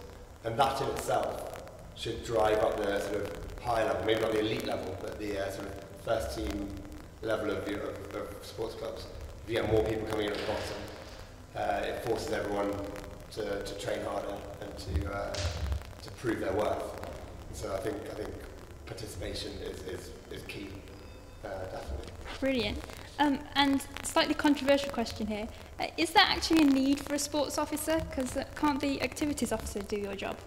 and that in itself should drive up the sort of high level, maybe not the elite level, but the sort of first team level of sports clubs. If you get more people coming in at the bottom, it forces everyone to train harder and to prove their worth. And so I think participation is key, definitely. Brilliant. And slightly controversial question here. Is there actually a need for a sports officer? Because can't the activities officer do your job?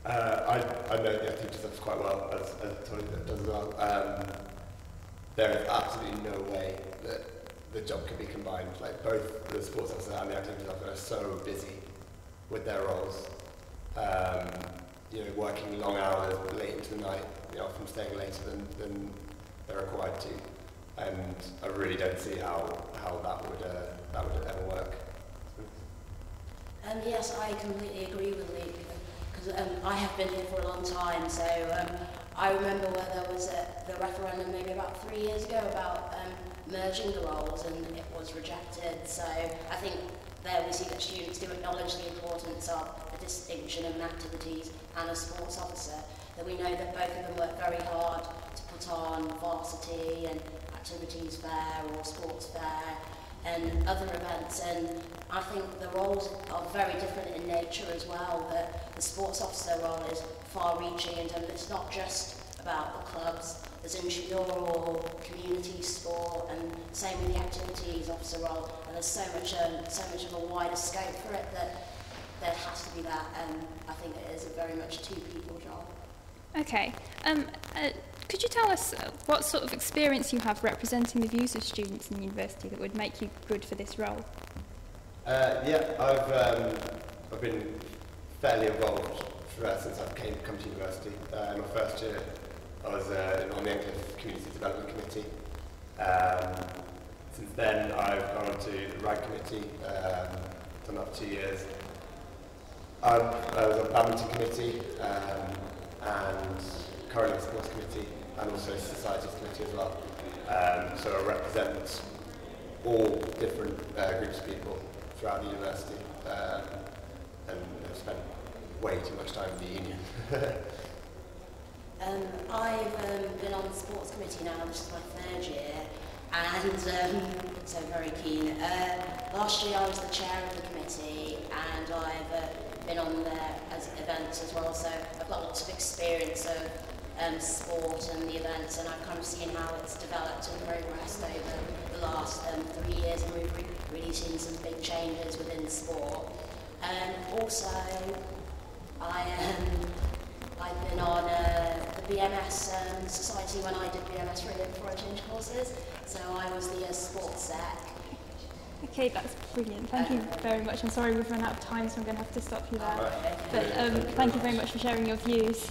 I know the activities officer quite well, as Tony does as well. There is absolutely no way that the job can be combined. Both the sports officer and the activities officer are so busy with their roles. Working long hours, late into the night, often staying later than they're required to. And I really don't see how that would ever work. Yes, I completely agree with Luke, because I have been here for a long time. So I remember where there was the referendum maybe about 3 years ago about merging the roles, and it was rejected. So I think there we see that students do acknowledge the importance of a distinction of activities and a sports officer. That we know that both of them work very hard to put on varsity and activities fair or sports fair and other events, and I think the roles are very different in nature as well. That the sports officer role is far-reaching in terms of it's not just about the clubs, there's intramural, community sport, and same with the activities officer role, and there's so much of a wider scope for it that there has to be that, and I think it is a very much two-people job. Okay. Could you tell us what sort of experience you have representing the views of students in the university that would make you good for this role? I've been fairly involved since I've come to university. In my first year, I was on the Encliffe Community Development Committee. Since then, I've gone on to the RAG Committee, done that for 2 years. I was on the Badminton Committee, and currently Sports Committee, and also Societies Committee as well. So I represent all different groups of people throughout the university, and I've spent way too much time in the union. I've been on the Sports Committee now, this is my 3rd year, and so very keen. Last year I was the chair of the committee, and I've been on there as events as well, so I've got lots of experience of sport and the events, and I've kind of seen how it's developed and progressed over the last 3 years, and we've really seen some big changes within sport. Also, I've been on the BMS Society when I did BMS before I changed courses, so I was the sports sec, Okay, that's brilliant. Thank you very much. I'm sorry we've run out of time, so I'm going to have to stop you there. But thank you very much for sharing your views.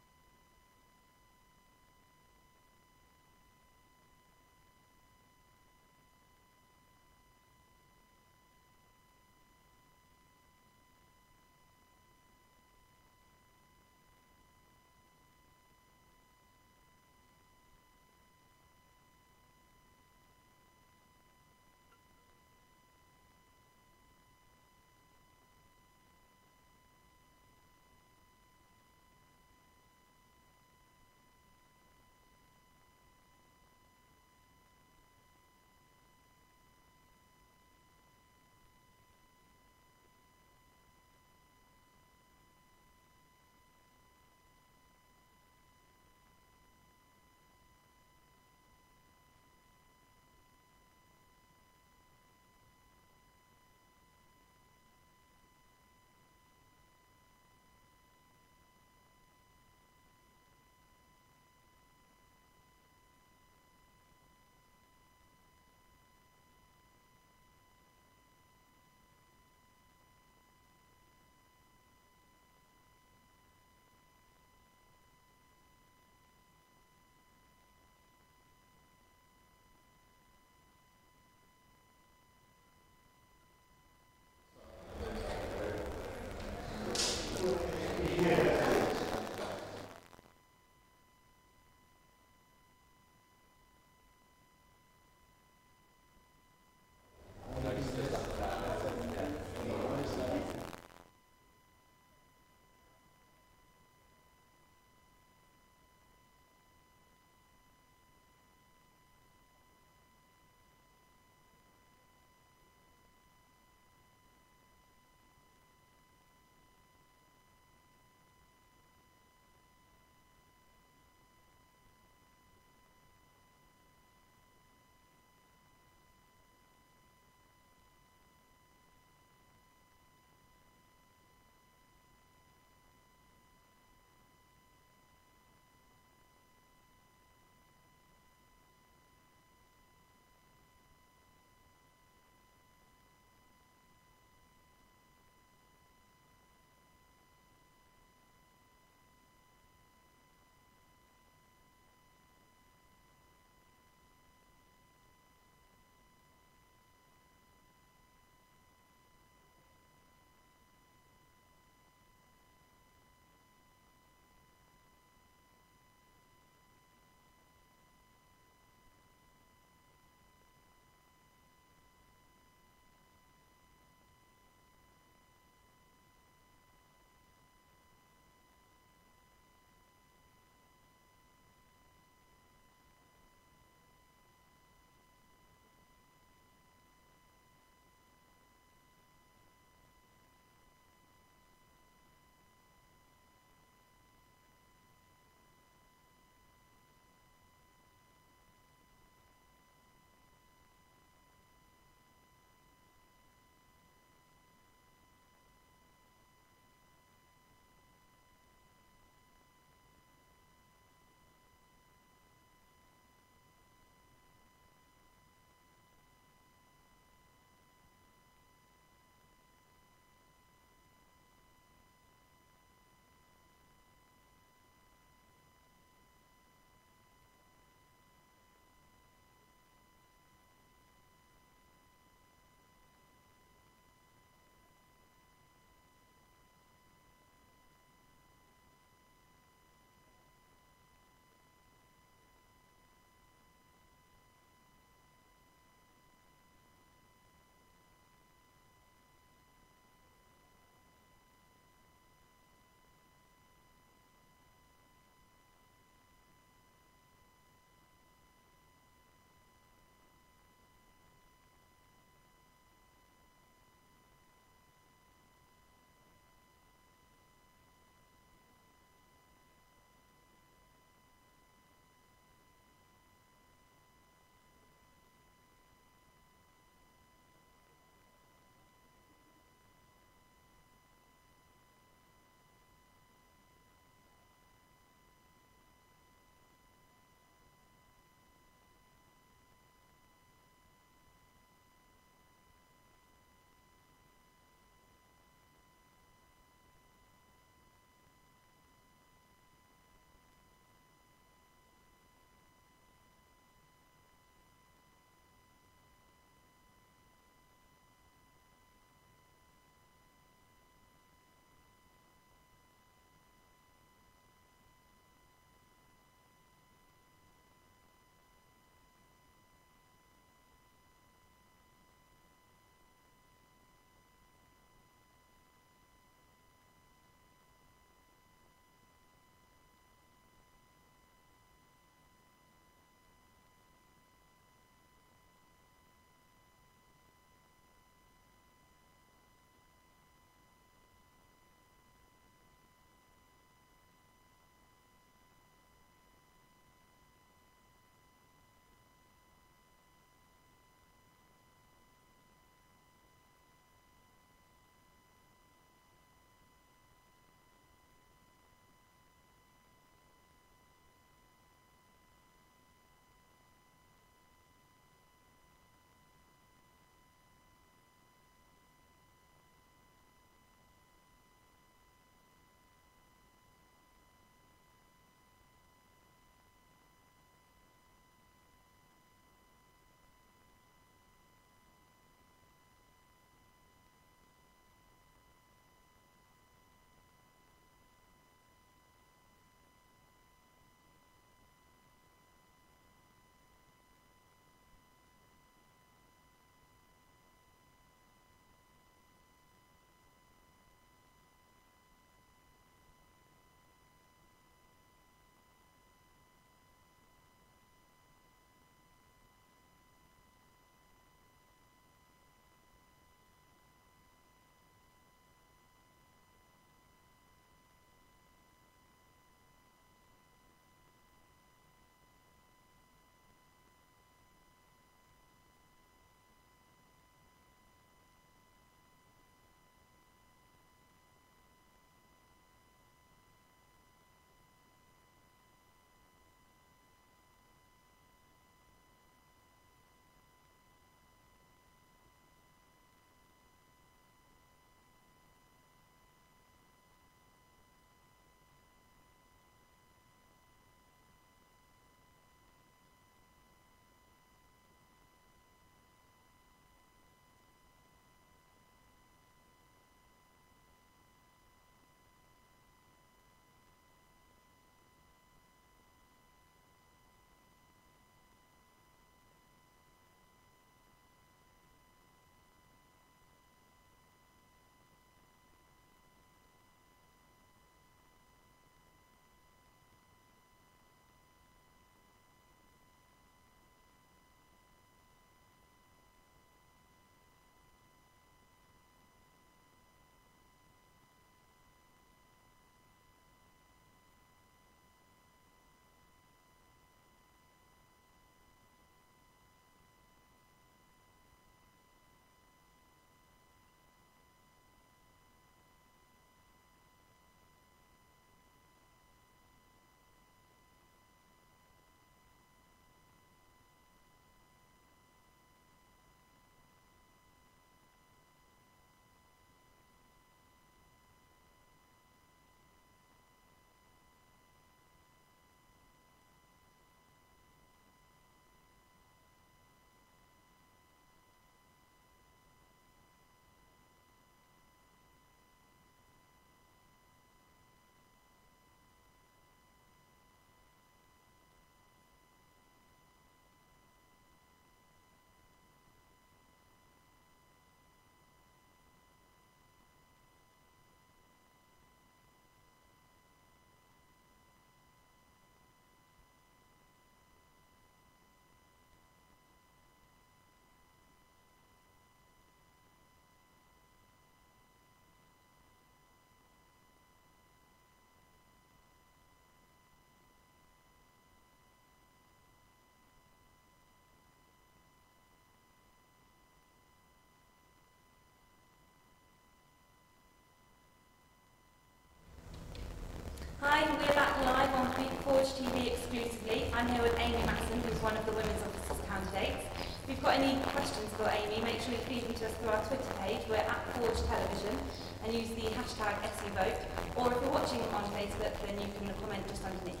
Hi, we're back live on Forge TV exclusively. I'm here with Amy Masson, who's one of the Women's Officers candidates. If you've got any questions for Amy, make sure you feed them to us through our Twitter page. We're at Forge Television, and use the hashtag SUVote. Or if you're watching on Facebook, then you can comment just underneath.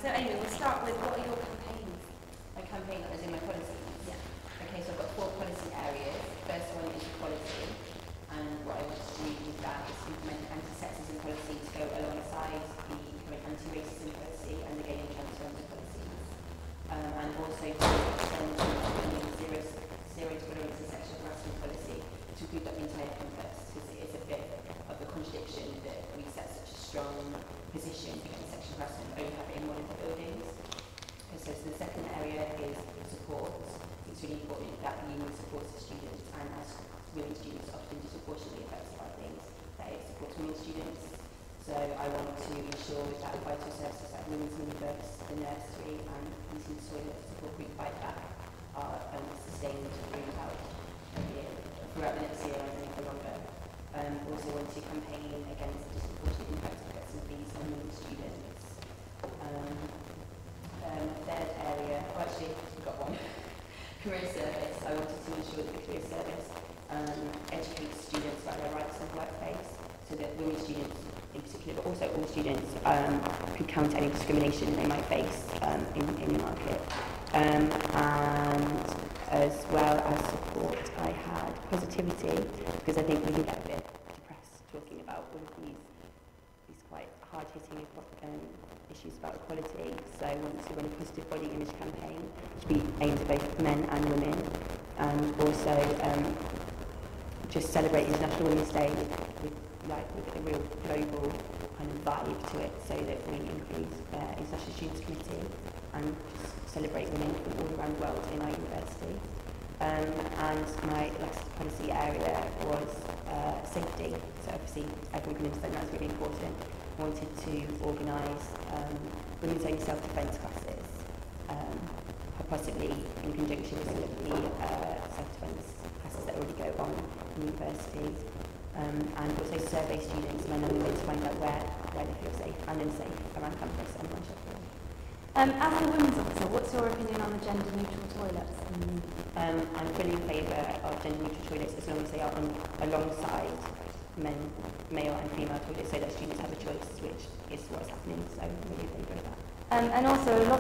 So Amy, we'll start with what are your campaigns? My campaign is in my policy. Yeah. Okay, so I've got 4 policy areas. First one is equality, and what I want to do is that is implement anti-sexism policy to go alongside the current anti-racism policy and the gay and transgender policies. And also to extend the zero tolerance and sexual harassment policy to include the internet context, because it is a bit of a contradiction that we set such a strong position against sexual harassment only have it in one of the buildings. So the second area is support. It's really important that the union supports the students, and as women students are often disproportionately affected by things, that it supports women students. So I want to ensure that vital services like women's minibus, the nursery and using toilets to support group bike back are sustained throughout the next year and for longer. Also want to campaign against the disproportionate impact of cuts and fees on women students. Third area, actually we've got one. Career service. I wanted to ensure that the career service educates students about their rights in the workplace, so that women students in particular, but also all students could counter any discrimination they might face in the market. And as well as support, I had positivity, because I think we can get a bit depressed talking about all of these quite hard-hitting issues about equality. So I want to run a positive body image campaign to be aimed at both men and women, and also just celebrate International Women's Day with a real global kind of vibe to it, so that we include International Students Committee and just celebrate women from all around the world in our university. And my last policy area was safety. So obviously everyone can understand that's really important. I wanted to organise women's only self-defence classes, possibly in conjunction with some of the self-defence classes that already go on in universities, and also survey students, men and women, to find out where they feel safe and unsafe around campus and around Sheffield. As a women's officer, what's your opinion on the gender-neutral toilets? I'm fully in favour of gender-neutral toilets as long as they are alongside male and female toilets, so that students have a choice, which is what's happening, so I'm really in favour of that. And also, a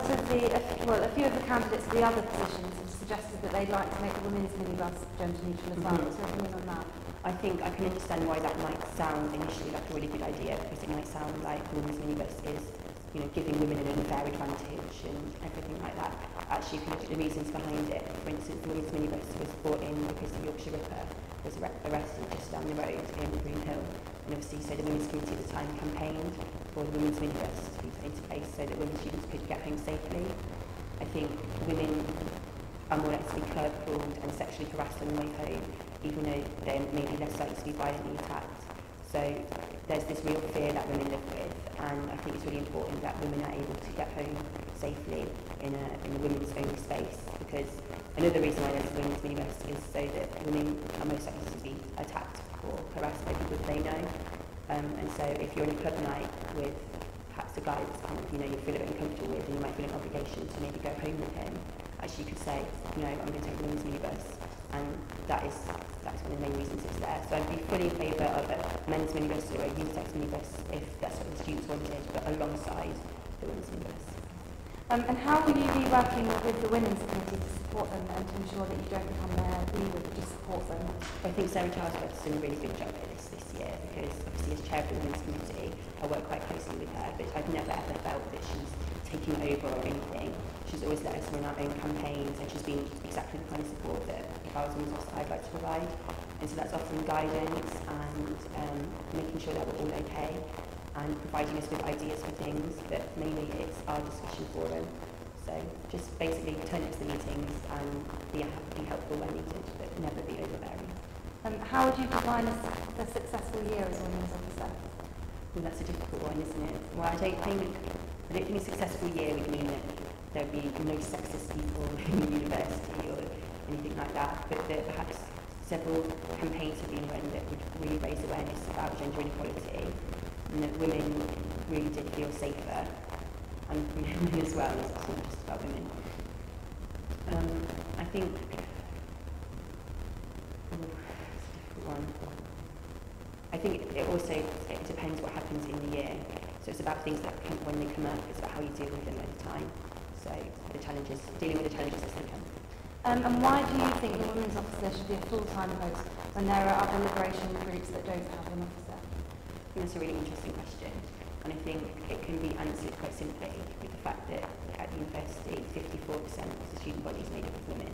few of the candidates for the other positions have suggested that they'd like to make the women's minibus gender-neutral as well. What's your opinion on that? I think I can understand why that might sound initially like a really good idea, because it might sound like the women's minibus is, giving women an unfair advantage and everything like that. Actually, if you look at the reasons behind it, for instance, the women's minibus was brought in because the Yorkshire Ripper was arrested just down the road in Broomhill, and obviously so the Women's Committee at the time campaigned for the women's minibus to be put into place so that women students could get home safely. I think women are more likely to be curb-crawled and sexually harassed on the way home, even though they're maybe less likely to be violently attacked. So there's this real fear that women live with, and I think it's really important that women are able to get home safely in a women's only space, because another reason why there's a women's minibus is so that women are most likely to be attacked or harassed by people that they know. And so if you're on a club night with perhaps a guy that's kind of, you feel a bit uncomfortable with, and you might feel an obligation to maybe go home with him, actually you could say, no, I'm going to take the women's minibus, and that's one of the main reasons it's there. So I'd be fully in favour of a men's minibus or a unisex minibus if that's what the students wanted, but alongside the women's minibus. And how will you be working with the Women's Committee to support them and to ensure that you don't become their leader, but just support them? I think Sarah Charlesworth's done a really good job at this year, because obviously as chair of the Women's Committee, I work quite closely with her, but I've never ever felt that she's taking over or anything. She's always let us run our own campaigns, and she's been exactly the kind of support that if I was women's officer I'd like to provide. And so that's offering guidance and making sure that we're all okay, and providing us with ideas for things, but mainly it's our discussion forum. So just basically turn up to the meetings and be helpful when needed, but never be overbearing. How would you define a successful year as a women's officer? Well, that's a difficult one, isn't it? Well, I don't think a successful year would mean that there'd be no sexist people in the university or anything like that, but that perhaps several campaigns have been run that would really raise awareness about gender inequality, and that women really did feel safer, and women as well, it's not just about women. I think, I think it also depends what happens in the year. So it's about things that come, when they come up, it's about how you deal with them at the time. So the challenges, dealing with the challenges as they come. And why do you think the women's officer should be a full-time post when there are other liberation groups that don't have an officer? I think that's a really interesting question, and I think it can be answered quite simply with the fact that at the university 54% of the student body is made up of women,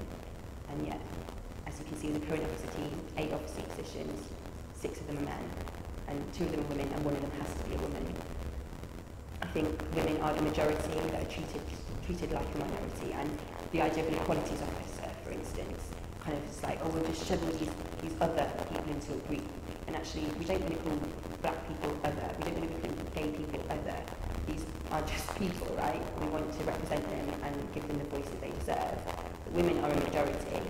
and yet, as you can see in the current officer team, 8 officer positions, 6 of them are men, and 2 of them are women, and 1 of them has to be a woman. I think women are the majority that are treated like a minority, and the idea of an equalities officer, for instance, kind of is like, oh, we'll just shove these other people into a group. And actually, we don't want to call black people other, we don't want to call gay people other. These are just people, right? We want to represent them and give them the voice that they deserve. But women are a majority,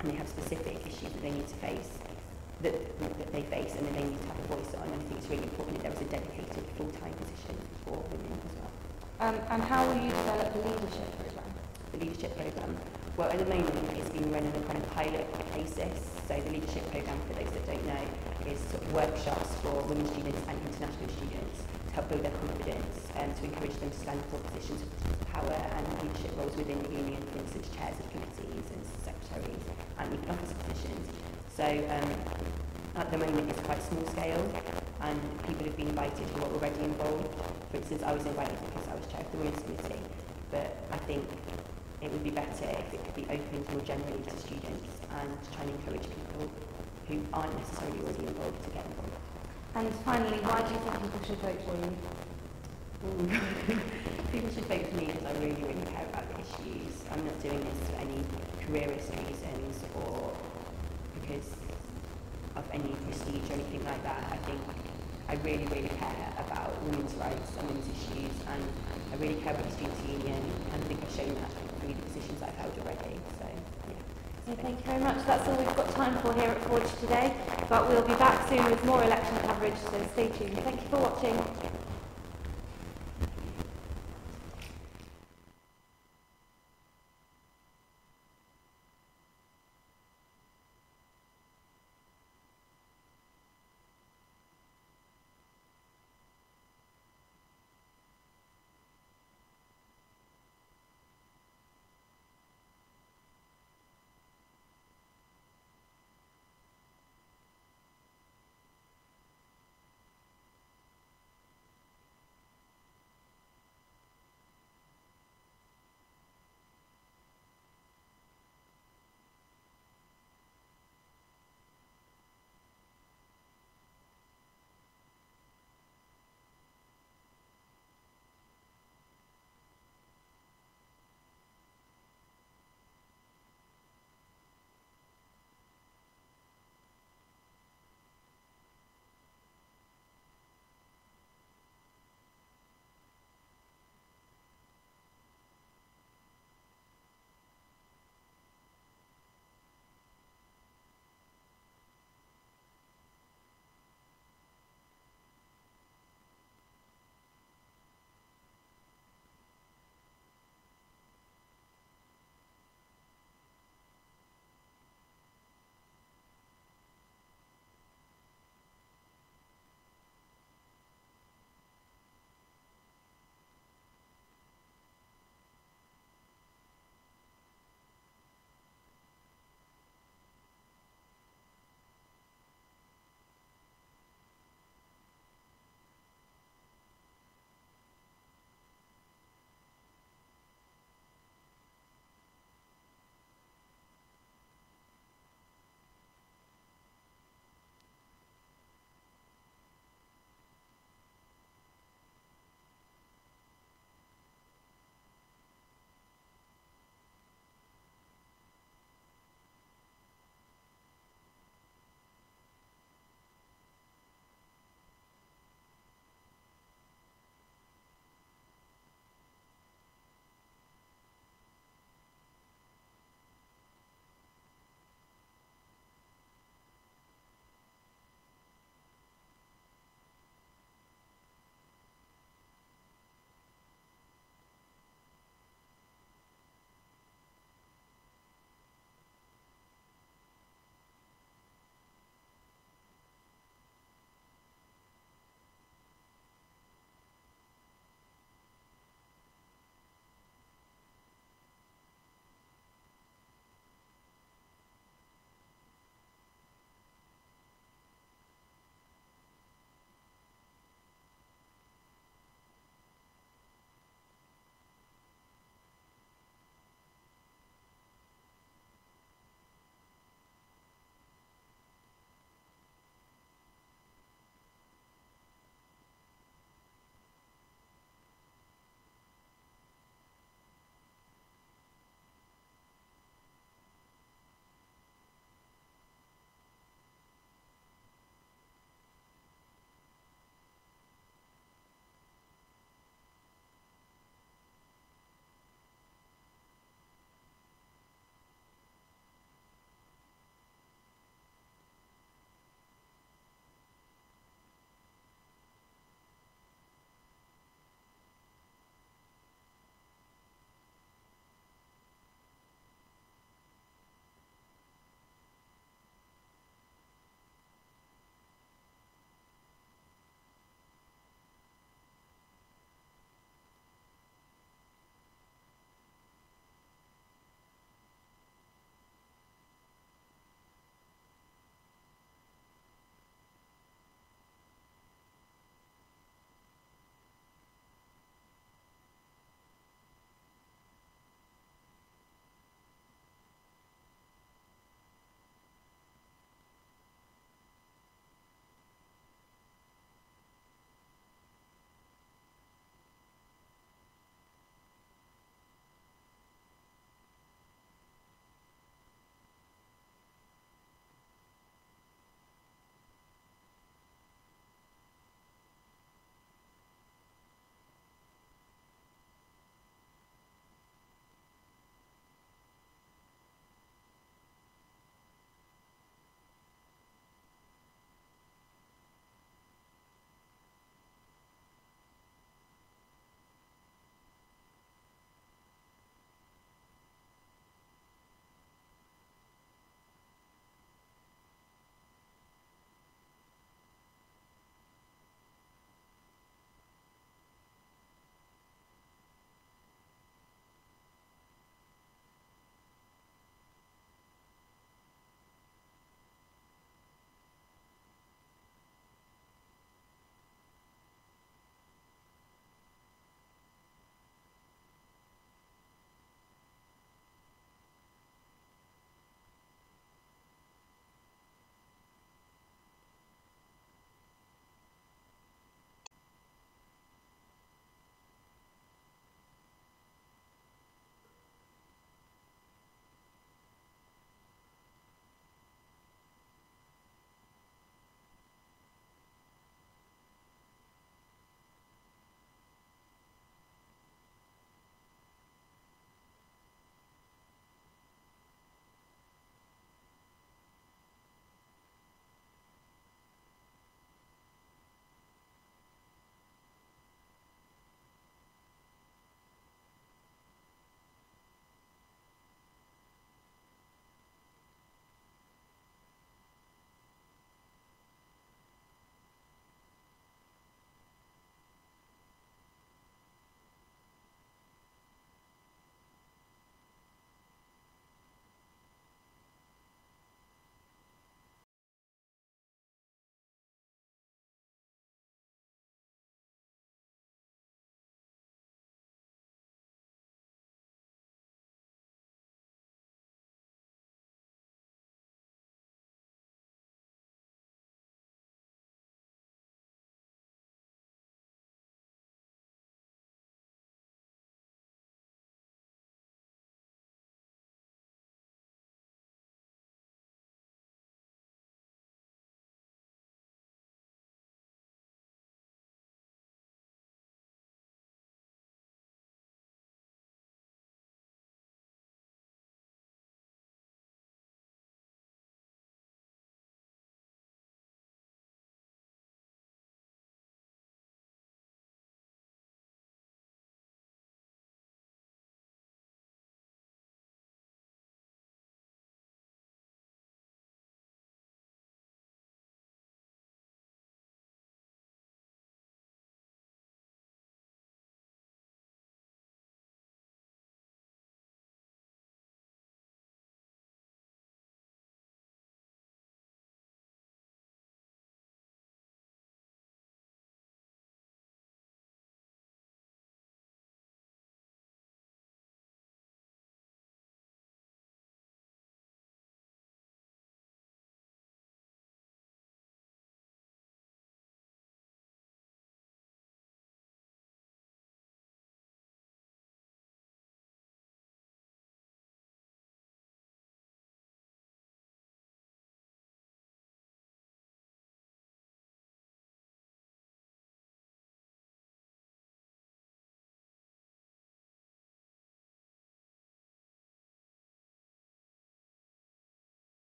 and they have specific issues that they need to face, that they face, and that they need to have a voice on. And I think it's really important that there was a dedicated full-time position for women as well. And how will you develop the leadership programme? The leadership programme? Well, at the moment, it's been run on a kind of pilot basis. So the leadership programme, for those that don't know, is sort of workshops for women students and international students to help build their confidence and to encourage them to stand for positions of power and leadership roles within the union, for instance, chairs of committees and secretaries and even officer positions. So at the moment, it's quite small scale, and people have been invited who are already involved. For instance, I was invited because I was chair of the women's committee, but I think it would be better if it could be opened more generally to students and to try and encourage people who aren't necessarily already involved to get involved. And finally, why do you think people should vote for you? People should vote for me because I really, really care about the issues. I'm not doing this for any careerist reasons or because of any prestige or anything like that. I think I really, really care about women's rights and women's issues, and I really care about the Students' Union, and I think I've shown that through the positions I've held already. So, yeah. Okay, thank you very much. That's all we've got time for here at Forge today, but we'll be back soon with more election coverage, so stay tuned. Thank you for watching.